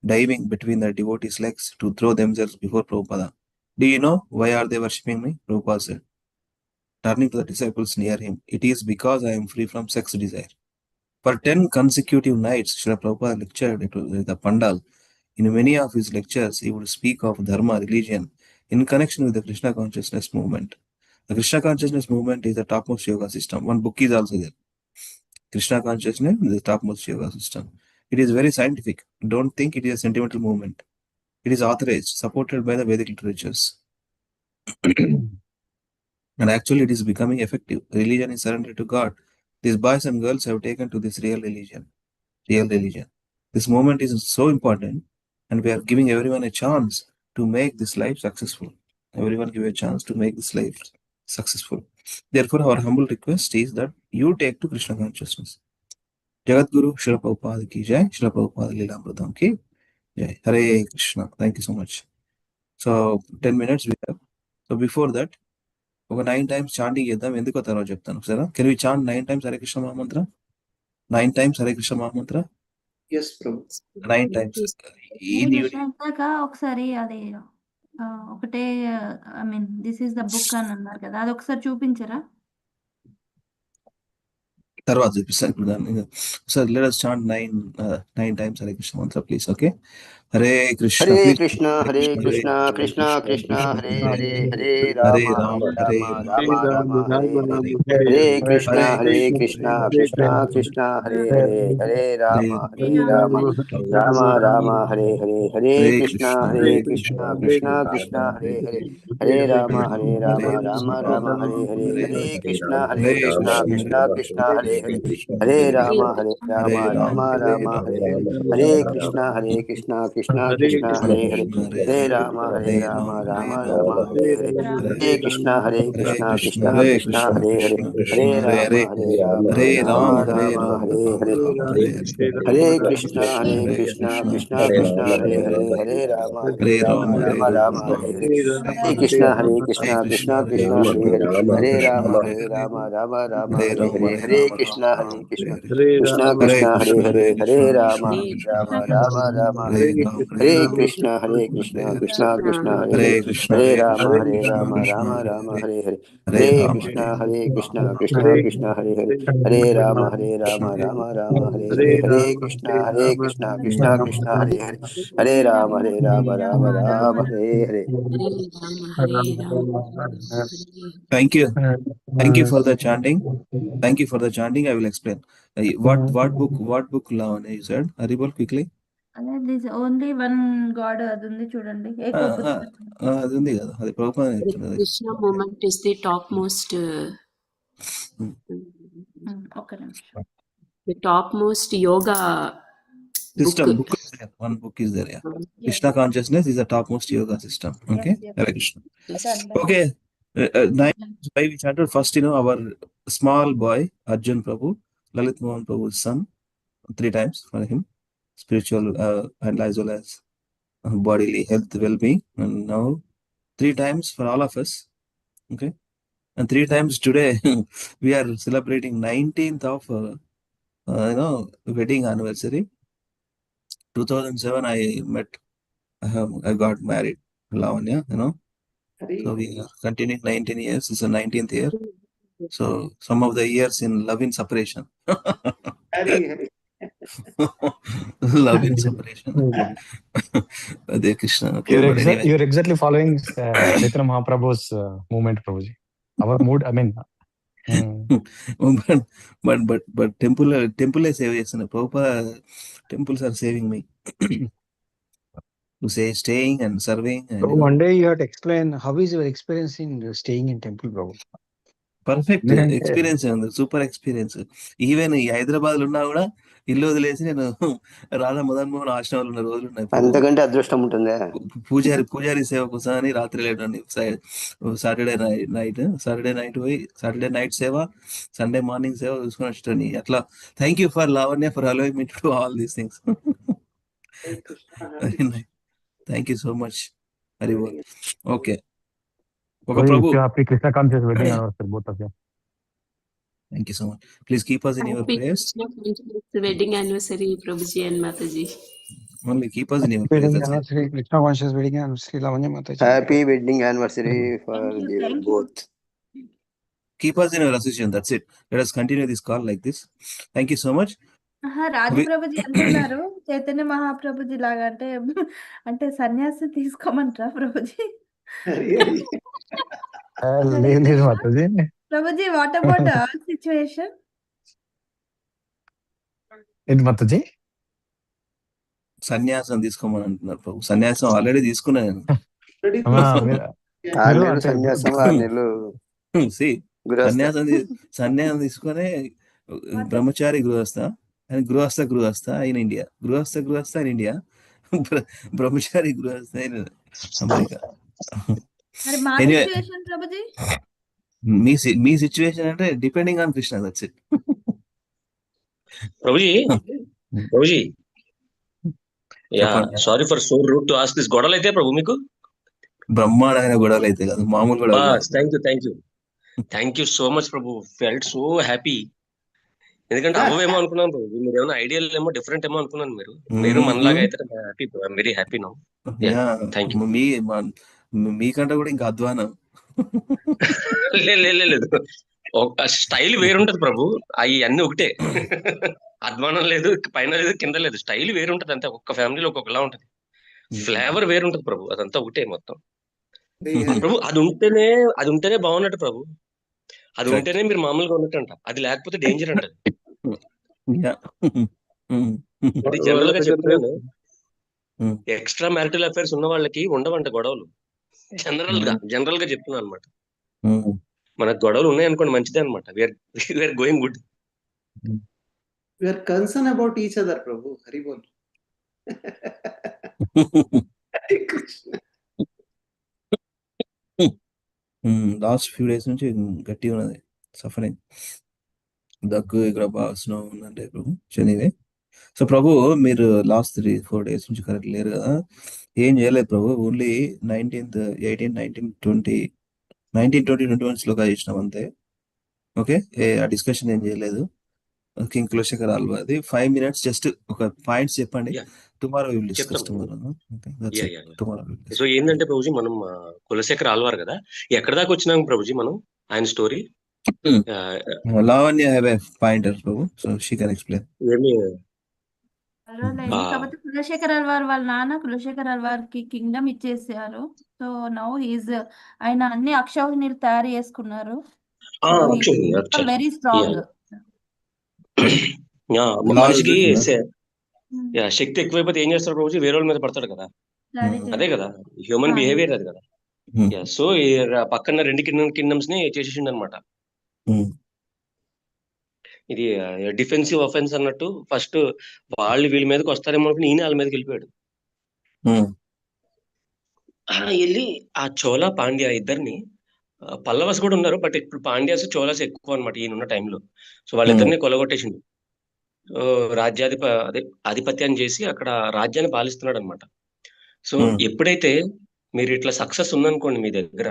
B: diving between the devotees' legs to throw themselves before Prabhupada. Do you know why are they worshipping me? Prabhupada said, turning to the disciples near him. It is because I am free from sex desire. For 10 consecutive nights, Srila Prabhupada lectured at the Pandal. In many of his lectures, he would speak of Dharma, religion, in connection with the Krishna consciousness movement. The Krishna consciousness movement is the topmost yoga system. One book is also there. Krishna consciousness is the topmost yoga system. It is very scientific. Don't think it is a sentimental movement. It is authorized, supported by the Vedic literatures. And actually, it is becoming effective. Religion is surrendered to God. These boys and girls have taken to this real religion. This movement is so important, and we are giving everyone a chance to make this life successful. Everyone give a chance to make this life successful. Therefore, our humble request is that you take to Krishna consciousness. Jagat Guru Srila Prabhupada ki jai, Srila Prabhupada Leelamritam ki jai. Hare Krishna. Thank you so much. So 10 minutes we have. So before that, ఒక 9 times chanting చేద్దాం. ఎందుకో తర్వాత చెప్తాను సరే. Can we chant 9 times Hare Krishna mahamantra? 9 times Hare Krishna mahamantra?
O: Yes, Prabhu.
B: 9 times.
D: ఒకసారి అది ఒకటే I mean this is the book అని అన్నారు కదా, అది ఒకసారి చూపించరా?
B: తర్వాత చూపిస్తాను ఇప్పుడు దాన్ని. Sir let us chant 9 times Hare Krishna mantra, please. Okay. Hare Krishna,
E: Hare
B: please.
E: Krishna, Hare Krishna, Krishna Krishna, Hare Hare, Hare Rama, Hare Rama, Rama Rama, Hare Hare. Hare Krishna, Hare Krishna, Krishna Krishna, Hare Hare, Hare Rama, Hare Rama, Rama Rama, Hare Hare. Hare Krishna, Hare Krishna, Krishna Krishna, Hare Hare, Hare Rama, Hare Rama, Rama Rama, Hare Hare. Hare Krishna, Hare Krishna, Krishna Krishna, Hare Hare, Hare Rama, Hare Rama, Rama Rama, Hare Hare. Hare Krishna, Hare Krishna, Krishna Krishna, Hare Hare, Hare Rama, Rama Rama, Hare Hare. Hare Krishna, Hare Krishna, Krishna Krishna, Hare Hare, Hare Rama, Rama Rama, Hare Hare. Hare Krishna, Krishna Krishna, Hare Hare, Hare Rama, Rama Hare Hare. Hare Krishna, Krishna Krishna, Hare Hare, Hare Rama, Rama Hare Hare. Hare Krishna, Krishna Krishna, Hare Hare, Hare Rama, Rama Hare Hare. Hare Krishna, Krishna Krishna, Hare Hare, Hare Rama, Rama Hare Hare. Hare Krishna, Krishna Krishna, Hare Hare, Hare Rama, Rama Hare Hare. Hare Krishna, Krishna Krishna, Hare Hare, Hare Rama, Rama Hare Hare.
M: Hare Rama, Hare Rama.
B: Thank you. Thank you for the chanting. Thank you for the chanting. I will explain. What book Lavanya you said? Haribol, quickly.
D: This only one God అది ఉంది చూడండి.
B: అది ఉంది కదా, అది ప్రభుపాద చెప్తున్నది.
M: Krishna movement is the topmost the topmost yoga
B: system. Book is there. One book is there. Yeah. Krishna consciousness is the topmost yoga system. Okay. Hare Krishna. Okay. 9 we chanted first. Our small boy Arjun Prabhu, Lalit Mohan Prabhu's son, 3 times for him, spiritual and as well as bodily health, well-being, and now 3 times for all of us. Okay. And 3 times today we are celebrating 19th of wedding anniversary. 2007 I met, I got married, Lavanya, so we are continuing 19 years. This is the 19th year. So some of the years in love in separation. Love in separation. Hare Krishna. Okay,
L: you're exactly following Chaitanya Mahaprabhu's movement, Prabhuji. Our mood, I mean.
B: but temple is saving. Prabhupada temples are saving me. To say staying and serving. And,
A: so one day you have to explain how is your experience in staying in temple, Prabhu.
B: Perfect experience, super experience. Even ఈ హైదరాబాద్ లో ఉన్నా కూడా ఇల్లు వదిలేసి నేను రాధా మదన్ మోహన్ ఆశ్రమంలో ఉన్న రోజులు ఉన్నాయి.
E: అంతకంటే అదృష్టం ఉంటుంది.
B: పూజారి సేవ కోసం అని రాత్రి లేదండి, సాటర్డే నైట్ పోయి సాటర్డే నైట్ సేవ, సండే మార్నింగ్ సేవ చూసుకొని వచ్చి అట్లా. Thank you for Lavanya for allowing me to do all these things. Thank you so much. Hari Bol. Okay.
L: Prabhu. Happy Krishna conscious wedding anniversary, both of you.
B: Thank you so much. Please keep us in your prayers.
M: Krishna conscious wedding anniversary, Prabhuji and Mataji.
B: Only keep us in your prayers.
A: Krishna conscious wedding anniversary, Lavanya Mataji.
E: Happy wedding anniversary for both.
B: Keep us in your association. That's it. Let us continue this call like this. Thank you so much.
D: రాజు ప్రభుజీ అంటున్నారు చైతన్య మహాప్రభుజీ లాగా, అంటే సన్యాసం తీసుకోమంటారా Prabhuji? Prabhuji, what about our situation?
L: ఏంటి మాతాజీ?
B: సన్యాసం తీసుకోమని అంటున్నారు ప్రభు. సన్యాసం already తీసుకున్నాను. సన్యాసం తీసుకునే బ్రహ్మచారి గృహస్థ and గృహస్థ in India. గృహస్థ in India. Brahmachari grihastha in America. మీ సిచ్యువేషన్ అంటే depending on Krishna. That's it.
C: ప్రభుజీ sorry for so rude to ask this. గొడవలు అయితే ప్రభు మీకు?
B: బ్రహ్మాండమైన గొడవలు అయితే కాదు, మామూలు గొడవలు.
C: Thank you so much Prabhu. Felt so happy. ఎందుకంటే అవ్వేమో అనుకున్నాను ప్రభు, మీరు ఏమైనా ఐడియల్ ఏమో డిఫరెంట్ ఏమో అనుకున్నాను. మీరు మనలాగా అయితే happy. I'm very happy now. Thank you.
B: మీకంటే కూడా ఇంకా అధ్వానం.
C: లేదు స్టైల్ వేరుంటది ప్రభు, అవి అన్ని ఒకటే. అధ్వానం లేదు, పైన లేదు, కింద లేదు, స్టైల్ వేరుంటది అంతే. ఒక్కొక్క ఫ్యామిలీలో ఒక్కొక్కలా ఉంటది, ఫ్లేవర్ వేరుంటది ప్రభు, అదంతా ఒకటే మొత్తం. ప్రభు అది ఉంటేనే బాగున్నట్టు ప్రభు, అది ఉంటేనే మీరు మామూలుగా ఉన్నట్టంట, అది లేకపోతే డేంజర్ అంట. అది జనరల్ గా చెప్తున్నాను, ఎక్స్ట్రా మ్యారిటల్ అఫైర్స్ ఉన్న వాళ్ళకి ఉండవంట గొడవలు. జనరల్ గా చెప్తున్నాను అనమాట. మనకు గొడవలు ఉన్నాయనుకోండి మంచిదే అనమాట, we're going good.
O: We are concerned about each other, Prabhu. Hari Bol. Hare Krishna.
B: Last few days నుంచి గట్టిగా ఉన్నది సఫరింగ్, దగ్గు ఇక్కడ బాగా స్నో ఉందంటే ప్రభు శనివే. సో ప్రభు మీరు లాస్ట్ 3-4 డేస్ నుంచి కరెక్ట్ లేరు కదా, ఏం చేయలేదు ప్రభు, ఓన్లీ 19th 18 19 20 21 శ్లోకా చేసినాం అంతే. ఓకే, ఆ డిస్కషన్ ఏం చేయలేదు. కింగ్ కులశేఖర్ ఆల్వాది 5 minutes జస్ట్ ఒక పాయింట్స్ చెప్పండి. Tomorrow will discuss.
C: సో ఏంటంటే ప్రభుజీ, మనం కులశేఖర్ ఆల్వార్ కదా, ఎక్కడ దాకా వచ్చినాం ప్రభుజీ మనం ఆయన story?
B: Lavanya have a pointer Prabhu, so she can explain.
D: కాకపోతే కులశేఖర్ అల్వార్ వాళ్ళ నాన్న కులశేఖర్ అల్వార్ కి కింగ్డమ్ ఇచ్చేసారు. సో నౌ ఆయన అన్ని అక్షౌహిణీలు తయారు చేసుకున్నారు, వెరీ స్ట్రాంగ్.
C: మనిషికి శక్తి ఎక్కువైపోతే ఏం చేస్తారు ప్రభుజీ? వేరే వాళ్ళ మీద పడతాడు కదా, అదే కదా హ్యూమన్ బిహేవియర్, అది కదా. సో పక్కన 2 కింగ్డమ్స్ ని చేసేసిండు అనమాట. ఇది డిఫెన్సివ్ అఫెన్స్ అన్నట్టు, ఫస్ట్ వాళ్ళు వీళ్ళ మీదకి వస్తారేమో అనుకుని ఈయన వాళ్ళ మీదకి వెళ్ళిపోయాడు. వెళ్ళి ఆ చోళా పాండ్యా ఇద్దరిని, పల్లవస్ కూడా ఉన్నారు బట్ ఇప్పుడు పాండ్యాస్ చోళాస్ ఎక్కువ అనమాట ఈయనున్న టైంలో. సో వాళ్ళిద్దరిని కొలగొట్టేసిండు. అదే ఆధిపత్యాన్ని చేసి అక్కడ రాజ్యాన్ని పాలిస్తున్నాడు అనమాట. సో ఎప్పుడైతే మీరు ఇట్లా సక్సెస్ ఉందనుకోండి మీ దగ్గర,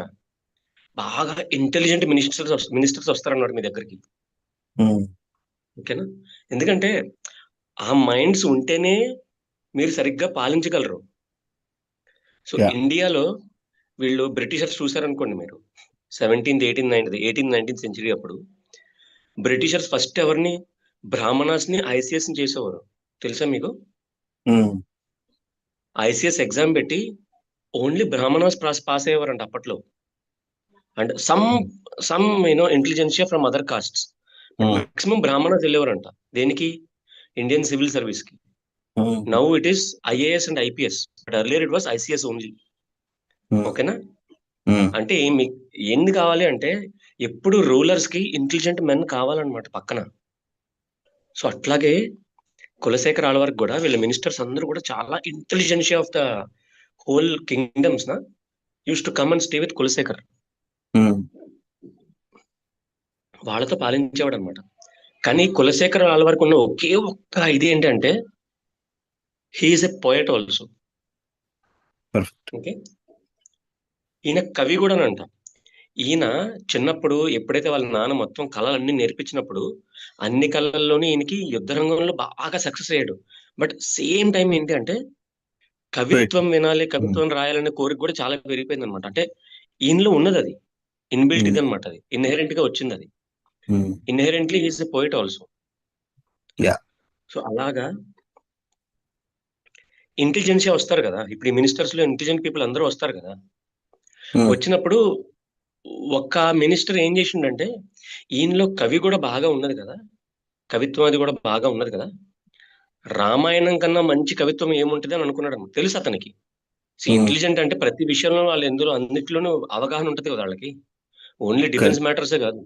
C: బాగా ఇంటెలిజెంట్ మినిస్టర్స్ వస్తారన్నమాట మీ దగ్గరికి. ఓకేనా? ఎందుకంటే ఆ మైండ్స్ ఉంటేనే మీరు సరిగ్గా పాలించగలరు. సో ఇండియాలో వీళ్ళు బ్రిటిషర్స్ చూసారనుకోండి మీరు, 17th 18th 19th century అప్పుడు బ్రిటిషర్స్ ఫస్ట్ ఎవరిని, బ్రాహ్మణాస్ ని ఐసిఎస్ ని చేసేవారు. తెలుసా మీకు? ఐసిఎస్ ఎగ్జామ్ పెట్టి ఓన్లీ బ్రాహ్మణాస్ పాస్ అయ్యేవారంట అప్పట్లో. And some intelligentsia from other castes, maximum Brahmanas వెళ్ళేవారంట. దేనికి? ఇండియన్ సివిల్ సర్వీస్ కి. Now it is IAS and IPS, but earlier it was ICS only. ఓకేనా? అంటే ఏంది కావాలి అంటే, ఎప్పుడు రూలర్స్ కి ఇంటెలిజెంట్ మెన్ కావాలన్నమాట పక్కన. సో అట్లాగే కులశేఖర్ ఆళ్వార్కి కూడా వీళ్ళ మినిస్టర్స్ అందరూ కూడా చాలా intelligentsia of the whole kingdoms use to come and stay with Kulasekhar. వాళ్ళతో పాలించేవాడు అనమాట. కానీ కులశేఖర్ ఆళ్వార్కి ఉన్న ఒకే ఒక్క ఇది ఏంటంటే, he is a poet also. Okay, ఈయన కవి కూడానంట. ఈయన చిన్నప్పుడు ఎప్పుడైతే వాళ్ళ నాన్న మొత్తం కళలన్నీ నేర్పించినప్పుడు, అన్ని కళల్లోనూ ఈయనకి యుద్ధ రంగంలో బాగా సక్సెస్ అయ్యాడు. బట్ సేమ్ టైం ఏంటి అంటే, కవిత్వం వినాలి, కవిత్వం రాయాలనే కోరిక కూడా చాలా పెరిగిపోయింది అనమాట. అంటే ఈయనలో ఉన్నది అది ఇన్బిల్ట్ ఇది అనమాట, అది ఇన్హెరెంట్ గా వచ్చింది. అది inherently he's a poet also. So అలాగా ఇంటెలిజెన్షియా వస్తారు కదా, ఇప్పుడు ఈ మినిస్టర్స్ లో ఇంటెలిజెంట్ పీపుల్ అందరూ వస్తారు కదా. వచ్చినప్పుడు ఒక్క మినిస్టర్ ఏం చేసిండంటే, ఈయనలో కవి కూడా బాగా ఉన్నది కదా, కవిత్వం అది కూడా బాగా ఉన్నది కదా, రామాయణం కన్నా మంచి కవిత్వం ఏముంటుంది అని అనుకున్నాడు. తెలుసు అతనికి. ఇంటెలిజెంట్ అంటే ప్రతి విషయంలో వాళ్ళు అన్నిట్లోనూ అవగాహన ఉంటుంది కదా వాళ్ళకి. ఓన్లీ డిఫెన్స్ మ్యాటర్సే కాదు,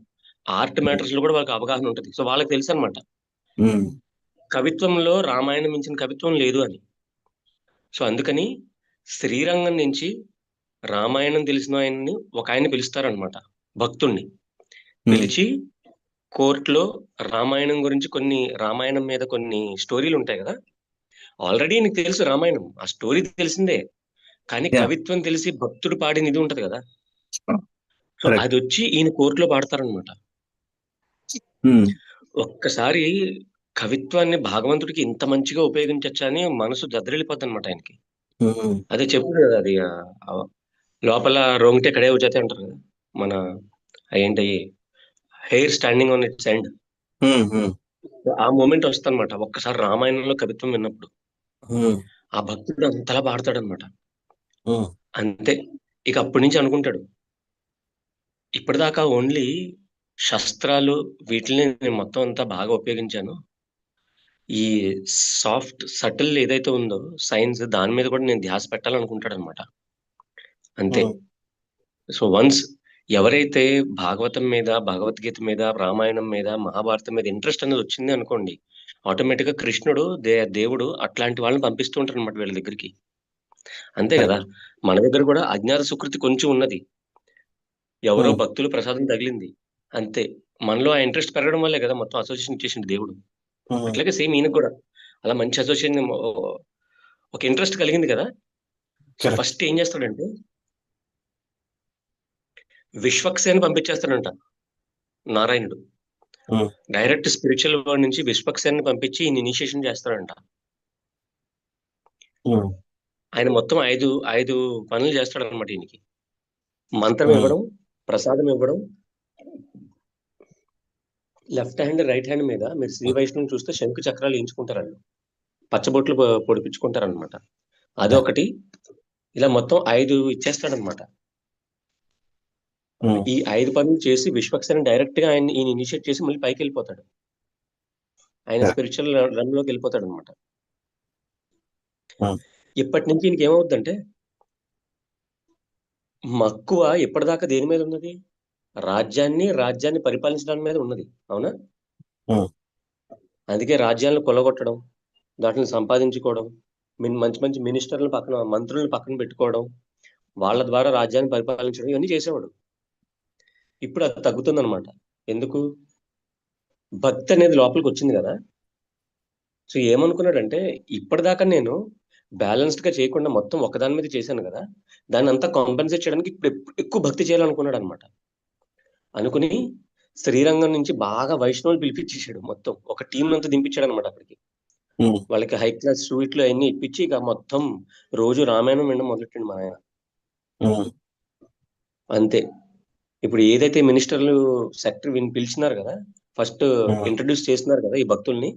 C: ఆర్ట్ మ్యాటర్స్ లో కూడా వాళ్ళకి అవగాహన ఉంటుంది. సో వాళ్ళకి తెలుసు అనమాట కవిత్వంలో రామాయణం మించిన కవిత్వం లేదు అని. సో అందుకని శ్రీరంగం నుంచి రామాయణం తెలిసిన ఆయన్ని ఒక ఆయన పిలుస్తారనమాట, భక్తుణ్ణి పిలిచి కోర్టులో రామాయణం గురించి రామాయణం మీద కొన్ని స్టోరీలు ఉంటాయి కదా, ఆల్రెడీ నీకు తెలుసు రామాయణం, ఆ స్టోరీ తెలిసిందే, కానీ కవిత్వం తెలిసి భక్తుడు పాడిన ఇది ఉంటది కదా, సో అది వచ్చి ఈయన కోర్టులో పాడతారనమాట. ఒక్కసారి కవిత్వాన్ని భగవంతుడికి ఇంత మంచిగా ఉపయోగించచ్చా అని మనసు దద్దరిల్లిపోద్ది అనమాట ఆయనకి. అదే చెప్పుడు కదా, అది లోపల రోంగితే కడే వచ్చేది అంటారు కదా, మన ఏంటి hair standing on it's end. ఆ మూమెంట్ వస్తుందన్నమాట ఒక్కసారి రామాయణంలో కవిత్వం విన్నప్పుడు. ఆ భక్తుడు అంతలా పాడతాడు అనమాట. అంతే. ఇక అప్పటి నుంచి అనుకుంటాడు, ఇప్పటిదాకా ఓన్లీ శస్త్రాలు వీటిని నేను మొత్తం అంతా బాగా ఉపయోగించాను. ఈ సాఫ్ట్ సటిల్ ఏదైతే ఉందో సైన్స్, దాని మీద కూడా నేను ధ్యాస పెట్టాలనుకుంటాడు అనమాట. అంతే. సో వన్స్ ఎవరైతే భాగవతం మీద, భగవద్గీత మీద, రామాయణం మీద, మహాభారతం మీద ఇంట్రెస్ట్ అనేది వచ్చింది అనుకోండి, ఆటోమేటిక్ గా కృష్ణుడు దేవుడు అట్లాంటి వాళ్ళని పంపిస్తూ ఉంటారు అనమాట వీళ్ళ దగ్గరికి. అంతే కదా. మన దగ్గర కూడా అజ్ఞాత సుకృతి కొంచెం ఉన్నది. ఎవరో భక్తులు ప్రసాదం తగిలింది, అంతే. మనలో ఆ ఇంట్రెస్ట్ పెరగడం వల్లే కదా మొత్తం అసోసియేషన్ చేసింది దేవుడు. అట్లాగే సేమ్ ఈయనకు కూడా అలా మంచి అసోసియేషన్, ఒక ఇంట్రెస్ట్ కలిగింది కదా. సో ఫస్ట్ ఏం చేస్తాడంటే విశ్వక్సేన పంపించేస్తాడంట నారాయణుడు. డైరెక్ట్ స్పిరిచువల్ వరల్డ్ నుంచి విశ్వక్సేన్ని పంపించి ఈయన ఇనిషియేషన్ చేస్తాడంట. ఆయన మొత్తం ఐదు పనులు చేస్తాడు అనమాట ఈయనకి. మంత్రం ఇవ్వడం, ప్రసాదం ఇవ్వడం, లెఫ్ట్ హ్యాండ్ రైట్ హ్యాండ్ మీద మీరు శ్రీ వైష్ణవం చూస్తే శంకు చక్రాలు వేయించుకుంటారండి, పచ్చబొట్లు పొడిపించుకుంటారనమాట. అదొకటి. ఇలా మొత్తం 5 ఇచ్చేస్తాడనమాట. ఈ 5 పనులు చేసి విశ్వక్సేన డైరెక్ట్ గా ఈయన ఇనిషియేట్ చేసి మళ్ళీ పైకి వెళ్ళిపోతాడు. ఆయన స్పిరిచువల్ రన్ లోకి వెళ్ళిపోతాడు అనమాట. ఇప్పటి నుంచి ఈయనకి ఏమవుతుందంటే మక్కువ ఎప్పటిదాకా దేని మీద ఉన్నది? రాజ్యాన్ని పరిపాలించడానికి మీద ఉన్నది. అవునా? అందుకే రాజ్యాలను కొల్లగొట్టడం, వాటిని సంపాదించుకోవడం, మంచి మంచి మినిస్టర్లను పక్కన, మంత్రులను పక్కన పెట్టుకోవడం, వాళ్ళ ద్వారా రాజ్యాన్ని పరిపాలించడం, ఇవన్నీ చేసేవాడు. ఇప్పుడు అది తగ్గుతుందన్నమాట. ఎందుకు? భక్తి అనేది లోపలికి వచ్చింది కదా. సో ఏమనుకున్నాడంటే ఇప్పటిదాకా నేను బ్యాలెన్స్డ్ గా చేయకుండా మొత్తం ఒకదాని మీద చేశాను కదా, దాన్ని అంతా కాంపెన్సేట్ చేయడానికి ఇప్పుడు ఎక్కువ భక్తి చేయాలనుకున్నాడు అనమాట. అనుకుని శ్రీరంగం నుంచి బాగా వైష్ణవులు పిలిపించేసాడు. మొత్తం ఒక టీం అంతా దింపించాడు అనమాట అక్కడికి. వాళ్ళకి హై క్లాస్ స్వీట్లు అవన్నీ ఇప్పించి ఇక మొత్తం రోజు రామాయణం వినడం మొదలెట్టండి మన ఆయన. అంతే. ఇప్పుడు ఏదైతే మినిస్టర్లు సెక్టర్ పిలిచినారు కదా, ఫస్ట్ ఇంట్రడ్యూస్ చేస్తున్నారు కదా ఈ భక్తుల్ని,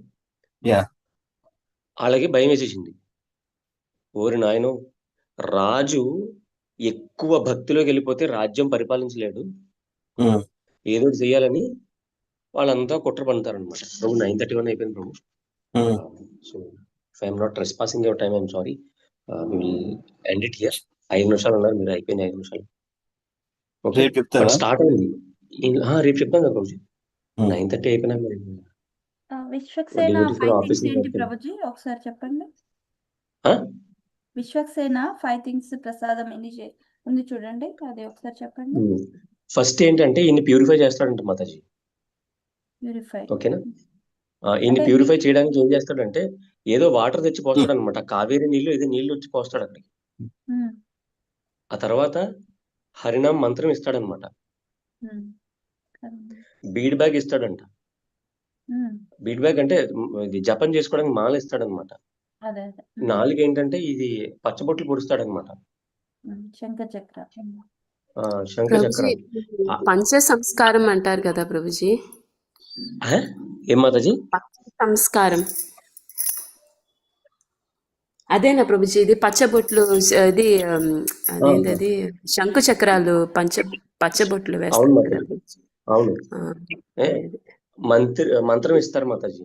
C: వాళ్ళకి భయం వేసేసింది. ఓరి నాయనో, రాజు ఎక్కువ భక్తిలోకి వెళ్ళిపోతే రాజ్యం పరిపాలించలేడు, ఏదో చేయాలని వాళ్ళంతా కుట్ర పడతారనమాట. ప్రభు 9:31 అయిపోయింది ప్రభు. So if I'm not trespassing your time, I'm sorry. We will end it here. 5 నిమిషాలు ఉన్నారు మీరు, అయిపోయింది 5 నిమిషాలు. ఓకే, స్టార్ట్ అయింది. రేపు చెప్తాను కదా ప్రభుజీ. 9:30 అయిపోయినా మరి
D: విశ్వక్సేన 5 things ఏంటి ప్రభుజీ ఒకసారి చెప్పండి. విశ్వక్సేన 5 things ప్రసాదం ఉంది చూడండి, అది ఒకసారి చెప్పండి.
C: ఫస్ట్ ఏంటంటే ఈయన్ని ప్యూరిఫై చేస్తాడంట మాతాజీ.
D: ప్యూరిఫై.
C: ఓకేనా? ఈయన్ని ప్యూరిఫై చేయడానికి ఏం చేస్తాడంటే ఏదో వాటర్ తెచ్చి పోస్తాడు అనమాట. కావేరి నీళ్లు ఏదో నీళ్లు వచ్చి పోస్తాడు అక్కడికి. ఆ తర్వాత హరినామ్ మంత్రం ఇస్తాడనమాట. బీడ్ బ్యాగ్ ఇస్తాడంట. బీడ్ బ్యాగ్ అంటే ఇది జపం చేసుకోవడానికి మాల ఇస్తాడనమాట. 4 ఏంటంటే ఇది పచ్చబొట్లు పొడుస్తాడనమాట.
D: శంఖ చక్ర.
M: పంచ సంస్కారం అంటారు కదా ప్రభుజీ.
C: ఏం మాతాజీ?
M: సంస్కారం అదేనా ప్రభుజీ? ఇది పచ్చబొట్లు, ఇది అదేంటది, శంకు చక్రాలు, పచ్చబొట్లు వేస్తారు కదా.
C: అవును. మంత్రం ఇస్తారు మాతాజీ,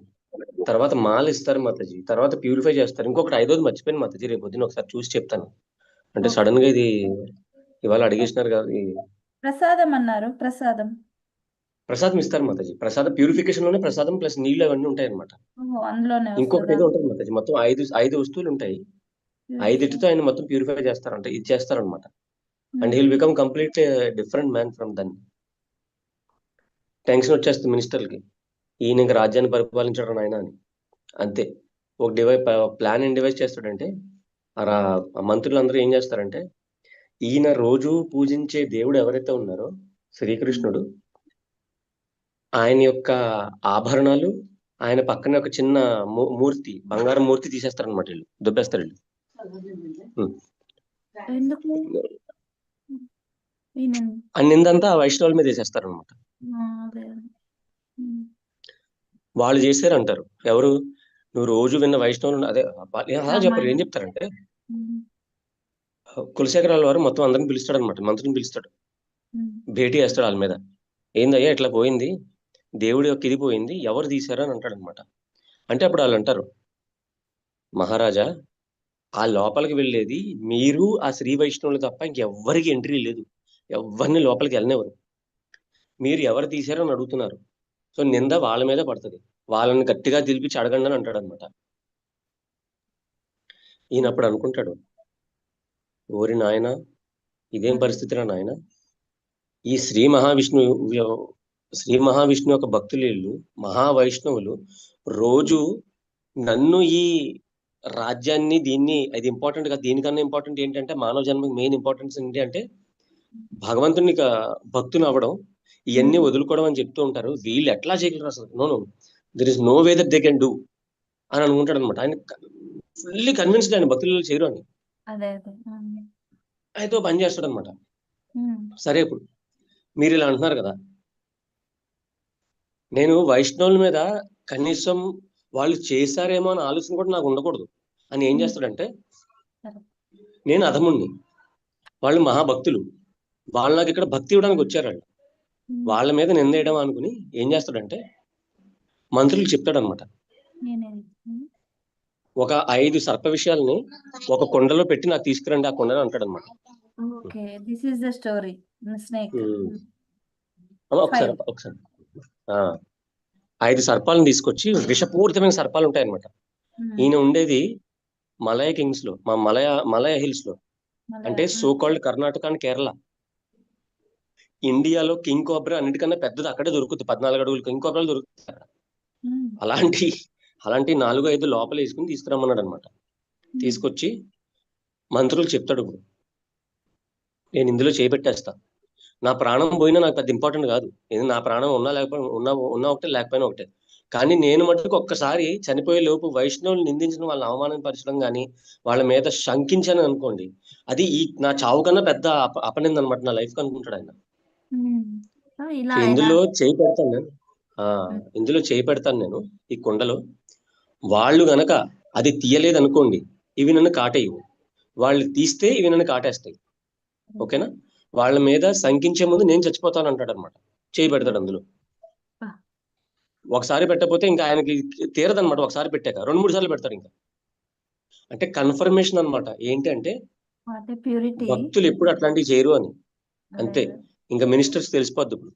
C: తర్వాత మాల ఇస్తారు మాతాజీ, తర్వాత ప్యూరిఫై చేస్తారు. ఇంకొకటి 5వది మర్చిపోయింది మాతాజీ, రేపు పొద్దున్న ఒకసారి చూసి చెప్తాను. అంటే సడన్ గా ఇది ఇవాళ అడిగేసినారు కదా.
D: ప్రసాదం అన్నారు,
C: ప్రసాదం ఇస్తారు మాతాజీ. ప్రసాదం ప్యూరిఫికేషన్ లోనే ప్రసాదం ప్లస్ నీళ్ళు అవన్నీ ఉంటాయి అనమాట. ఇంకొకటి ఏదో ఉంటుంది మాతాజీ. మొత్తం 5 వస్తువులు ఉంటాయి. 5టితో ఆయన మొత్తం ప్యూరిఫై చేస్తారంట, ఇది చేస్తారనమాట. And he'll become complete different man from then. Tension వచ్చేస్తుంది మినిస్టర్కి, ఈయన ఇంకా రాజ్యాన్ని పరిపాలించడం ఆయన అని. అంతే. ఒక ప్లాన్ ఏం డివైస్ చేస్తాడంటే ఆ మంత్రులందరూ ఏం చేస్తారంటే ఈయన రోజు పూజించే దేవుడు ఎవరైతే ఉన్నారో శ్రీకృష్ణుడు, ఆయన యొక్క ఆభరణాలు, ఆయన పక్కనే ఒక చిన్న మూర్తి, బంగారం మూర్తి తీసేస్తారనమాట. వీళ్ళు దుబ్బేస్తారు. వీళ్ళు అన్నిందంతా వైష్ణవుల మీద వేసేస్తారనమాట. వాళ్ళు చేశారు అంటారు. ఎవరు? నువ్వు రోజు విన్న వైష్ణవులు అదే అలా చెప్పరు. ఏం చెప్తారంటే కులశేఖరాల వారు మొత్తం అందరిని పిలుస్తాడు అనమాట, మంత్రిని పిలుస్తాడు, భేటీ వేస్తాడు వాళ్ళ మీద. ఏందయ్యా ఇట్లా పోయింది, దేవుడి యొక్క ఇది పోయింది, ఎవరు తీశారు అని అంటాడు అనమాట. అంటే అప్పుడు వాళ్ళు అంటారు, మహారాజా ఆ లోపలికి వెళ్ళేది మీరు ఆ శ్రీ వైష్ణవులు తప్ప ఇంకెవ్వరికి ఎంట్రీ లేదు, ఎవరిని లోపలికి వెళ్ళనివ్వరు, మీరు ఎవరు తీశారో అని అడుగుతున్నారు, సో నింద వాళ్ళ మీద పడుతుంది, వాళ్ళని గట్టిగా పిలిపించి అడగండి అని అంటాడు అనమాట. ఈయన అప్పుడు అనుకుంటాడు, ఓరి నాయన ఇదేం పరిస్థితిరా నాయన, ఈ శ్రీ మహావిష్ణు యొక్క భక్తులు మహావైష్ణవులు రోజు నన్ను ఈ రాజ్యాన్ని దీన్ని అది ఇంపార్టెంట్ గా, దీనికన్నా ఇంపార్టెంట్ ఏంటంటే మానవ జన్మకి మెయిన్ ఇంపార్టెన్స్ ఏంటి అంటే భగవంతుని భక్తుని అవ్వడం, ఇవన్నీ వదులుకోవడం అని చెప్తూ ఉంటారు. వీళ్ళు ఎట్లా చేయగలరు అసలు? No there is no way that they can do అని అనుకుంటాడు అనమాట. ఆయన ఫుల్లీ కన్విన్స్డ్ ఆయన భక్తులు చేయరు అని. అయితే పని చేస్తాడు అనమాట. సరే ఇప్పుడు మీరు ఇలా అంటున్నారు కదా, నేను వైష్ణవుల మీద కనీసం వాళ్ళు చేశారేమో అని ఆలోచన కూడా నాకు ఉండకూడదు అని ఏం చేస్తాడంటే, నేను అధముణ్ణి, వాళ్ళు మహాభక్తులు, వాళ్ళు నాకు ఇక్కడ భక్తి ఇవ్వడానికి వచ్చారు, వాళ్ళు వాళ్ళ మీద నిందేయడం అనుకుని ఏం చేస్తాడంటే మంత్రులు చెప్తాడనమాట, ఒక 5 సర్ప విషయాల్ని ఒక కొండలో పెట్టి నాకు తీసుకురండి ఆ కొండలో అంటాడనమాట. ఒకసారి 5 సర్పాలను తీసుకొచ్చి, విషపూరితమైన సర్పాలు ఉంటాయన్నమాట. ఈయన ఉండేది మలయ కింగ్స్ లో, మా మలయ హిల్స్ లో, అంటే so called Karnataka and Kerala. ఇండియాలో కింగ్ కోబ్రా అన్నిటికన్నా పెద్దది అక్కడే దొరుకుతుంది, 14 అడుగులు కింగ్ కోబ్రాలు దొరుకుతాయి. అలాంటి 4-5 లోపల వేసుకుని తీసుకురమ్మన్నాడు అనమాట. తీసుకొచ్చి మంత్రులు చెప్తాడు, ఇప్పుడు నేను ఇందులో చేపెట్టేస్తా, నా ప్రాణం పోయినా నాకు పెద్ద ఇంపార్టెంట్ కాదు, నా ప్రాణం ఉన్నా ఒకటే లేకపోయినా ఒకటే, కానీ నేను మటుకు ఒక్కసారి చనిపోయే లోపు వైష్ణవులు నిందించిన వాళ్ళని అవమానపరచడం కానీ వాళ్ళ మీద శంకించాను అనుకోండి, అది నా చావు కన్నా పెద్ద అపనింది అనమాట నా లైఫ్ అనుకుంటాడు ఆయన. ఇందులో చేయి పెడతాను నేను ఈ కొండలో, వాళ్ళు గనక అది తీయలేదు అనుకోండి, ఇవి నన్ను కాటేయవు, వాళ్ళు తీస్తే ఇవి నన్ను కాటేస్తాయి, ఓకేనా, వాళ్ళ మీద శంకించే ముందు నేను చచ్చిపోతాను అంటాడు అనమాట. చేయి పెడతాడు అందులో. ఒకసారి పెట్టకపోతే ఇంకా ఆయనకి తీరదనమాట, ఒకసారి పెట్టాక 2-3 సార్లు పెడతాడు ఇంకా. అంటే కన్ఫర్మేషన్ అనమాట, ఏంటి అంటే భక్తులు ఎప్పుడు అట్లాంటివి చేయరు అని. అంతే, ఇంకా మినిస్టర్స్ తెలిసిపోద్ది. ఇప్పుడు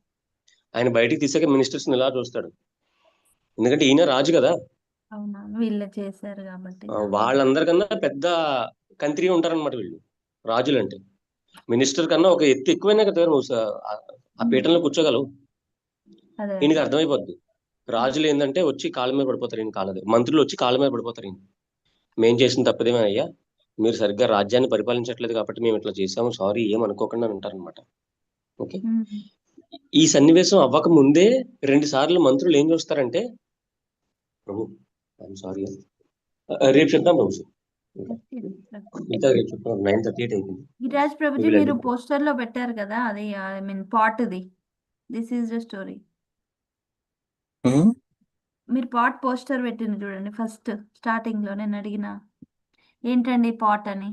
C: ఆయన బయటికి తీసాక మినిస్టర్స్ ఇలా చూస్తాడు, ఎందుకంటే ఈయన రాజు కదా, వాళ్ళందరికన్నా పెద్ద కంత్రి ఉంటారనమాట వీళ్ళు రాజులు అంటే. మినిస్టర్ కన్నా ఒక ఎత్తు ఎక్కువైనా కదా నువ్వు ఆ పీఠంలో కూర్చోగలవు. ఈయనకి అర్థమైపోద్ది, రాజులు ఏంటంటే వచ్చి కాళ్ళ మీద పడిపోతారు, ఈయన కాళ్ళది, మంత్రులు వచ్చి కాళ్ళ మీద పడిపోతారు, ఈయన మేం చేసిన తప్పదేమే అయ్యా, మీరు సరిగ్గా రాజ్యాన్ని పరిపాలించట్లేదు కాబట్టి మేము ఇట్లా చేసాము, సారీ ఏమనుకోకుండా అని అంటారనమాట. ఓకే, ఈ సన్నివేశం అవ్వక ముందే 2 సార్లు మంత్రులు ఏం చూస్తారంటే, ప్రభు ఐఎమ్ సారీ, రేపు చెప్తాం ప్రభు, ఇంకా రేపు చెప్తాం, 9:38 అయిపోయింది.
D: గిరిరాజ్ ప్రభుజీ, మీరు పోస్టర్ లో పెట్టారు కదా, అది ఐ మీన్ పాట్, దిస్ ఈజ్ ద స్టోరీ. మీరు పాట్ పోస్టర్ పెట్టింది చూడండి, ఫస్ట్ స్టార్టింగ్ లో నేను అడిగిన ఏంటండి పాట్ అని.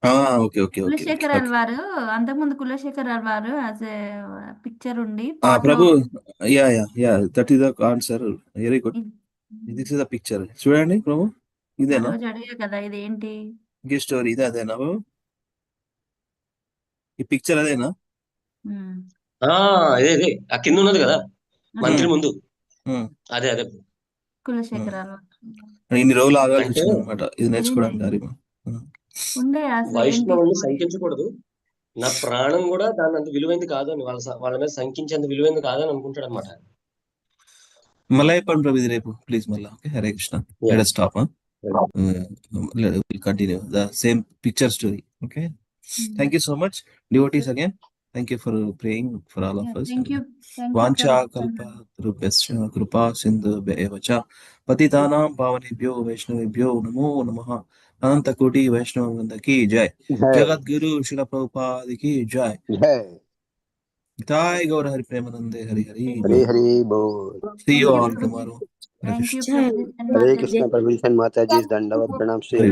D: కులశేఖర్ వారు అంతకుముందు కులశేఖర్ వారు యాజ్ ఏ పిక్చర్ ఉండి
B: ప్రభు, yeah that is the answer, very good, this is the picture. చూడండి ప్రభు, ఇదేనా
D: అడిగా కదా, ఇది ఏంటి
B: ఈ స్టోరీ, ఇది అదేనా బాబు, ఈ పిక్చర్ అదేనా?
C: అదే ఆ కింద ఉన్నది కదా మంత్రి ముందు, అదే
D: కులశేఖర్
B: ఇన్ని రోజులు ఆగాల్సి వచ్చింది అనమాట ఇది నేర్చుకోవడానికి.
C: వైష్ణవుల్ని శంకించకూడదు, నా ప్రాణం కూడా దాని అంత విలువైంది కాదు అని, వాళ్ళ మీద శంకించేంత విలువైంది కాదని అనుకుంటాడు అనమాట.
B: మళ్ళీ చెప్పండి ప్రభు ఇది రేపు ప్లీజ్ మళ్ళీ. Okay, Hare Krishna, let us stop, we'll continue the same picture story. Okay, thank you so much devotees again, thank you for praying for all of us. Vancha kalpa rupesya krupa sindhu bevacha patitanam pavanebhyo vaishnavebhyo namo namaha. Ananta koti vaishnava vrinda ki jai. Jagat Guru Srila Prabhupada ki jai. Jai Gaur Hari Premanande Hari Hari.
E: Hare Hare Bol.
B: See you
D: Thank you,
B: all
D: Prabhuji.
B: tomorrow. Hare
D: Thank
B: Krishna.
D: you, Prabhuji and
E: Hare
D: Mataji.
E: Krishna, Prabhu and Mataji, Dandavat Pranam Sri.